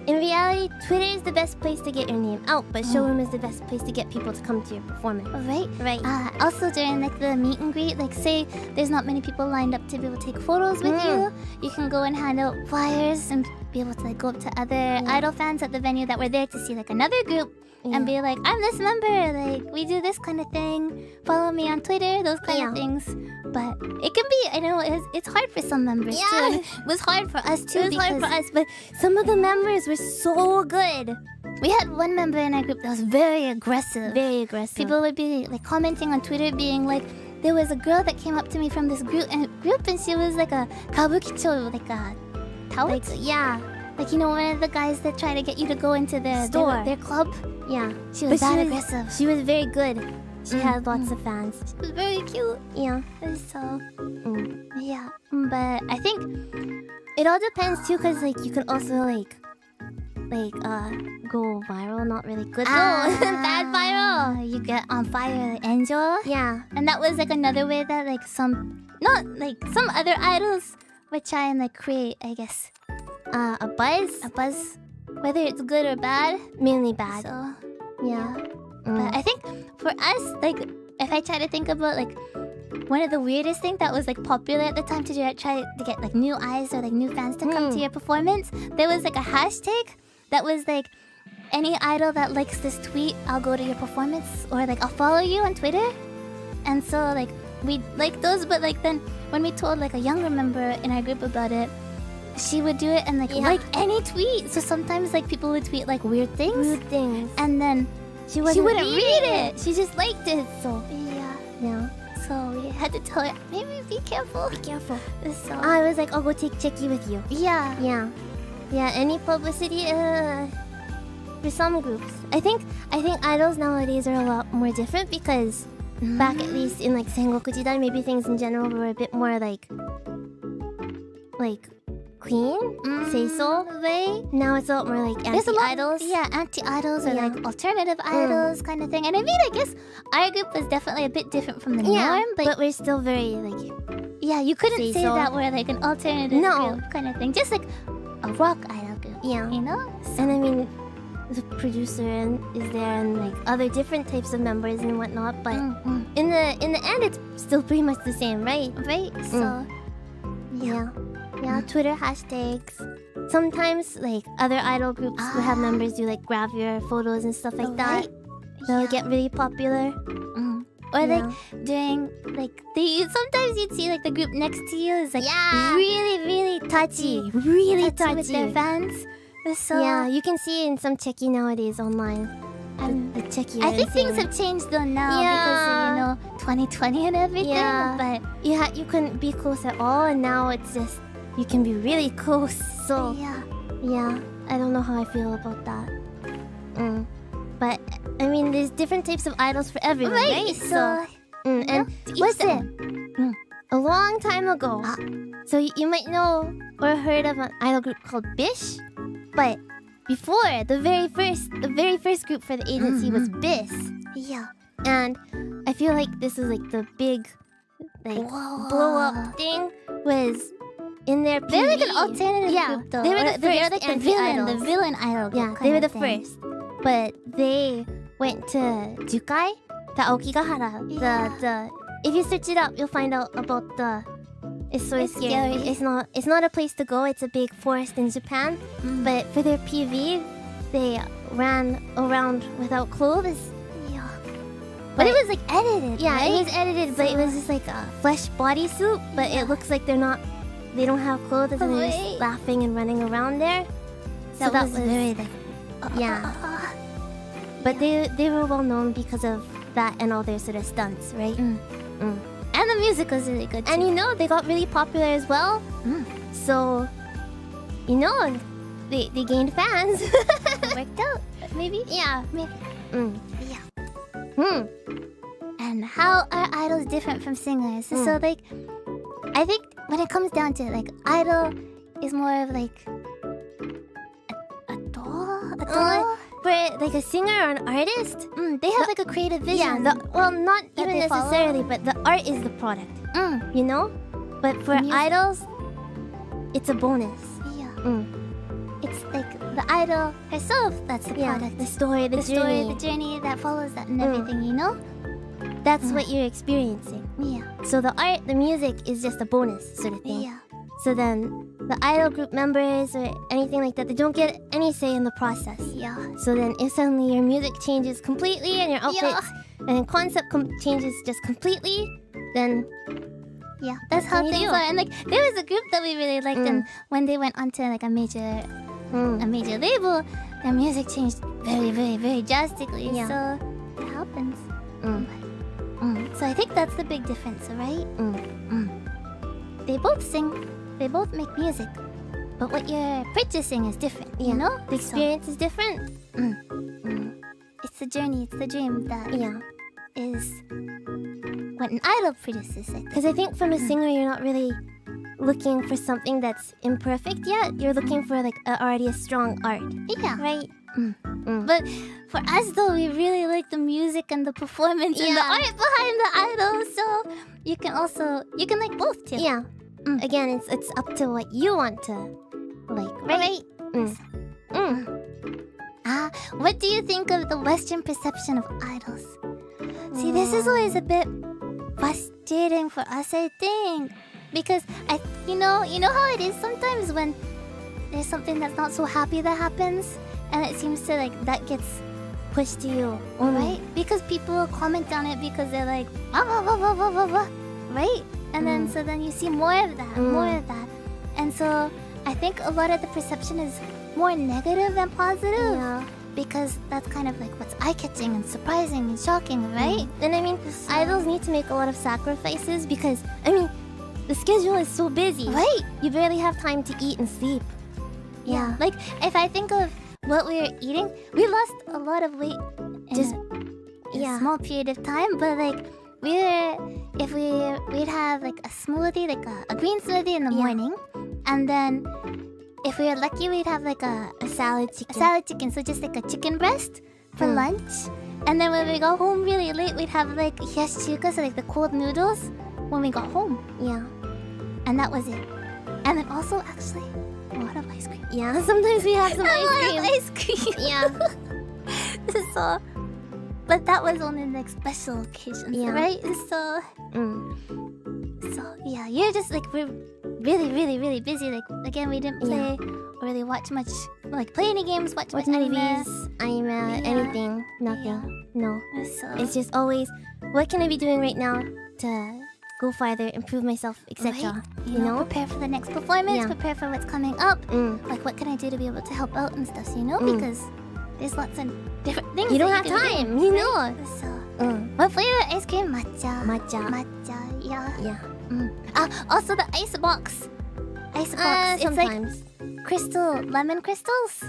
in reality, Twitter is the best place to get your name out, but showroom is the best place to get people to come to your performance. right. Right. Also during like the meet and greet, like say there's not many people lined up to be able to take photos with you, you can go and hand out flyers and be able to like go up to other idol fans at the venue that were there to see like another group and be like, I'm this member, like we do this kind of thing, follow me on Twitter, those kind of things. But it can be, I know it's hard for some members too. Yeah. And it was hard for us too. It was hard for because us, but some of the members were so good. we had one member in our group that was very aggressive. Very aggressive. People would be like commenting on Twitter, being like, there was a girl that came up to me from this group, and she was like a kabukicho, like a tout, like, yeah, like you know, one of the guys that try to get you to go into their Store. their club. yeah. She was But that aggressive. She was very good. She had lots of fans. She was very cute. Yeah. So yeah, but I think It all depends too, cause like you can also like go viral. Not really good though. Bad viral. you get on fire, like Angel. Yeah. And that was like another way that like some other idols would try and like create, I guess, A buzz. a buzz, whether it's good or bad. Mainly bad. So Yeah. but I think for us, like, if I try to think about like one of the weirdest things that was like popular at the time to try to get like new eyes or like new fans to come to your performance, there was like a hashtag that was like, any idol that likes this tweet, I'll go to your performance, or like I'll follow you on Twitter. And so like we like those, but like then when we told like a younger member in our group about it, she would do it and like any tweet. So sometimes like people would tweet like weird things, and then she wouldn't read it. She just liked it. So yeah. So we had to tell her, maybe be careful. Be careful. So I was like, I'll go take Chicky with you. yeah. Any publicity for some groups. I think idols nowadays are a lot more different because back at least in like Sengoku Jidai, maybe things in general were a bit more like clean, say so way. Now it's a lot more like anti-idols. Anti-idols or like alternative idols kind of thing. And I mean, I guess our group was definitely a bit different from the norm, but we're still very like you couldn't say so. That we're like an alternative group kind of thing. Just like a rock idol group. You know? And I mean, the producer is there and like other different types of members and whatnot, but in the end it's still pretty much the same, right? So Twitter hashtags. Sometimes like other idol groups who have members do like gravure photos and stuff like that. They'll get really popular. Or like doing like sometimes you'd see like the group next to you is like really touchy. Really touchy with their fans. So you can see in some Cheki nowadays online. The Cheki. I think things have changed though now because of, 2020 and everything. But you couldn't be close at all, and now it's just you can be really close. So I don't know how I feel about that. But I mean, there's different types of idols for everyone, right? So and listen, a long time ago, so you might know or heard of an idol group called Bish. But before, the very first group for the agency was BIS. And I feel like this is like the big blow up thing was in their PV. They're like an alternative group though. They were they're like the villain idol group. They were the first. But they went to Jukai, the Aokigahara. The if you search it up, you'll find out about the. It's so scary. It's not a place to go. It's a big forest in Japan. But for their PV, they ran around without clothes. But it was like edited. It was edited, but it was just like a flesh bodysuit. But it looks like they don't have clothes and they're just laughing and running around there. So that was very like But they were well known because of that and all their sort of stunts, right? And the music was really good too. And they got really popular as well. So, they gained fans. Worked out, maybe? Yeah. Maybe. And how are idols different from singers? So like, I think when it comes down to it, like, idol is more of like a doll? A doll? For like a singer or an artist, they have like a creative vision. Not even necessarily, but the art is the product. But for idols, it's a bonus. It's like the idol herself that's the product. The story, the journey that follows that and everything, That's what you're experiencing. So the art, the music is just a bonus sort of thing. So then the idol group members or anything like that, they don't get any say in the process. So then if suddenly your music changes completely and your outfits and concept changes just completely, then that's how things are. And like there was a group that we really liked, and when they went onto like a major label, their music changed very drastically. So it happens. So I think that's the big difference, right? They both sing. They both make music, but what you're purchasing is different, The experience is different. It's the journey, it's the dream that is what an idol produces it. Because I think from a singer, you're not really looking for something that's imperfect yet. You're looking for like already a strong art. Right? But for us though, we really like the music and the performance and the art behind the idol. So you can like both too. Again, it's up to what you want to like, right? What do you think of the Western perception of idols? See, this is always a bit frustrating for us, I think, because you know how it is sometimes when there's something that's not so happy that happens, and it seems to like that gets Pushed to you. right because people comment on it because they're like blah, blah, blah, blah, blah, blah, blah, right, and then you see more of that, and so I think a lot of the perception is more negative than positive. Yeah. Because that's kind of like what's eye-catching and surprising and shocking, right? And I mean, idols need to make a lot of sacrifices because, I mean, the schedule is so busy. Right. You barely have time to eat and sleep. Yeah. Like, if I think of what we were eating, we lost a lot of weight in Just- in a small period of time, but like, we'd have like a smoothie, like a green smoothie in the morning, and then if we were lucky, we'd have like a salad chicken. salad chicken, so just like a chicken breast for lunch. And then when we got home really late, we'd have like hiyashichuka, so like the cold noodles when we got home. Yeah. And that was it. And then also actually a lot of ice cream. Yeah, sometimes we have some A lot ice of cream. ice cream. Yeah. So, but that was only like special occasions, Yeah. right? So yeah, you're just like we're really busy. Like again, we didn't play or really watch much, like play any games, watch much Movies, anime. anime, anything. Nothing. Yeah. No. So It's just always, what can I be doing right now to go farther, improve myself, etc. right? You know? prepare for the next performance, Yeah. prepare for what's coming up. Mm. Like what can I do to be able to help out and stuff, you know? Mm. Because there's lots of different things. You don't that have can be time, doing, you right? know. So, Mm. what flavor ice cream? Matcha. Matcha. Yeah. Yeah. Also the ice box. Ice box. It's like Sometimes. crystal, lemon crystals.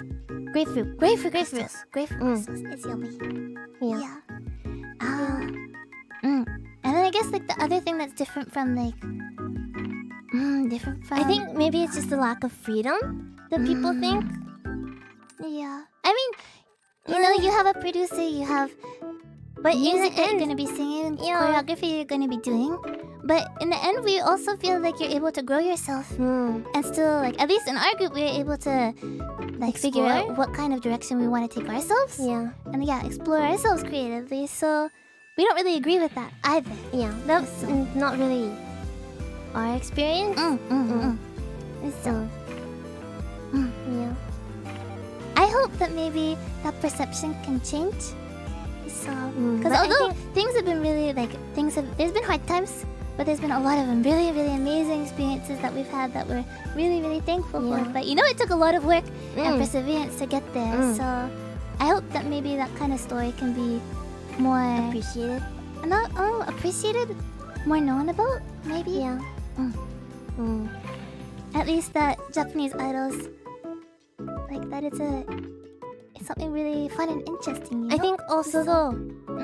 Grapefruit. Grapefruit crystals. Grapefruit Mm. crystals. It's yummy. Yeah. And then I guess like the other thing that's different from like different from I think maybe it's just the lack of freedom that people think. yeah. I mean, you know, you have a producer, you have But in music the that you're end, gonna be singing, Yeah. choreography you're gonna be doing. But in the end, we also feel like you're able to grow yourself and still like at least in our group we're able to like figure out Explore? what kind of direction we want to take ourselves. yeah, And yeah, explore ourselves creatively. So we don't really agree with that either. yeah, that's not really our experience. So, yeah, I hope that maybe that perception can change. So, because but I although things have been really like there's been hard times, but there's been a lot of really amazing experiences that we've had that we're really thankful Yeah. for. But you know, it took a lot of work and perseverance to get there. So, I hope that maybe that kind of story can be more appreciated. not appreciated, more known about. Maybe Yeah. at least that Japanese idols like that. It's something really fun and interesting. You know? I think also though,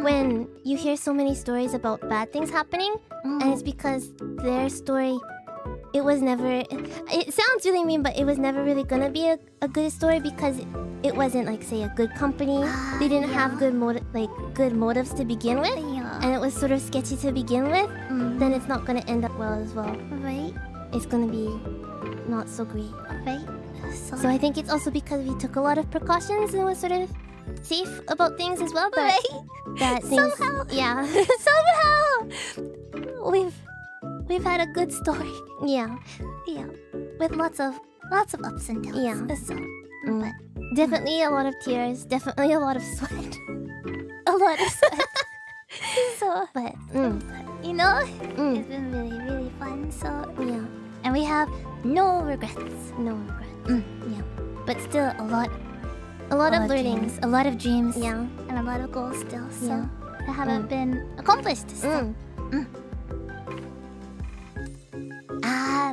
when you hear so many stories about bad things happening, and it's because their story, it was never. It sounds really mean, but it was never really gonna be a good story because it wasn't like say a good company. They didn't have good motives to begin with, Yeah. and it was sort of sketchy to begin with. Then it's not gonna end up well as well. Right. It's gonna be not so great. Right. So I think it's also because we took a lot of precautions and was sort of safe about things as well. But Right. that things, Somehow. yeah, Somehow we've had a good story. yeah, Yeah. With lots of ups and downs. Yeah. So, Mm. Definitely a lot of tears. Definitely a lot of sweat. a lot of sweat. So, but you know, it's been really fun. So Yeah, and we have no regrets. no regrets. Yeah. But still a lot A lot of of learning. dreams, a lot of dreams. Yeah. And a lot of goals still. So Yeah. that haven't been accomplished still.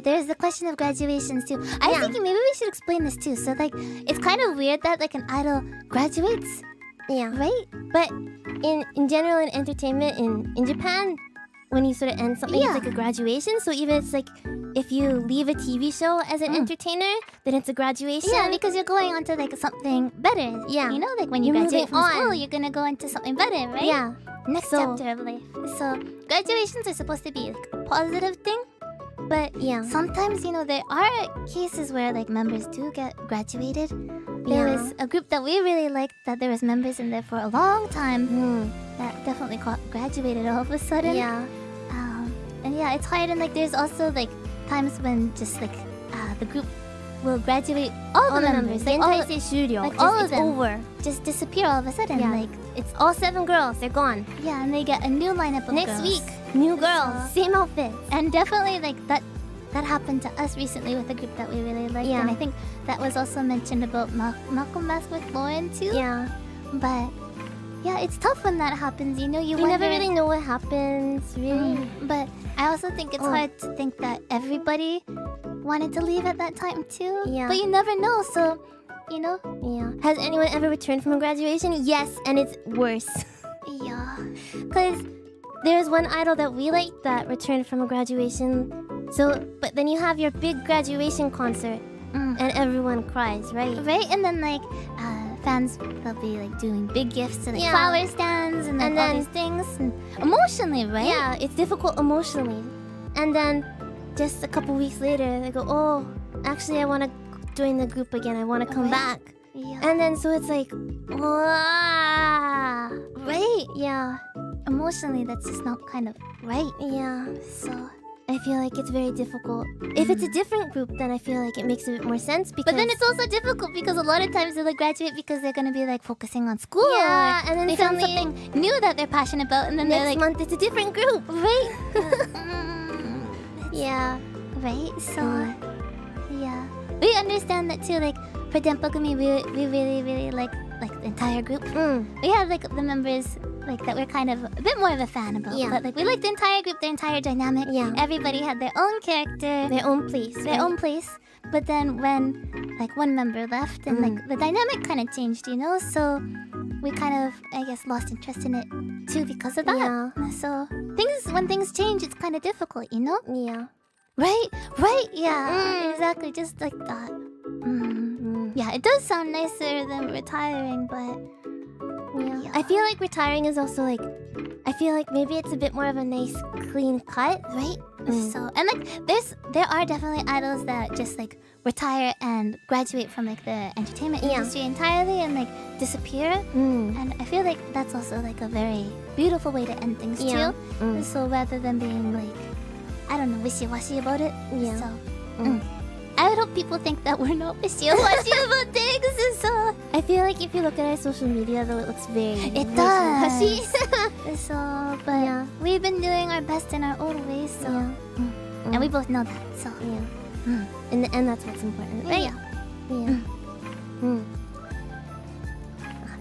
There's the question of graduations too. I was thinking maybe we should explain this too. So like, it's kind of weird that like an idol graduates, Yeah. right? But in general in entertainment in Japan, when you sort of end something, Yeah. it's like a graduation. So even it's like if you leave a TV show as an entertainer, then it's a graduation. Yeah, because you're going on to like something better. Yeah. You know, like when you You're graduate moving from school, on. you're gonna go into something better, right? Yeah. Next So- chapter of life. So graduations are supposed to be like a positive thing. But Yeah. sometimes, you know, there are cases where like members do get graduated. There Yeah. was a group that we really liked that there was members in there for a long time that definitely graduated all of a sudden. Yeah. And yeah, it's hard, and like there's also like times when just like the group will graduate all the members, like all It's of them over. just disappear all of a sudden. Yeah. Like It's all 7 girls. They're gone. yeah, and they get a new lineup of Next girls. week, new girls, same outfit. And definitely like that happened to us recently with a group that we really liked. Yeah. And I think that was also mentioned about Malcolm Mask with Lauren too. Yeah. But yeah, it's tough when that happens. You know, you You never wonder- really know what happens, really. But I also think it's hard to think that everybody wanted to leave at that time too. Yeah. But you never know, so you know. Yeah. Has anyone ever returned from graduation? Yes, and it's worse. Yeah. Cause there's one idol that we liked that returned from a graduation. So, but then you have your big graduation concert, and everyone cries, right? Right? And then like fans, they'll be like doing big gifts to like Yeah. flower stands and, And all then- these things. And emotionally, right? Yeah, it's difficult emotionally. And then just a couple weeks later, they go, "Oh, actually, I want to join the group again. I want to come Right. back." Yeah. And then so it's like, "Wah." Right? Yeah, Emotionally, that's just not kind of right. yeah. So I feel like it's very difficult. If it's a different group, then I feel like it makes a bit more sense because. but then it's also difficult because a lot of times they'll like graduate because they're gonna be like focusing on school. Yeah, or and then they found suddenly something new that they're passionate about, and then they're next like, month it's a different group. right, Yeah. right. So yeah, we understand that too. Like for Denpokumi, we really like the entire group. We have like the members like that we're kind of a bit more of a fan about. Yeah. But like we like the entire group, their entire dynamic. Yeah. Everybody had their own character, Their own place. their own place. But then when like one member left and like the dynamic kind of changed, you know, so we kind of I guess lost interest in it too because of that. Yeah. So when things change, it's kind of difficult, you know. Yeah. Right, yeah, exactly, just like that. Yeah, it does sound nicer than retiring, but Yeah. I feel like retiring is also like, I feel like maybe it's a bit more of a nice clean cut. right. So and like there are definitely idols that just like retire and graduate from like the entertainment Yeah. industry entirely and like disappear. And I feel like that's also like a very beautiful way to end things Yeah. too. So rather than being like, I don't know, wishy-washy about it. Yeah. So I would hope people think that we're not wishy-washy about things. So I feel like if you look at our social media though, it looks very it does. wishy-washy. So, but Yeah. we've been doing our best in our own ways. So, and we both know that. So, Yeah. In the end, that's what's important, right? yeah. Yeah.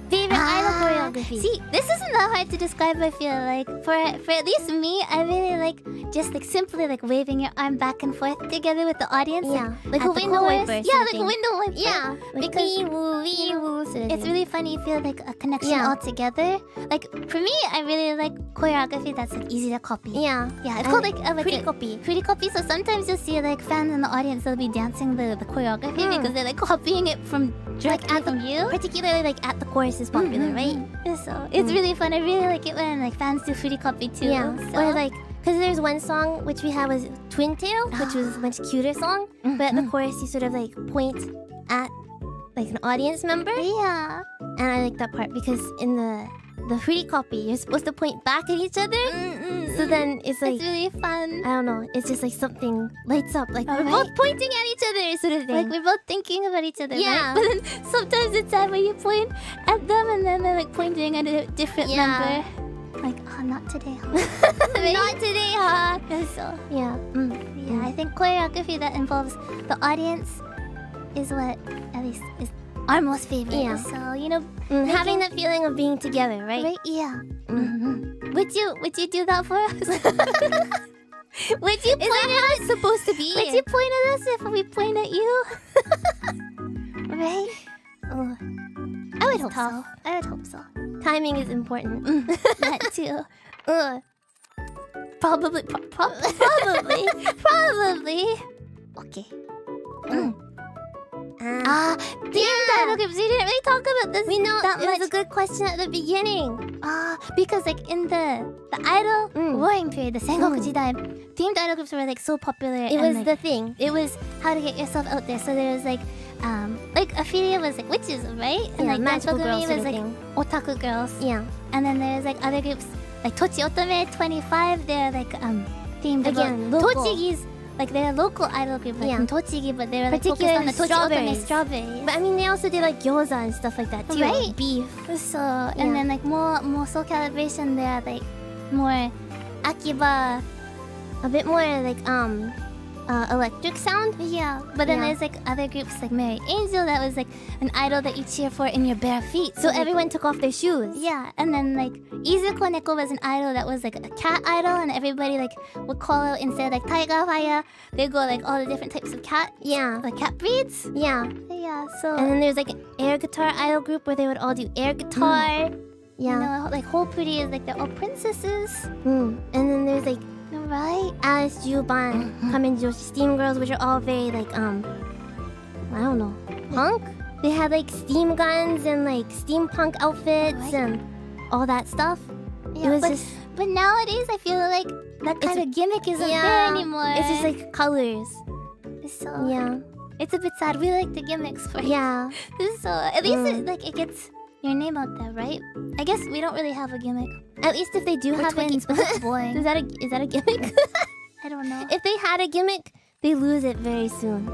Favorite idol choreography. See, this isn't that hard to describe. I feel like for at least me, I really like just like simply like waving your arm back and forth together with the audience. Yeah. like At a the window chorus, wiper. sort Yeah, of like a thing. window wiper. Yeah. Like because wee woo sort of it's thing. really funny. You feel like a connection Yeah. all together. Like for me, I really like choreography that's like easy to copy. Yeah. Yeah, it's called like pretty a copy. Pretty copy. So sometimes you'll see like fans in the audience they'll be dancing the choreography because they're like copying it from directly at the- from you. Particularly like at the chorus is popular, right? So it's really fun. I really like it when like fans do fruity copy too. Yeah. So. Or like, because there's one song which we had was Twin Tail, which was a much cuter song. But at the chorus, you sort of like point at like an audience member. yeah. And I like that part because in the fruity copy, you're supposed to point back at each other. So then it's like, It's really fun. I don't know, it's just like something lights up. Like we're Alright. both pointing at each other sort of thing. Like we're both thinking about each other. Yeah. Right? But then sometimes it's sad when you point at them and then they're like pointing at a different Yeah. member. Like, oh, not today, huh? Not today, huh? So Yeah. yeah, I think choreography that involves the audience is what at least is our most favorite. Yeah. So you know, Having that feeling of being together, right? right? Yeah. Would you do that for us? Would you Is point that at how us? it's supposed to be? Would you point at us if we point at you? Right? Oh, I would hope tough. so. I would hope so. timing is important. That too. Probably. Probably. Probably. Okay. Team title groups. We didn't really talk about this. We know that it much. was a good question at the beginning. Because like in the idol warring period, the Sengoku Jidai, themed idol groups were like so popular. It and, was like, the thing. it was how to get yourself out there. So there was like like Ophelia was like witches, right? And Yeah, like magical Dance girls was sort of like thing. otaku girls. Yeah. And then there's like other groups like Tochi Otome 25. They're like themed Again, about local. Tochigi's. Like they're a local idol group, like Yeah. from Tochigi, but they're like focused Particularly on the Tochi Otome strawberries. strawberries. But I mean, they also did like gyoza and stuff like that too. Right. Like beef. So Yeah. and then like more soul calibration, they're like more Akiba. A bit more like electric sound. Yeah, but then Yeah. there's like other groups like Mary Angel that was like an idol that you cheer for in your bare feet. So like, everyone took off their shoes. yeah, and then like Izuku Neko was an idol that was like a cat idol, and everybody like would call out instead like Tiger Fire. They go like all the different types of cat, Yeah. like cat breeds. Yeah. Yeah, so And then there's like an air guitar idol group where they would all do air guitar. you Yeah. know, like whole pretty is like they're all princesses, And then there's like right? Alice, Juban, Kamen Joshi, Steam Girls, which are all very like I don't know, punk. They had like steam guns and like steampunk outfits Right. and all that stuff. Yeah, it was but, just but nowadays I feel like that kind of gimmick isn't there anymore. It's just like colors. so Yeah. it's a bit sad. We like the gimmicks for Yeah. So at least it gets your name out there, right? I guess we don't really have a gimmick. At least if they do We're have twins, but that's boring. is that a gimmick? I don't know. If they had a gimmick, they lose it very soon.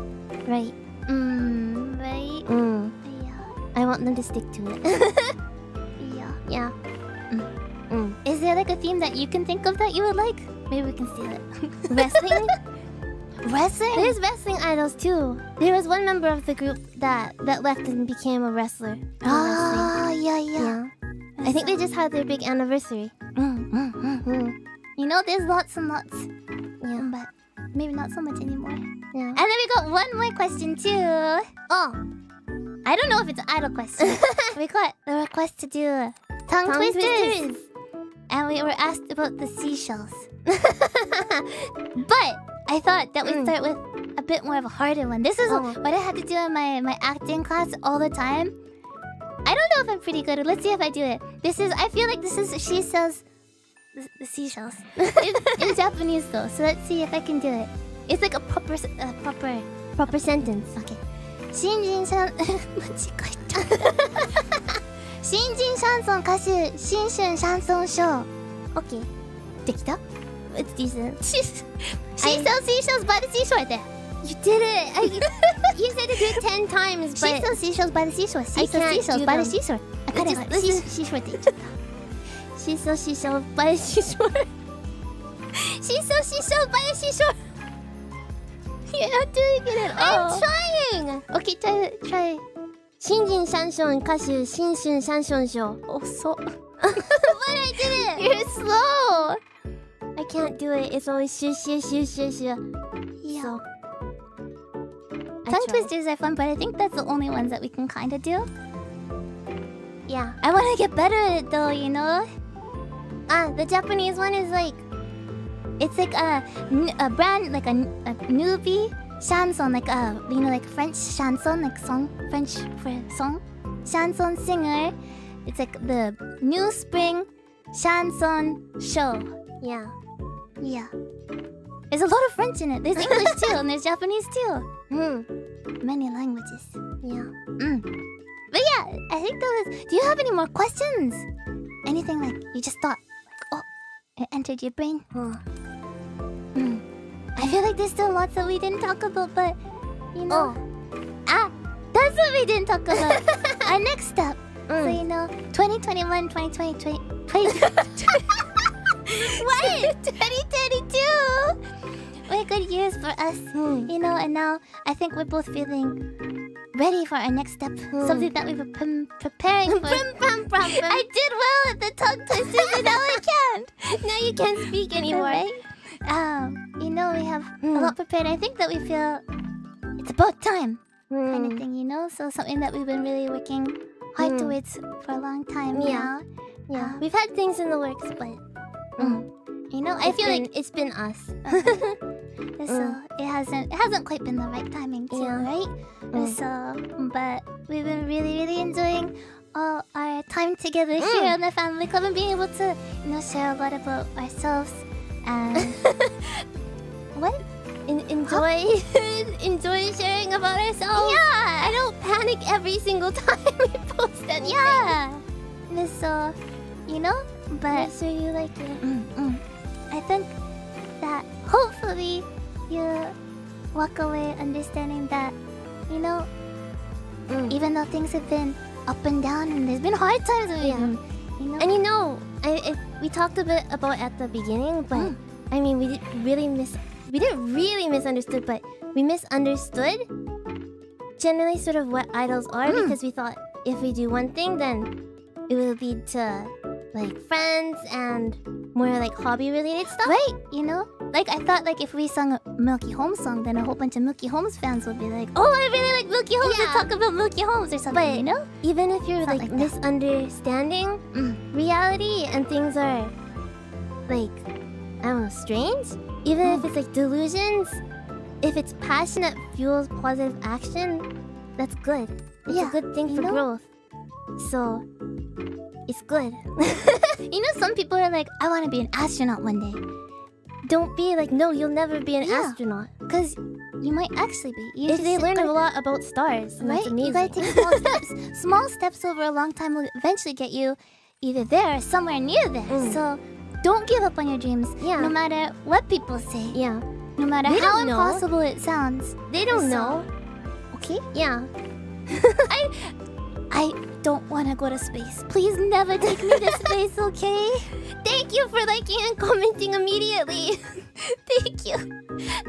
Right. Right? Mm. Yeah. I want them to stick to it. Yeah. Yeah. Is there like a theme that you can think of that you would like? Maybe we can steal it. Wrestling? Wrestling? There's wrestling idols too. There was one member of the group that left and became a wrestler. in wrestling. Ah, yeah. Yeah. I think they just had their big anniversary. You know, there's lots and lots, Yeah. but maybe not so much anymore. Yeah. And then we got one more question too. Oh, I don't know if it's an idol question. We got a request to do tongue tongue twisters. twisters. And we were asked about the seashells. But I thought that we'd start with a bit more of a harder one. This is Oh. what I had to do in my acting class all the time. I don't know if I'm pretty good. Let's see if I do it. I feel like she says the seashells. in Japanese though. So let's see if I can do it. It's like a proper sentence. Okay. 新人シャン間違えた新人シャンソン歌手新春シャンソンショー Okay. できた It's decent. Seashells by the seashore で You did it. You said to do it 10 times, but Seashells by the seashore I can't Seashells do by the them. seashore あ、彼はJust listen. シーショーって言っちゃった seashell by the seashore. Seashell by the seashore. You're not doing it at all I'm trying. Okay, try 新人シャンション歌手新春シャンション賞。遅っ But I did it. You're slow I can't do it. It's always shoo. Yeah So, I Tongue tried. twisters are fun, but I think that's the only ones that we can kind of do. Yeah. I want to get better at it though, you know? The Japanese one is like It's like a brand, like a newbie chanson, like like French chanson, like song, French for song. Chanson singer. It's like the new spring chanson show. yeah. Yeah. There's a lot of French in it. There's English too, and there's Japanese too. Many languages. Yeah. But yeah, I think that was. Do you have any more questions? Anything like you just thought, like, oh, it entered your brain? I feel like there's still lots that we didn't talk about, but you know. That's what we didn't talk about. Our next step. So you know, 2021, 2020, what? 2022. Were good years for us, you know. And now I think we're both feeling ready for our next step. Something that we've been preparing for. I did well at the tongue twisters, and now I can't. Now you can't speak anymore. Right? You know, we have a lot prepared. I think that we feel it's about time, kind of thing, you know. So something that we've been really working hard towards for a long time. Yeah. Now. Yeah. We've had things in the works, but You know, I feel like it's been us. so it hasn't quite been the right timing too, Yeah. right? So, but we've been really enjoying all our time together here in the family club and being able to, you know, share a lot about ourselves and what? enjoy sharing about ourselves. Yeah. I don't panic every single time we post anything. Yeah. So, you know, but Make sure you like it. I think that hopefully you walk away understanding that, you know, even though things have been up and down and there's been hard times, Yeah. you know. And you know, we talked a bit about at the beginning, but I mean, we didn't really misunderstood, but we misunderstood generally sort of what idols are because we thought if we do one thing, then it will lead to like friends and more like hobby related stuff. Right, you know? Like, I thought, like, if we sung a Milky Holmes song, then a whole bunch of Milky Holmes fans would be like, oh, I really like Milky Holmes, Yeah. let's talk about Milky Holmes or something, But you know? even if you're Not like, like that. misunderstanding reality and things are like, I don't know, strange, even if it's like delusions, if it's passion that fuels positive action, that's good. It's Yeah, a good thing you for know? growth. So it's good. You know, some people are like, I want to be an astronaut one day. Don't be like, no, you'll never be an Yeah. astronaut. Because you might actually be. You If just they learn gotta- a lot about stars, and Right? that's amazing. You gotta take small steps. Small steps over a long time will eventually get you either there or somewhere near there. So don't give up on your dreams. Yeah. No matter what people say. Yeah, No matter They how don't know. impossible it sounds. they don't So- know. Okay? Yeah, I don't want to go to space. Please never take me to space, okay? thank you for liking and commenting immediately. Thank you.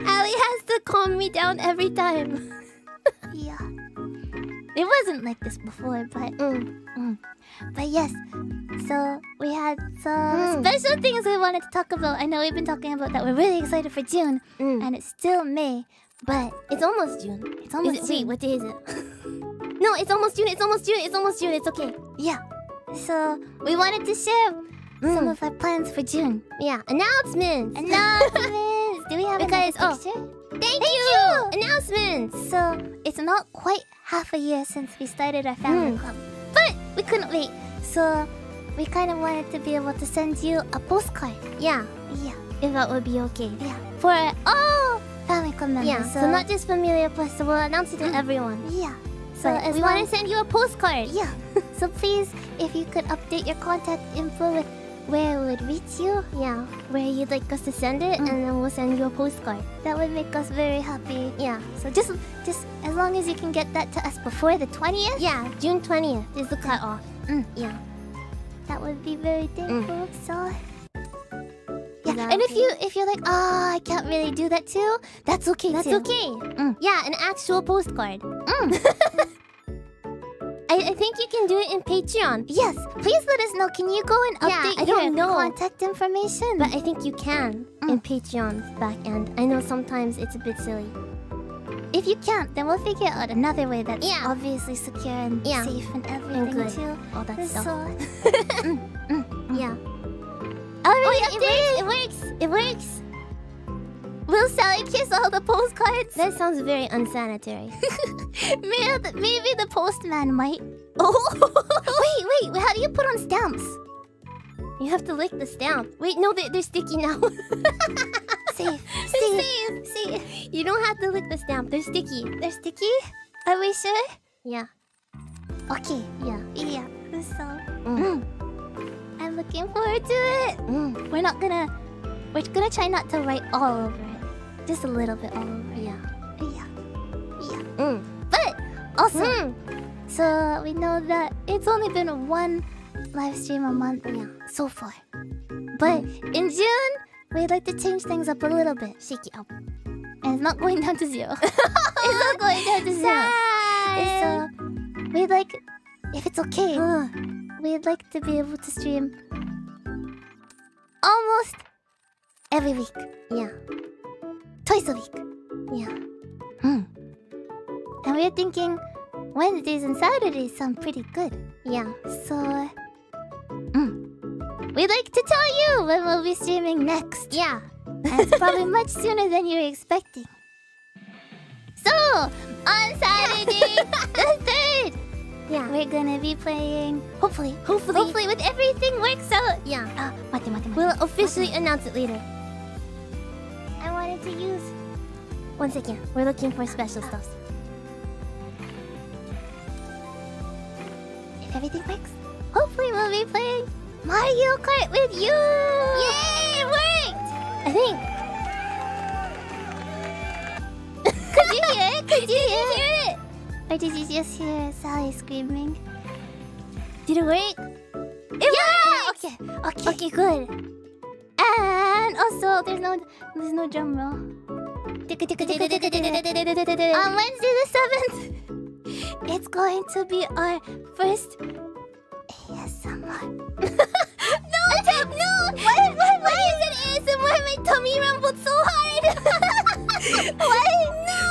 Ally has to calm me down every time. Yeah. It wasn't like this before, but yes. So we had some special things we wanted to talk about. I know we've been talking about that. We're really excited for June, and it's still May, but It's almost June. it's almost Wait, June. what day is it? No, it's almost June. It's almost June. It's almost June. It's okay. Yeah. So we wanted to share some of our plans for June. Yeah. Announcements. Announcements. Do we have Because- a picture? Thank you. Announcements. So it's not quite half a year since we started our family club, but we couldn't wait. So we kind of wanted to be able to send you a postcard. Yeah. Yeah, If that would be okay. yeah, for all family club members. Yeah. So not just Familia Plus. So we'll announce it to everyone. yeah. So as we long- want to send you a postcard. Yeah. So please, if you could update your contact info with where it would reach you, Yeah. Where you'd like us to send it, and then we'll send you a postcard. that would make us very happy. Yeah. So just as long as you can get that to us before the 20th, Yeah. June 20th is the cutoff. Yeah. that would be very thankful. So yeah, Is that and okay? if you're like, I can't really do that too, that's okay. That's too. okay. Yeah, an actual postcard. I think you can do it in Patreon. Yes, please let us know. Can you go and Yeah, update I your don't know. contact information? But I think you can in Patreon's back end. I know sometimes it's a bit silly. if you can't, then we'll figure out another way that's Yeah. obviously secure and Yeah. safe and everything good. too. All that So, stuff. Yeah. already It works. It works. will Sally kiss all the postcards? That sounds very unsanitary. Maybe the postman might. Oh, wait. How do you put on stamps? You have to lick the stamp. Wait, no, they're sticky now. Safe. See, you don't have to lick the stamp. They're sticky. They're sticky? Are we sure? Yeah. Okay. Yeah. Yeah. So, Mm. I'm looking forward to it. We're gonna try not to write all over it. Just a little bit all over it. Yeah. Yeah. But also, so we know that it's only been one live stream a month so far. But in June, we'd like to change things up a little bit. Shake it up. And it's not going down to zero. It's not going down to zero. So we'd like, if it's okay, we'd like to be able to stream almost every week. Yeah. Twice a week. Yeah. And we're thinking Wednesdays and Saturdays sound pretty good. Yeah. So, we'd like to tell you when we'll be streaming next. Yeah. And it's probably much sooner than you're expecting. So, on Saturday the 3rd, Yeah. we're gonna be playing. Hopefully, Hopefully. with everything works out. Yeah. Mate. We'll officially announce it later. I wanted to use 1 second. We're looking for special stuff. If everything works, hopefully we'll be playing Mario Kart with you! Yay! It worked! I think. Could you hear it? Could you hear it? Or did you just hear Sally screaming? Did it work? It worked! Okay. Okay, good. And also, there's no drum roll. On Wednesday the 7th, it's going to be our first ASMR. No! Why is it ASMR? My tummy rumbled so hard. What? No!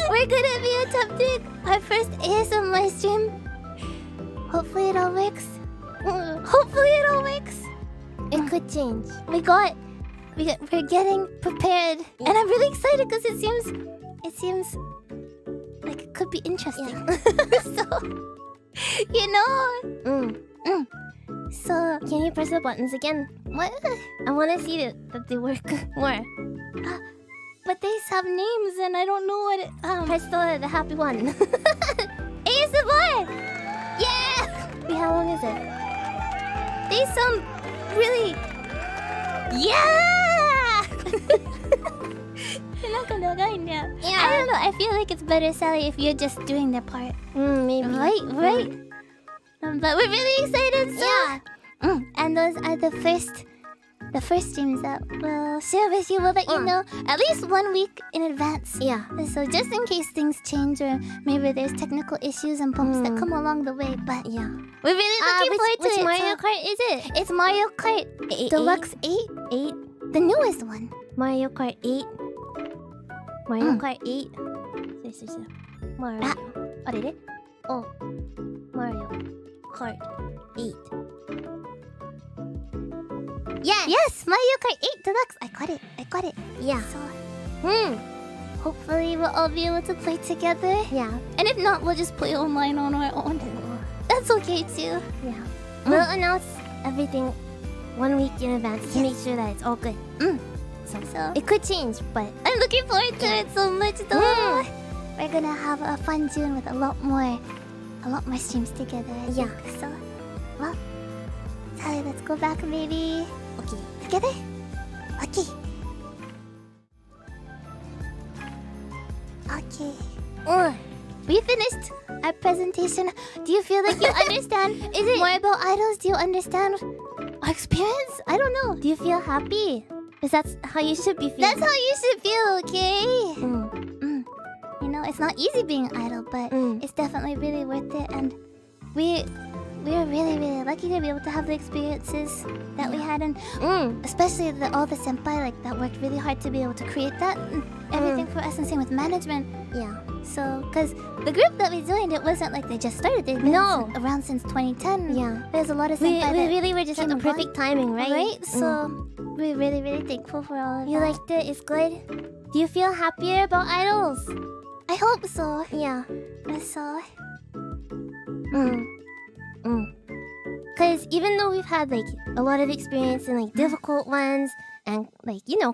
We're gonna be attempting our first ASMR stream. Hopefully it all works. It could change. We're getting prepared, and I'm really excited because it seems like it could be interesting. So, you know. So, Can you press the buttons again? what? I want to see that they work more. But they have names, and I don't know what it. Press the happy one. ASMR. Yeah. Wait, how long is it? They sound really. Yeah. Yeah. I don't know. I feel like it's better, Sally, if you're just doing their part. Maybe. Right. But we're really excited. So. Yeah. And those are the first streams that we'll share with you. We'll let you know at least 1 week in advance. Yeah. So just in case things change or maybe there's technical issues and bumps that come along the way. But Yeah. we're really looking forward to Which it. Mario So Kart is it? it's Mario Kart Deluxe 8, 8? the newest one. Mario Kart 8? Mario Kart 8? Mario. What is it? Oh. Mario Kart 8. Yes, Mario Kart 8 Deluxe. I got it. Yeah. So hopefully we'll all be able to play together. Yeah. And if not, we'll just play online on our own. That's okay too. Yeah. We'll announce everything 1 week in advance to make sure that it's all good. So It could change, but I'm looking forward to it so much though. We're gonna have a fun June with a lot more streams together. I Yeah. think. So, well, Sally, let's go back maybe okay. together. Okay. We finished our presentation. Do you feel like you understand more about idols? Do you understand our experience? I don't know. Do you feel happy? Because that's how you should be feeling. That's how you should feel, okay? Mm. You know, it's not easy being idol, but it's definitely really worth it. And we're really, really lucky to be able to have the experiences that we had, and especially all the senpai that worked really hard to be able to create that and everything for us, and same with management. Yeah. So, because the group that we joined, it wasn't like they just started. They've been around since 2010. Yeah. There's a lot of We senpai that really were just at the came along. perfect timing, right? Right? So, we're really, really thankful for all of You that. liked it? It's good? Do you feel happier about idols? I hope so. Yeah. So, Because even though we've had a lot of experience in difficult ones and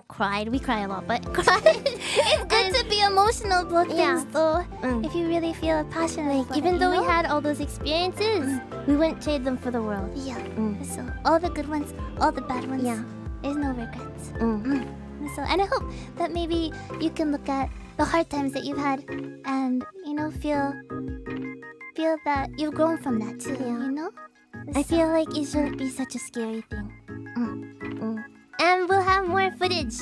cried. We cry a lot, but cried. it's good to be emotional about things though. Mm. If you really feel passionate about Even it, though you we know? had all those experiences, we wouldn't trade them for the world. Yeah. So all the good ones, all the bad ones. Yeah. There's no regrets. So, and I hope that maybe you can look at the hard times that you've had and feel that you've grown from that too. Yeah. You know. I feel like it shouldn't be such a scary thing. And we'll have more footage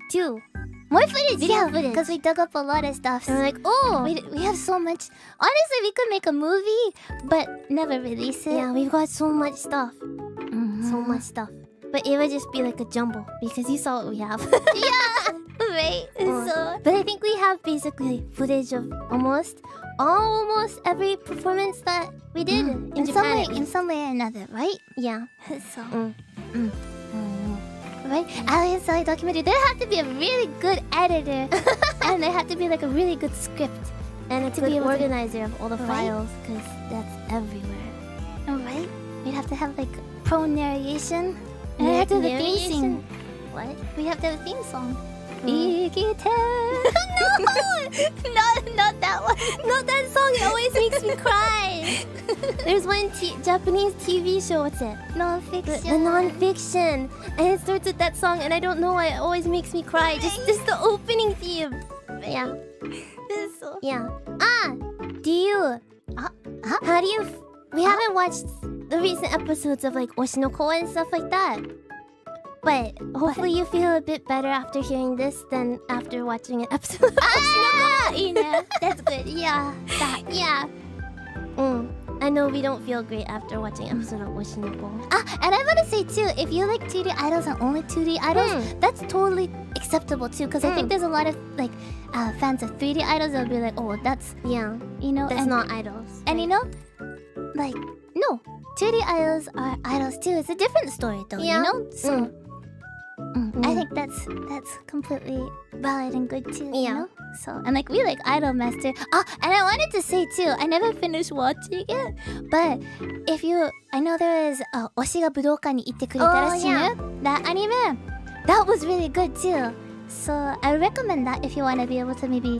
too. More footage, Video footage. because we dug up a lot of stuff. And we're we have so much. Honestly, we could make a movie, but never release it. yeah, we've got so much stuff. So much stuff. But it would just be like a jumble because you saw what we have. Yeah, right. So But I think we have basically footage of almost every performance that we did in Japan. in some way or another, right? Yeah. So, right? Ally&Sally documentary. There had to be a really good editor, and there had to be a really good script, And a To good be able to- organizer of all the Right? files because that's everywhere. right? We'd have to have pro narration, and we have to have a theme Narration? song. What? We have to have a theme song. Ikite. Not that one. Not that song. It always makes me cry. There's one Japanese TV show. What's it? Non-fiction. The non-fiction, and it starts with that song, and I don't know why it always makes me cry. Just the opening theme. Yeah. This is so... Yeah. Do you? How do you? We haven't watched the recent episodes of like Oshinoko and stuff like that. But hopefully you feel a bit better after hearing this than after watching an episode of Oshinoko. That's good. Yeah. Yeah. I know we don't feel great after watching an episode of Oshinoko. And I want to say too, if you like 2D idols and only 2D idols, that's totally acceptable too. Because I think there's a lot of like fans of 3D idols that'll be like, oh, that's that's not idols. And you know, like no, 2D idols are idols too. It's a different story though. You know, so I think that's completely valid and good too. You know? So and like we like Idol Master. And I wanted to say too, I never finished watching it, but if you, I know there is Oshi ga Budokan ni itte kureta rashinu. That anime, that was really good too. So I recommend that if you want to be able to maybe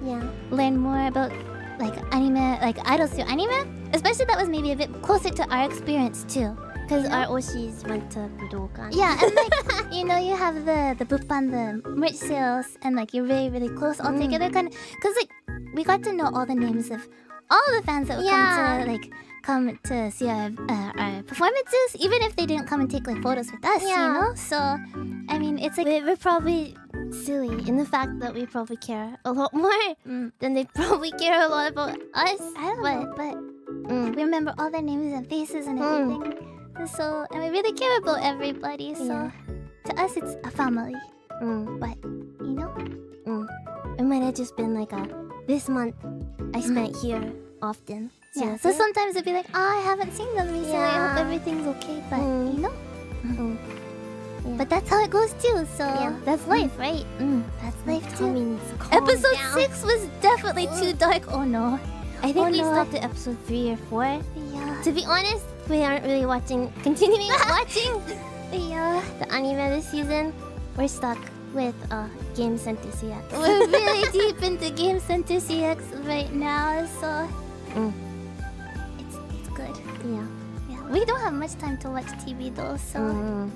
learn more about like anime, like idols through anime, especially that was maybe a bit closer to our experience too. Because our Oshis went to Budokan. Yeah, and like, you know, you have the Buppan, the merch sales, and like you're really, really close all together. Because like, we got to know all the names of all the fans that would come to see our performances, even if they didn't come and take like photos with us, you know? So, I mean, it's like... We're probably silly in the fact that we probably care a lot more than they probably care a lot about us. I don't know, but we remember all their names and faces and everything. So, and we really care about everybody, so to us it's a family. But, you know? It might have just been like this month I spent here often. Yeah, so sometimes it'd be like, I haven't seen them recently, I hope everything's okay, but, you know? But that's how it goes too, so... Yeah, that's life, right? That's life too. Needs to calm Episode down. 6 was definitely too dark, oh no. I think we stopped at episode 3 or 4. Yeah. To be honest, we aren't really continuing watching the anime this season. We're stuck with Game Center CX. We're really deep into Game Center CX right now, so it's good. Yeah. We don't have much time to watch TV though, so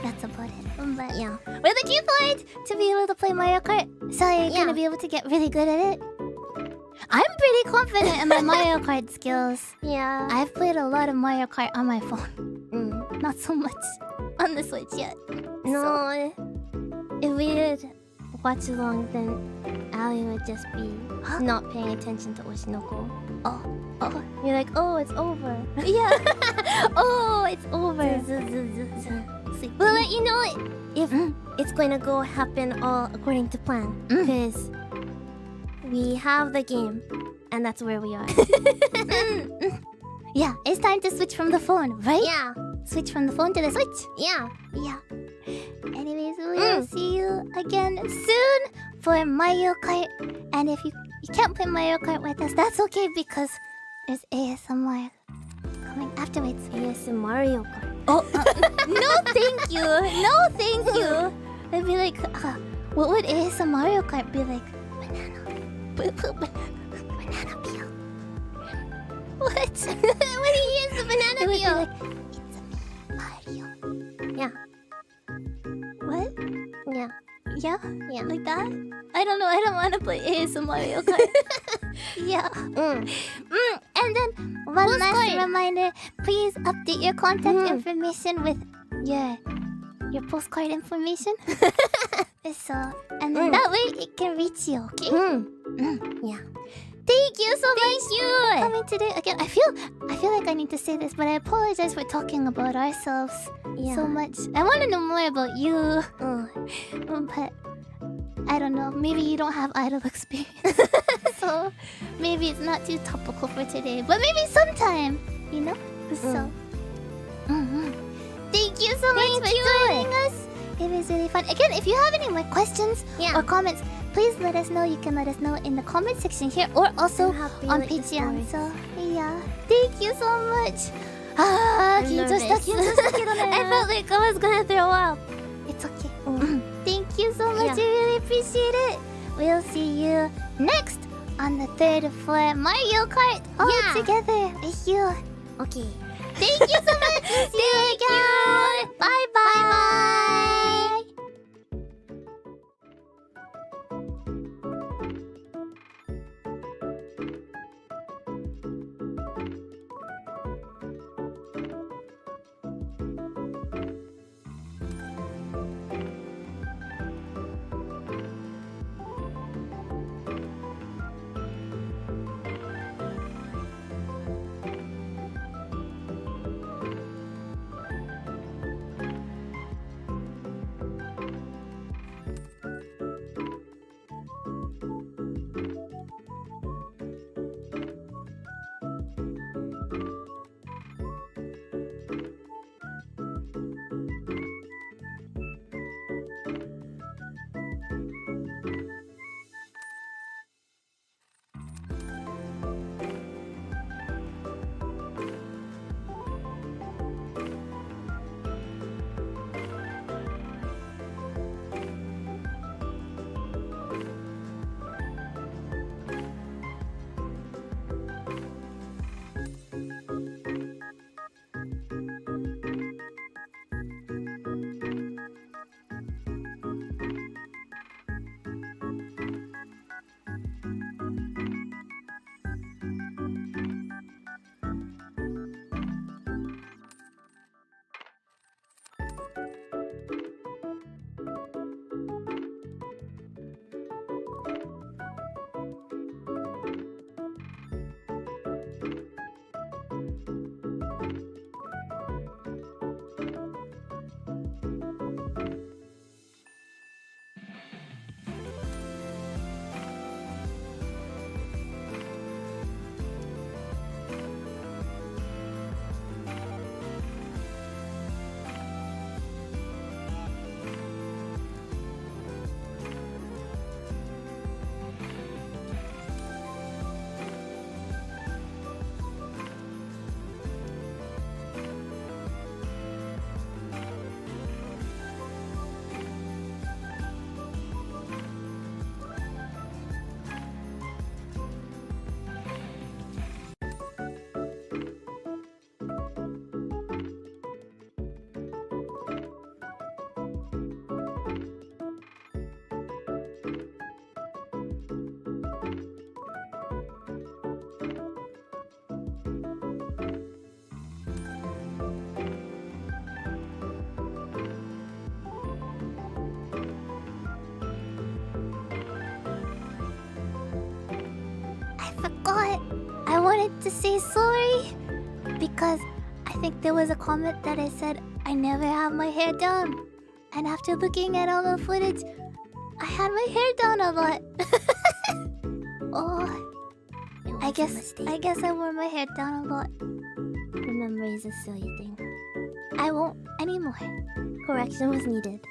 that's about it. But Yeah. we're looking forward to be able to play Mario Kart. So you're gonna be able to get really good at it. I'm pretty confident in my Mario Kart skills. Yeah. I've played a lot of Mario Kart on my phone. Not so much on the Switch yet. No. If we did watch along, then Ally would just be not paying attention to Oshinoko. Oh. You're like, oh, it's over. Yeah. Oh, it's over. We'll let you know if it's going to happen all according to plan. Because we have the game, and that's where we are. Yeah, it's time to switch from the phone, right? Yeah. Switch from the phone to the Switch. Yeah. Yeah. Anyways, we'll see you again soon for Mario Kart. And if you can't play Mario Kart with us, that's okay because there's ASMR coming afterwards. ASMR Mario Kart. Oh, no thank you. No thank you. It'd be like, what would ASMR Mario Kart be like? Banana peel. What? When he hears the banana It would be peel. like, it's me, Mario. Yeah. What? Yeah. Yeah? Yeah. Like that? I don't know. I don't want to play ASMR Mario Kart. Yeah. And then one last reminder: please update your contact information with your postcard information. So, and then that way it can reach you. Okay? Yeah. Thank you so much for coming today. Again, I feel like I need to say this, but I apologize for talking about ourselves so much. I want to know more about you. But I don't know. Maybe you don't have idol experience. So maybe it's not too topical for today. But maybe sometime, you know? So thank you so much for joining us. It was really fun. Again, if you have any more questions or comments, please let us know. You can let us know in the comment section here or also on Patreon. So, yeah. Thank you so much. I felt like I was gonna throw up. It's okay. Thank you so much. I really appreciate appreciate it. We'll see you next on the third floor Mario Kart all together with you. Okay. Thank you so much. See you again. Bye bye. forgot. I wanted to say sorry because I think there was a comment that I said I never have my hair down. And after looking at all the footage, I had my hair down a lot. Oh, I guess I wore my hair down a lot. Remember is a silly thing. I won't anymore. Correction was needed.